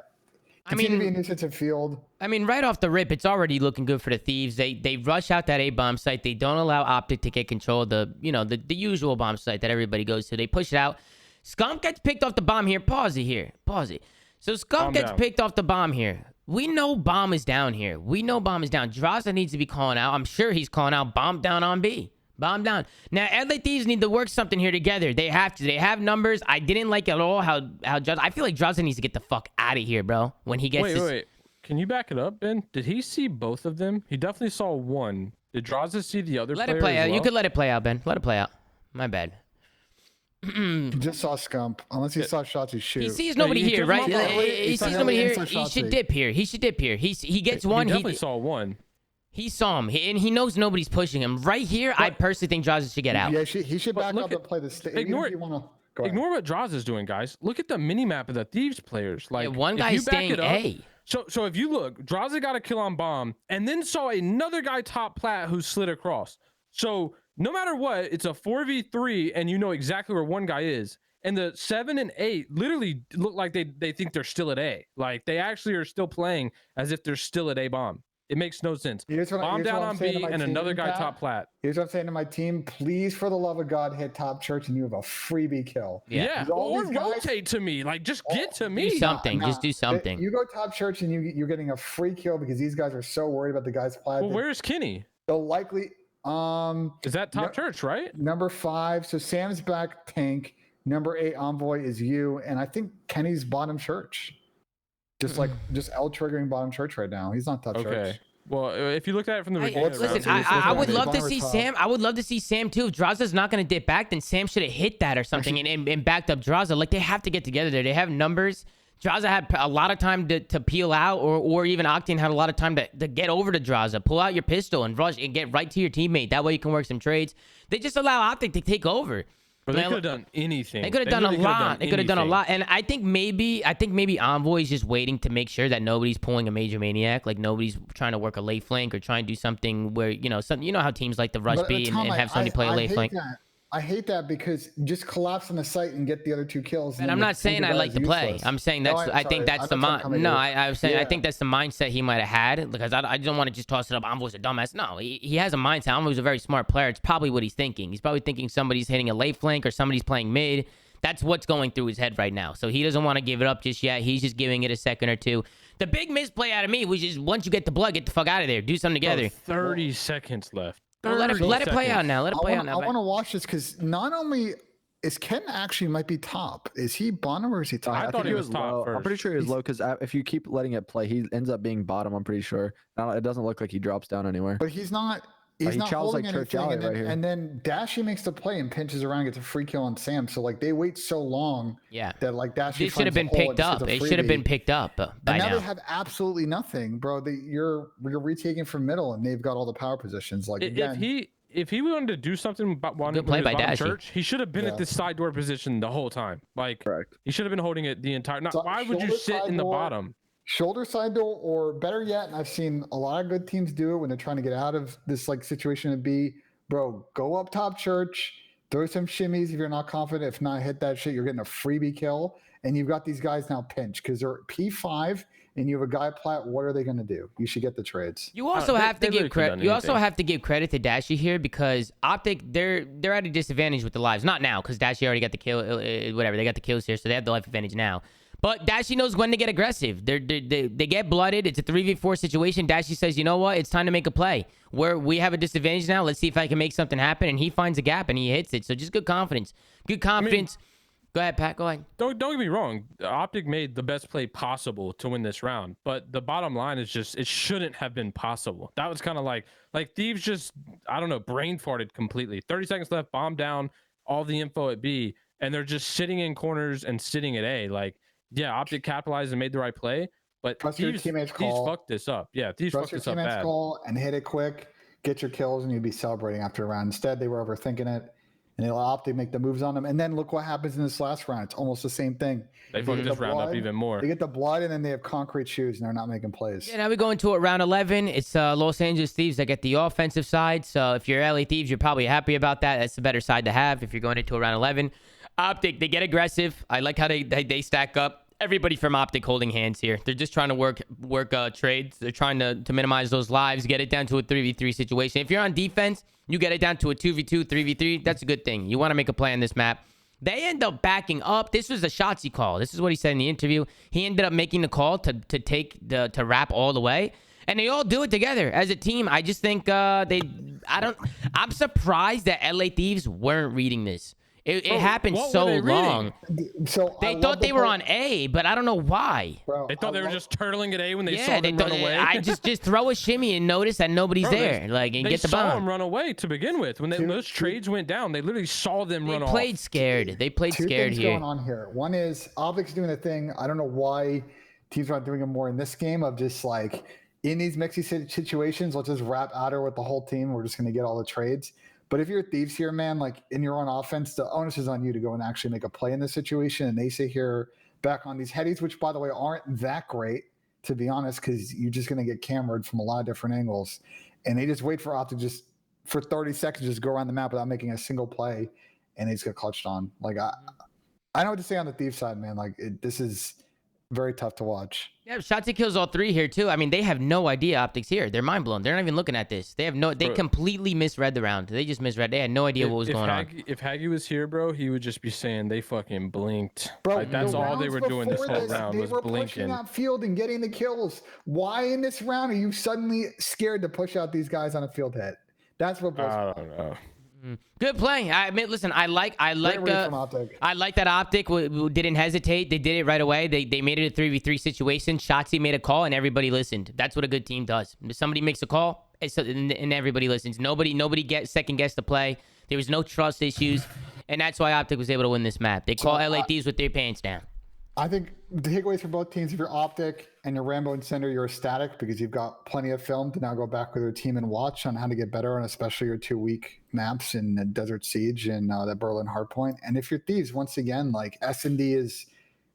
I mean, to be a nuisance of field. I mean, right off the rip, it's already looking good for the Thieves. They rush out that A bomb site. They don't allow Optic to get control of the usual bomb site that everybody goes to. They push it out. Scump gets picked off the bomb here. Pause it here. Pause it. So Scump gets picked off the bomb here. We know bomb is down here. We know bomb is down. Draza needs to be calling out. I'm sure he's calling out bomb down on B. Bomb down. Now, LA Thieves need to work something here together. They have to. They have numbers. I didn't like at all how Draza... I feel like Draza needs to get the fuck out of here, bro. When he gets Wait. Can you back it up, Ben? Did he see both of them? He definitely saw one. Did Draza see the other player? Let it play out. Well? You could let it play out, Ben. Let it play out. My bad. He just saw Scump. Unless he saw Shotzzy shoot. He sees nobody here, right? He sees nobody here. He should dip here. He gets one. He definitely saw one. He saw him, and he knows nobody's pushing him. Right here, I personally think Draza should get out. Yeah, he should back up and play the stage. Ignore what Draza's doing, guys. Look at the mini map of the Thieves players. Like one guy staying A. So if you look, Draza got a kill on bomb, and then saw another guy top plat who slid across. So no matter what, it's a 4v3, and you know exactly where one guy is. And the 7 and 8 literally look like they think they're still at A. Like they actually are still playing as if they're still at A bomb. It makes no sense. Bomb down on B and another guy top plat. Here's what I'm saying to my team. Please, for the love of God, hit top church and you have a freebie kill. Yeah. Or rotate to me. Like, just get to me. Do something. Just do something. You go top church and you're getting a free kill because these guys are so worried about the guy's plat. Well, where's Kenny? They'll likely... is that top church, right? Number 5. So Sam's back tank. Number 8 envoy is you. And I think Kenny's bottom church. Just L triggering bottom church right now. He's not top church. Well, if you looked at it from the beginning, of the Listen, round, I would Zoomaa love to Bomber see top. Sam. I would love to see Sam too. If Draza's not going to dip back, then Sam should have hit that or something and backed up Draza. Like, they have to get together there. They have numbers. Draza had a lot of time to peel out, or even Octane had a lot of time to get over to Draza. Pull out your pistol and rush and get right to your teammate. That way you can work some trades. They just allow Optic to take over. but they could have done anything. They could have done a literally could've lot. They could have done a anything. lot. And I think maybe Envoy is just waiting to make sure that nobody's pulling a major maniac. Like, nobody's trying to work a late flank or trying to do something where, you know how teams like to rush But, B and Tom, have somebody play a late hate flank. that. I hate that because you just collapse on the site and get the other 2 kills. And I'm not saying I like to play. I'm saying that's. I think that's the I was saying I think that's the mindset he might have had, because I don't want to just toss it up. Envoy's a dumbass. No, he has a mindset. Envoy's a very smart player. It's probably what he's thinking. He's probably thinking somebody's hitting a late flank or somebody's playing mid. That's what's going through his head right now. So he doesn't want to give it up just yet. He's just giving it a second or two. The big misplay out of me was just, once you get the blood, get the fuck out of there. Do something together. 30 seconds left. Well, let it play out now. Let it play out now. I want to watch this because not only is Ken actually might be top. Is he bottom or is he top? I thought think he was top low. I'm first. pretty sure he was low because if you keep letting it play, he ends up being bottom. I'm pretty sure. Now, it doesn't look like he drops down anywhere. But he's not. He's he not chows holding like anything, Church Alley and then, right here. and then Dashy makes the play and pinches around, gets a free kill on Sam. So like they wait so long. Yeah. That like Dashy. This should have finds been a hole picked and up. just gets It a should have been freebie. picked up by And now now. they have absolutely nothing, bro. You're retaking from middle, and they've got all the power positions. Like again, If he wanted to do something about one Good play by Dashy. church, he should have been Yeah. at this side door position the whole time. Like, Correct. he should have been holding it the entire. Not, So why would you shoulder sit side in the door, bottom? shoulder side door, or better yet, and I've seen a lot of good teams do it when they're trying to get out of this like situation to be, bro, go up top church, throw some shimmies if you're not confident. If not, hit that shit. You're getting a freebie kill, and you've got these guys now pinched because they're P5, and you have a guy plat. What are they going to do? You should get the trades. You also they- have to they really give could've credit. done You also anything. have to give credit to Dashy here, because Optic they're at a disadvantage with the lives. Not now, because Dashy already got the kill. Whatever, they got the kills here, so they have the life advantage now. But Dashy knows when to get aggressive. They get blooded. It's a 3v4 situation. Dashy says, you know what? It's time to make a play. We have a disadvantage now. Let's see if I can make something happen. And he finds a gap and he hits it. So just good confidence. Good confidence. Go ahead, Pat. Go ahead. Don't get me wrong. Optic made the best play possible to win this round, but the bottom line is just it shouldn't have been possible. That was kind of like Thieves just, I don't know, brain farted completely. 30 seconds left, bomb down, all the info at B, and they're just sitting in corners and sitting at A. Like, yeah, Optic capitalized and made the right play, but Trust your teammates' Thieves call. fucked this up. Yeah, Thieves Trust fucked your this up teammates' bad. call and hit it quick. Get your kills, and you'd be celebrating after a round. Instead, they were overthinking it, and they let Optic make the moves on them. And then look what happens in this last round. It's almost the same thing. They get fucked the this round up blood, even more. They get the blood, and then they have concrete shoes, and they're not making plays. Yeah, now we go into it, round 11. It's Los Angeles Thieves that get the offensive side. So if you're LA Thieves, you're probably happy about that. That's the better side to have if you're going into a round 11. Optic, they get aggressive. I like how they stack up. Everybody from Optic holding hands here. They're just trying to work trades. They're trying to minimize those lives, get it down to a 3v3 situation. If you're on defense, you get it down to a 2v2, 3v3. That's a good thing. You want to make a play on this map. They end up backing up. This was a Shotzzy call. This is what he said in the interview. He ended up making the call to wrap all the way. And they all do it together as a team. I just think I'm surprised that LA Thieves weren't reading this. It happened what so were they reading? long. So They thought they were on A, but I don't know why. Bro, They thought they were just turtling at A when they saw Yeah, them run away. I just throw a shimmy and notice that nobody's Bro, there, like, and they get the saw them bomb. run away to begin with. When those trades went down, they literally saw them They run played off. scared. They played two scared things here. going on here. One is Optic's doing a thing. I don't know why teams aren't doing it more in this game of just like in these mixy situations. Let's just wrap outer with the whole team. We're just going to get all the trades. But if you're Thieves here, man, like and you're on offense, the onus is on you to go and actually make a play in this situation. And they sit here back on these headies, which by the way aren't that great, to be honest, because you're just going to get cameraed from a lot of different angles. And they just wait for Optic just for 30 seconds, just go around the map without making a single play, and they just get clutched on. Like I know what to say on the Thieves side, man. Like this is very tough to watch. Yeah, Shotzzy kills all three here too. I mean, they have no idea Optic's here. They're mind blown. They're not even looking at this. They completely misread the round. They just misread. They had no idea what was going on. If Haggy was here, bro, he would just be saying they fucking blinked. Bro, Like, that's the all they rounds were doing this before whole round they was were pushing blinking. out field and getting the kills. Why in this round are you suddenly scared to push out these guys on a field hit? That's what blows me I up. don't know. Good play. I mean, listen, I like Great read from Optic. I like that Optic didn't hesitate. They did it right away. They made it a 3v3 situation. Shotzzy made a call and everybody listened. That's what a good team does. If somebody makes a call and everybody listens. Nobody gets second guess the play. There was no trust issues, and that's why Optic was able to win this map. They call LA Thieves with their pants down. I think the takeaways for both teams, if you're Optic and you're Rambo and Cinder, you're ecstatic because you've got plenty of film to now go back with your team and watch on how to get better on especially your 2 weak maps in the Desert Siege and the Berlin Hardpoint. And if you're Thieves, once again, like S&D is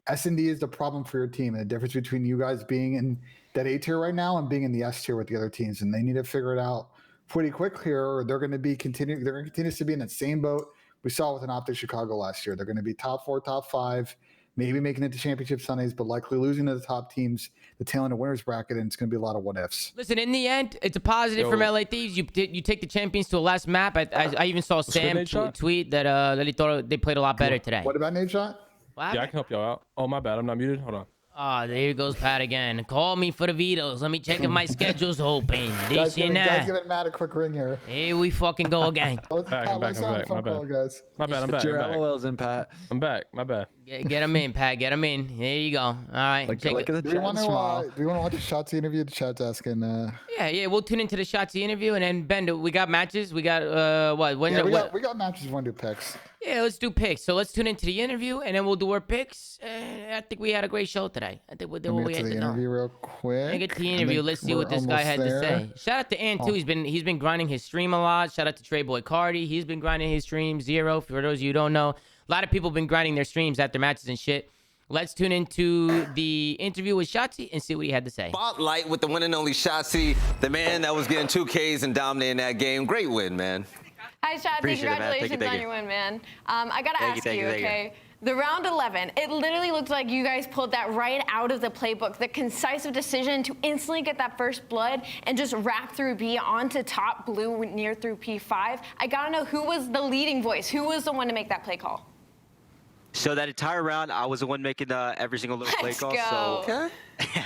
the problem for your team, and the difference between you guys being in that A tier right now and being in the S tier with the other teams. And they need to figure it out pretty quick here, or they're going to continue to be in that same boat we saw with an Optic Chicago last year. They're going to be top 4, top 5. Maybe making it to championship Sundays, but likely losing to the top teams, the tail end of winners bracket, and it's going to be a lot of what ifs. Listen, in the end, it's a positive from LA Thieves. You take the champions to a last map. I even saw Sam tweet that he thought they played a lot better today. What about Nate Shot? Yeah, I can help y'all out. Oh, my bad. I'm not muted. Hold on. Oh, there goes Pat again. Call me for the vetoes. Let me check if my schedule's open. Guys giving Matt a quick ring here. Here we fucking go again. I'm back. My bad. Guys. My bad. I'm back. Your LOL's in, Pat. I'm back. My bad. Get him in, Pat. Get him in. There you go. All right. Look at the Do you want to watch the Shotzzy interview? The chat's asking. Yeah. We'll tune into the Shotzzy interview, and then Ben, we got matches. We got what? When? Yeah, we got matches. We want to do picks. Yeah, let's do picks. So let's tune into the interview, and then we'll do our picks. I think we had a great show today. I think we'll do what we had to interview know. Real quick. Get the interview. Let's see what this guy had to say. Shout out to Ant too. He's been grinding his stream a lot. Shout out to Trey Boy Cardi. He's been grinding his stream. Zero, for those of you who don't know, a lot of people have been grinding their streams after matches and shit. Let's tune into the interview with Shotzzy and see what he had to say. Spotlight with the one and only Shotzzy, the man that was getting 2 Ks and dominating that game. Great win, man. Hi, Shotzzy. Congratulations on your win, man. I got to ask you, okay? The round 11, it literally looked like you guys pulled that right out of the playbook. The concise decision to instantly get that first blood and just wrap through B onto top blue near through P5. I got to know, who was the leading voice? Who was the one to make that play call? So that entire round, I was the one making every single little play call. Go. So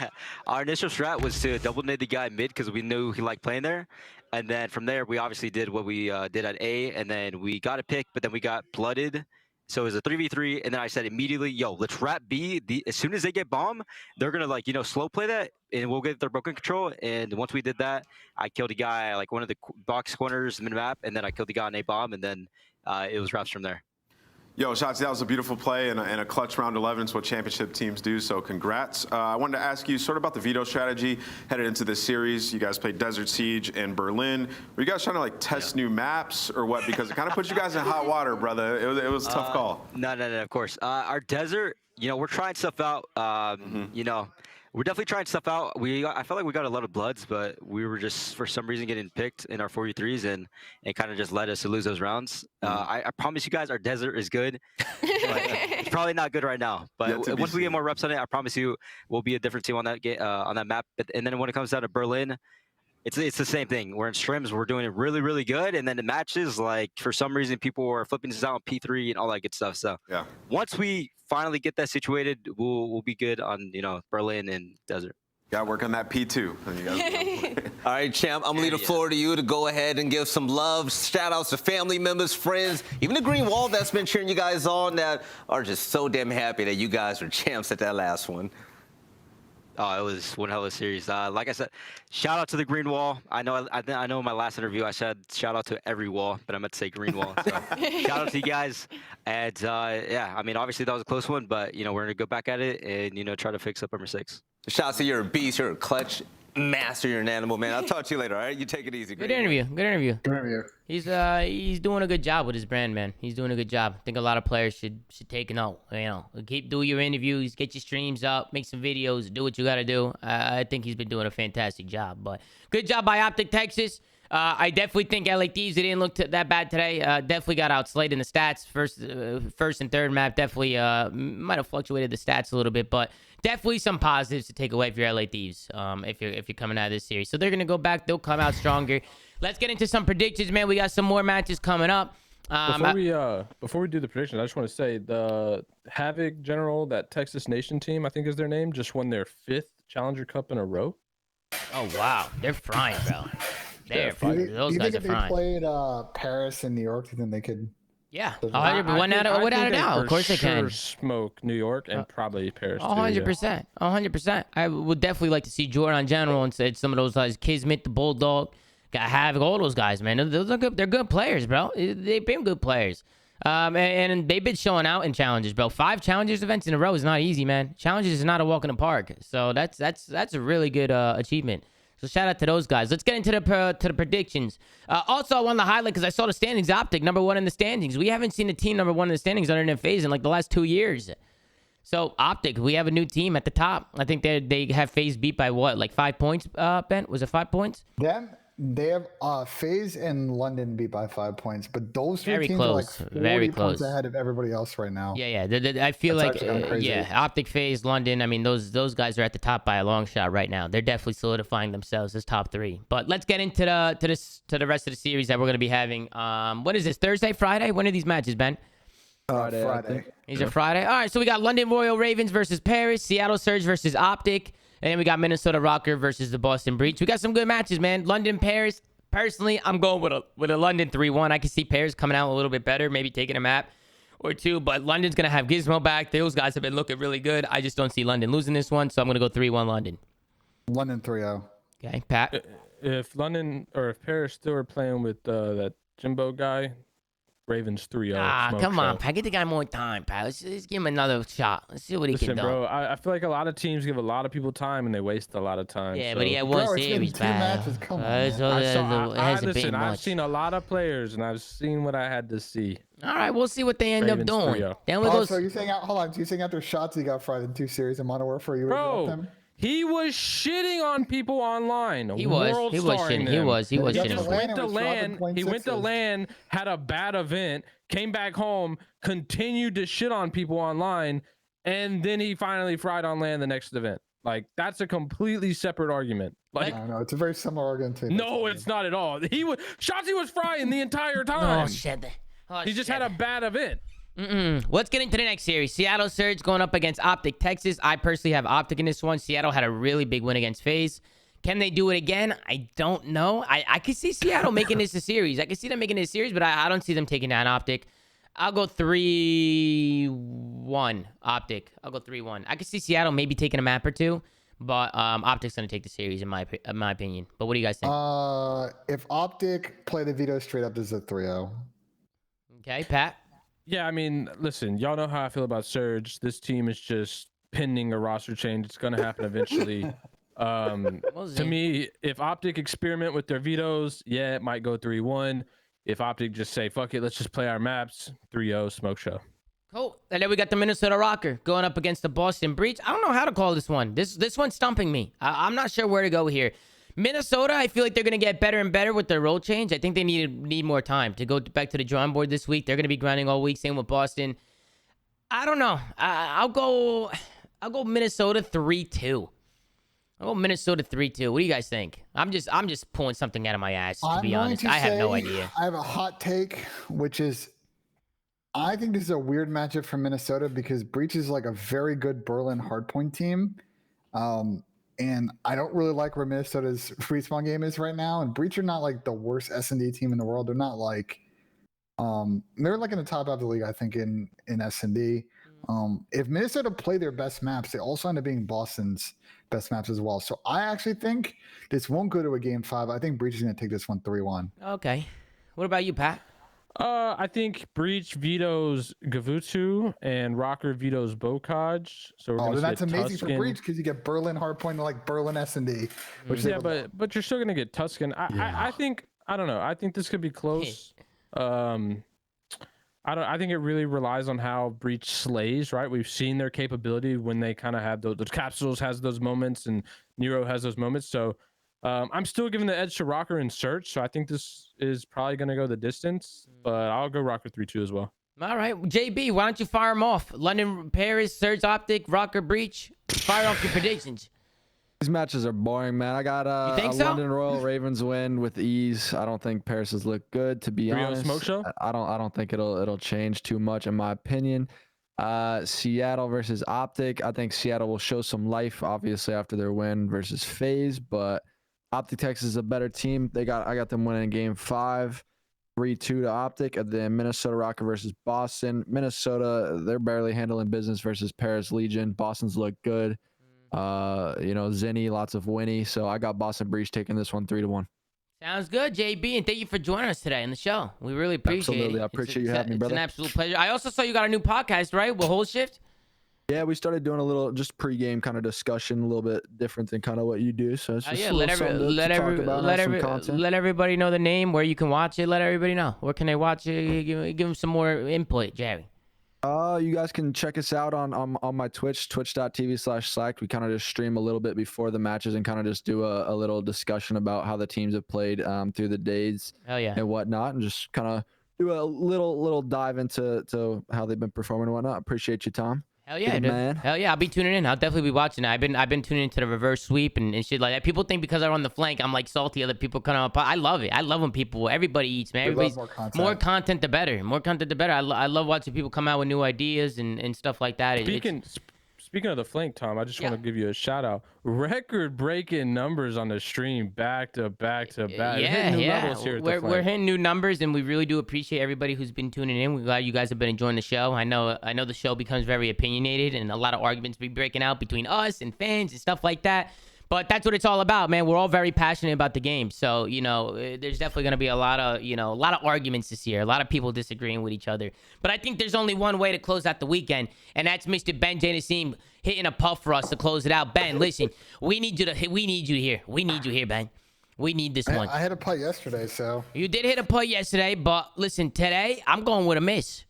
our initial strat was to double nade the guy mid because we knew he liked playing there. And then from there, we obviously did what we did at A, and then we got a pick, but then we got blooded. So it was a 3v3, and then I said immediately, yo, let's wrap B. As soon as they get bomb, they're going to, slow play that, and we'll get their broken control. And once we did that, I killed a guy, one of the box corners mid-map, and then I killed the guy on A bomb, and then it was wraps from there. Yo, Shotzzy, that was a beautiful play and a clutch round 11. It's what championship teams do, so congrats. I wanted to ask you sort of about the veto strategy headed into this series. You guys played Desert Siege and Berlin. Were you guys trying to test new maps or what? Because it kind of put you guys in hot water, brother. It was a tough call. No, of course. Our desert, we're trying stuff out. We're definitely trying stuff out. I felt like we got a lot of bloods, but we were just, for some reason, getting picked in our 4v3s, and it kind of just led us to lose those rounds. I promise you guys, our desert is good. It's probably not good right now, but once we get more reps on it, I promise you, we'll be a different team on that map. And then when it comes down to Berlin, it's the same thing. We're in scrims, we're doing it really, really good, and then the matches, for some reason, people were flipping us out on P3 and all that good stuff. So once we finally get that situated, we'll be good on Berlin and Desert. Got to work on that P2. All right, champ, I'm going to leave the floor to you to go ahead and give some love, shout outs to family members, friends, even the Green Wall that's been cheering you guys on, that are just so damn happy that you guys were champs at that last one. Oh, it was one hell of a series. Like I said, shout out to the Green Wall. I know in my last interview I said shout out to every wall, but I meant to say Green Wall. So shout out to you guys. And obviously that was a close one, but we're gonna go back at it and try to fix up number 6. Shotzzy, you're a beast. You're a clutch master. You're an animal, man. I'll talk to you later. All right, you take it easy. Good interview. He's doing a good job with his brand, man. He's doing a good job. I think a lot of players should take a note. Keep doing your interviews, get your streams up, make some videos, do what you got to do. I think he's been doing a fantastic job. But good job by Optic Texas. I definitely think LA Thieves, they didn't look that bad today. Definitely got outslayed in the stats. First and third map definitely might have fluctuated the stats a little bit, but definitely some positives to take away for your LA Thieves if you're coming out of this series. So they're gonna go back. They'll come out stronger. Let's get into some predictions, man. We got some more matches coming up. Before we do the predictions, I just want to say the Havoc General, that Texas Nation team, I think is their name, just won their 5th Challenger Cup in a row. Oh wow, they're frying, bro. They're Do fine. you Those think guys are if they fine. played Paris and New York, do you think they could? Yeah, I 100, without a doubt. Of course they can. Smoke New York and probably Paris. 100%. 100%. I would definitely like to see Jordan in general and said some of those guys, Kismet, the Bulldog, got Havoc, all those guys, man. Those are good. They're good players, bro. They've been good players. And they've been showing out in challenges, bro. 5 challenges events in a row is not easy, man. Challenges is not a walk in the park. So that's a really good achievement. So shout out to those guys. Let's get into the predictions. Also, I wanted to highlight because I saw the standings. Optic #1 in the standings. We haven't seen a team #1 in the standings under their FaZe in like the last 2 years. So Optic, we have a new team at the top. I think they have FaZe beat by what, like 5 points? Ben, was it 5 points? They have FaZe and London beat by 5 points, but those three Very teams close. are like 40 Very points close. ahead of everybody else right now. Yeah. I feel That's like actually kinda crazy. yeah, Optic, FaZe, London. I mean, those guys are at the top by a long shot right now. They're definitely solidifying themselves as top 3. But let's get into the rest of the series that we're gonna be having. What is this? Thursday, Friday? When are these matches, Ben? Friday. These are Friday. All right, so we got London Royal Ravens versus Paris, Seattle Surge versus Optic, and then we got Minnesota Rokkr versus the Boston Breach. We got some good matches, man. London, Paris. Personally, I'm going with a London 3-1. I can see Paris coming out a little bit better, maybe taking a map or 2, but London's going to have Gizmo back. Those guys have been looking really good. I just don't see London losing this one, so I'm going to go 3-1 London. London 3-0. Okay, Pat? If London or if Paris still are playing with that Jimbo guy, Ravens 3-0. Come on, Pat. Get the guy more time, Pat. Let's give him another shot. Let's see what he can do. Bro, I feel like a lot of teams give a lot of people time and they waste a lot of time. Yeah, so. but he had one series, two Pat. matches. Come on. Listen, I've seen a lot of players and I've seen what I had to see. All right, we'll see what they end Ravens up doing. 3-0. Then we go. So you're saying hold on? You saying after shots he got fried in 2 series in Modern Warfare, you would drop them? He was shitting on people online. He was shitting. He was shitting. He went to LAN, had a bad event, came back home, continued to shit on people online, and then he finally fried on LAN the next event. Like, that's a completely separate argument. Like, I don't know. It's a very similar argument to no, it's not at all. Shotzi was frying the entire time. Oh shit! He just had a bad event. Let's get into the next series. Seattle Surge going up against Optic Texas. I personally have Optic in this one. Seattle had a really big win against FaZe. Can they do it again? I don't know. I could see Seattle making this a series. I could see them making this a series, but I don't see them taking down Optic. I'll go 3-1 Optic. I'll go 3-1. I could see Seattle maybe taking a map or 2, but Optic's going to take the series in my opinion. But what do you guys think? If Optic play the veto straight up, this is a 3-0. Okay, Pat? Yeah, I mean, listen, y'all know how I feel about Surge. This team is just pending a roster change. It's going to happen eventually. To me, if Optic experiment with their vetoes, yeah, it might go 3-1. If Optic just say, fuck it, let's just play our maps, 3-0 smoke show. Cool. And then we got the Minnesota Rokkr going up against the Boston Breach. I don't know how to call this one. This one's stumping me. I'm not sure where to go here. Minnesota, I feel like they're going to get better and better with their role change. I think they need more time to go back to the drawing board this week. They're going to be grinding all week. Same with Boston. I don't know. I'll go Minnesota 3-2. I'll go Minnesota 3-2. What do you guys think? I'm just pulling something out of my ass, to be honest. I have no idea. I have a hot take, which is I think this is a weird matchup for Minnesota because Breach is like a very good Berlin hardpoint team. And I don't really like where Minnesota's respawn game is right now. And Breach are not like the worst S&D team in the world. They're not like they're like in the top half of the league, I think, in S&D. If Minnesota play their best maps, they also end up being Boston's best maps as well. So I actually think this won't go to a game 5. I think Breach is going to take this one 3-1. Okay. What about you, Pat? I think Breach vetoes Gavutu and Rokkr vetoes Bokaj. So we're that's amazing for Breach because you get Berlin hardpoint like Berlin S&D. Yeah, but you're still gonna get Tuscan. I think I don't know. I think this could be close. I think it really relies on how Breach slays. Right, we've seen their capability when they kind of have those capsules has those moments and Nero has those moments. So. I'm still giving the edge to Rokkr in search, so I think this is probably going to go the distance, but I'll go Rokkr 3-2 as well. All right, JB, why don't you fire them off? London, Paris, Surge, Optic, Rokkr, Breach. Fire off your predictions. These matches are boring, man. I got a London Royal Ravens win with ease. I don't think Paris has looked good, to be honest. Smoke show? I don't think it'll change too much, in my opinion. Seattle versus Optic. I think Seattle will show some life, obviously, after their win versus FaZe, but Optic Texas is a better team. I got them winning game 5, 3-2 to Optic. And then Minnesota Rokkr versus Boston. Minnesota, they're barely handling business versus Paris Legion. Boston's look good. Zinni, lots of Winnie. So I got Boston Breach taking this one 3-1. Sounds good, JB, and thank you for joining us today on the show. We really appreciate it. Absolutely, I appreciate you having me, brother. It's an absolute pleasure. I also saw you got a new podcast, right? With Whole Shift. Yeah, we started doing a little just pregame kind of discussion, a little bit different than kind of what you do. So it's just let everybody know the name, where you can watch it. Let everybody know. Where can they watch it? Give them some more input, Jerry. You guys can check us out on my Twitch, twitch.tv/slack. We kind of just stream a little bit before the matches and kind of just do a little discussion about how the teams have played through the days and whatnot, and just kind of do a little dive into how they've been performing and whatnot. Appreciate you, Tom. Hell yeah, dude. Man. Hell yeah, I'll be tuning in. I'll definitely be watching it. I've been tuning into the reverse sweep and shit like that. People think because I'm on the flank, I'm like salty. Other people come up. I love it. I love when everybody eats, man. Everybody's more content the better. More content the better. I love watching people come out with new ideas and stuff like that. Speaking of the flank, Tom, I just want to give you a shout out. Record-breaking numbers on the stream, back to back to back. Levels here at the we're hitting new numbers, and we really do appreciate everybody who's been tuning in. We're glad you guys have been enjoying the show. I know the show becomes very opinionated, and a lot of arguments be breaking out between us and fans and stuff like that. But that's what it's all about, man. We're all very passionate about the game. So, there's definitely going to be a lot of arguments this year. A lot of people disagreeing with each other. But I think there's only one way to close out the weekend, and that's Mr. Ben Nassim hitting a puff for us to close it out. Ben, listen, we need you here. We need you here, Ben. We need this one. I hit a putt yesterday, so. You did hit a putt yesterday, but listen, today I'm going with a miss.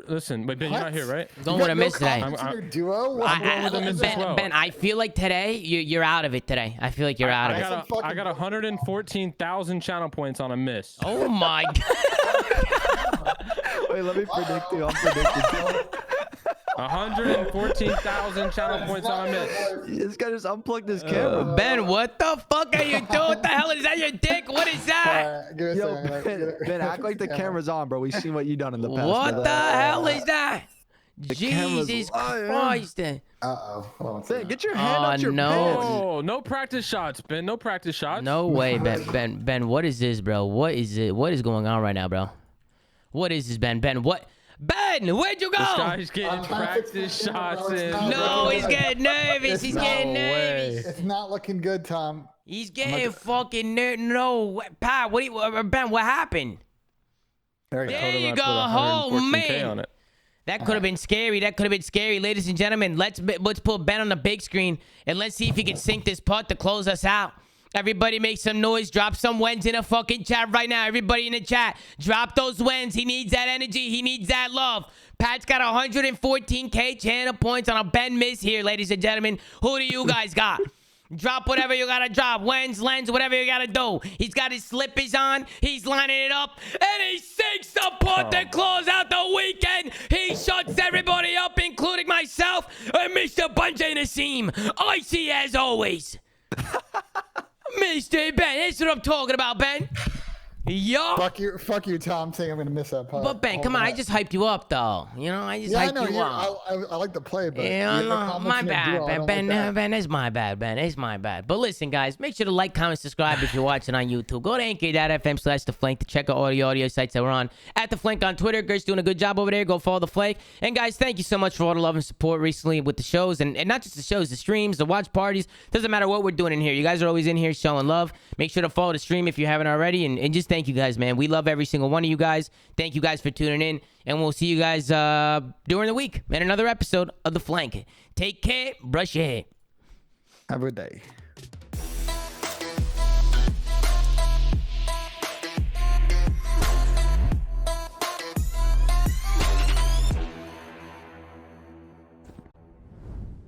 Listen, but Ben, you're not here, right? I'm going with a miss today. Ben, I feel like today you're out of it today. I feel like you're out of it. I got 114,000 channel points on a miss. Oh my God. Wait, let me predict you. I'm predicting. 114,000 channel points on a miss. This guy just unplugged his camera. Ben, what the fuck are you doing? What the hell is that? Your dick? What is that? Ben, act like the camera's on, bro. We've seen what you done in the past. What the hell is that? Jesus Christ. Ben, get your hand out your pants. Oh, no practice shots, Ben. No practice shots. No way, Ben, what is this, bro? What is it? What is going on right now, bro? What is this, Ben? Ben, what? Ben, where'd you go? This guy's getting practice shots in. No, he's getting nervous. He's getting nervous. It's not looking good, Tom. He's getting fucking nervous. No, Pat, Ben, what happened? There you go. Oh, man. That could have been scary. Ladies and gentlemen, let's put Ben on the big screen, and let's see if he can sink this putt to close us out. Everybody make some noise. Drop some wins in a fucking chat right now. Everybody in the chat, drop those wins. He needs that energy. He needs that love. Pat's got 114K channel points on a Ben miss here, ladies and gentlemen. Who do you guys got? Drop whatever you gotta drop. Wins, lens, whatever you gotta do. He's got his slippers on. He's lining it up. And he sinks the putt to close out the weekend. He shuts everybody up, including myself and Mr. Bunjay Nassim. Icy as always. Mr. Ben, that's what I'm talking about, Ben. Yo. Fuck you, Tom, saying I'm gonna miss that putt. But Ben, come on, I just hyped you up, though. I just hyped you up. I like the play, but my bad, Ben. It's my bad, Ben. It's my bad. But listen, guys, make sure to like, comment, subscribe if you're watching on YouTube. Go to anchor.fm/theflank to check out all the audio sites that we're on. At The Flank on Twitter. Gert's doing a good job over there. Go follow The Flank. And guys, thank you so much for all the love and support recently with the shows, and not just the shows, the streams, the watch parties. Doesn't matter what we're doing in here. You guys are always in here showing love. Make sure to follow the stream if you haven't already, and just thank you guys, man. We love every single one of you guys. Thank you guys for tuning in, and we'll see you guys during the week in another episode of The Flank. Take care. Brush your hair. Have a good day.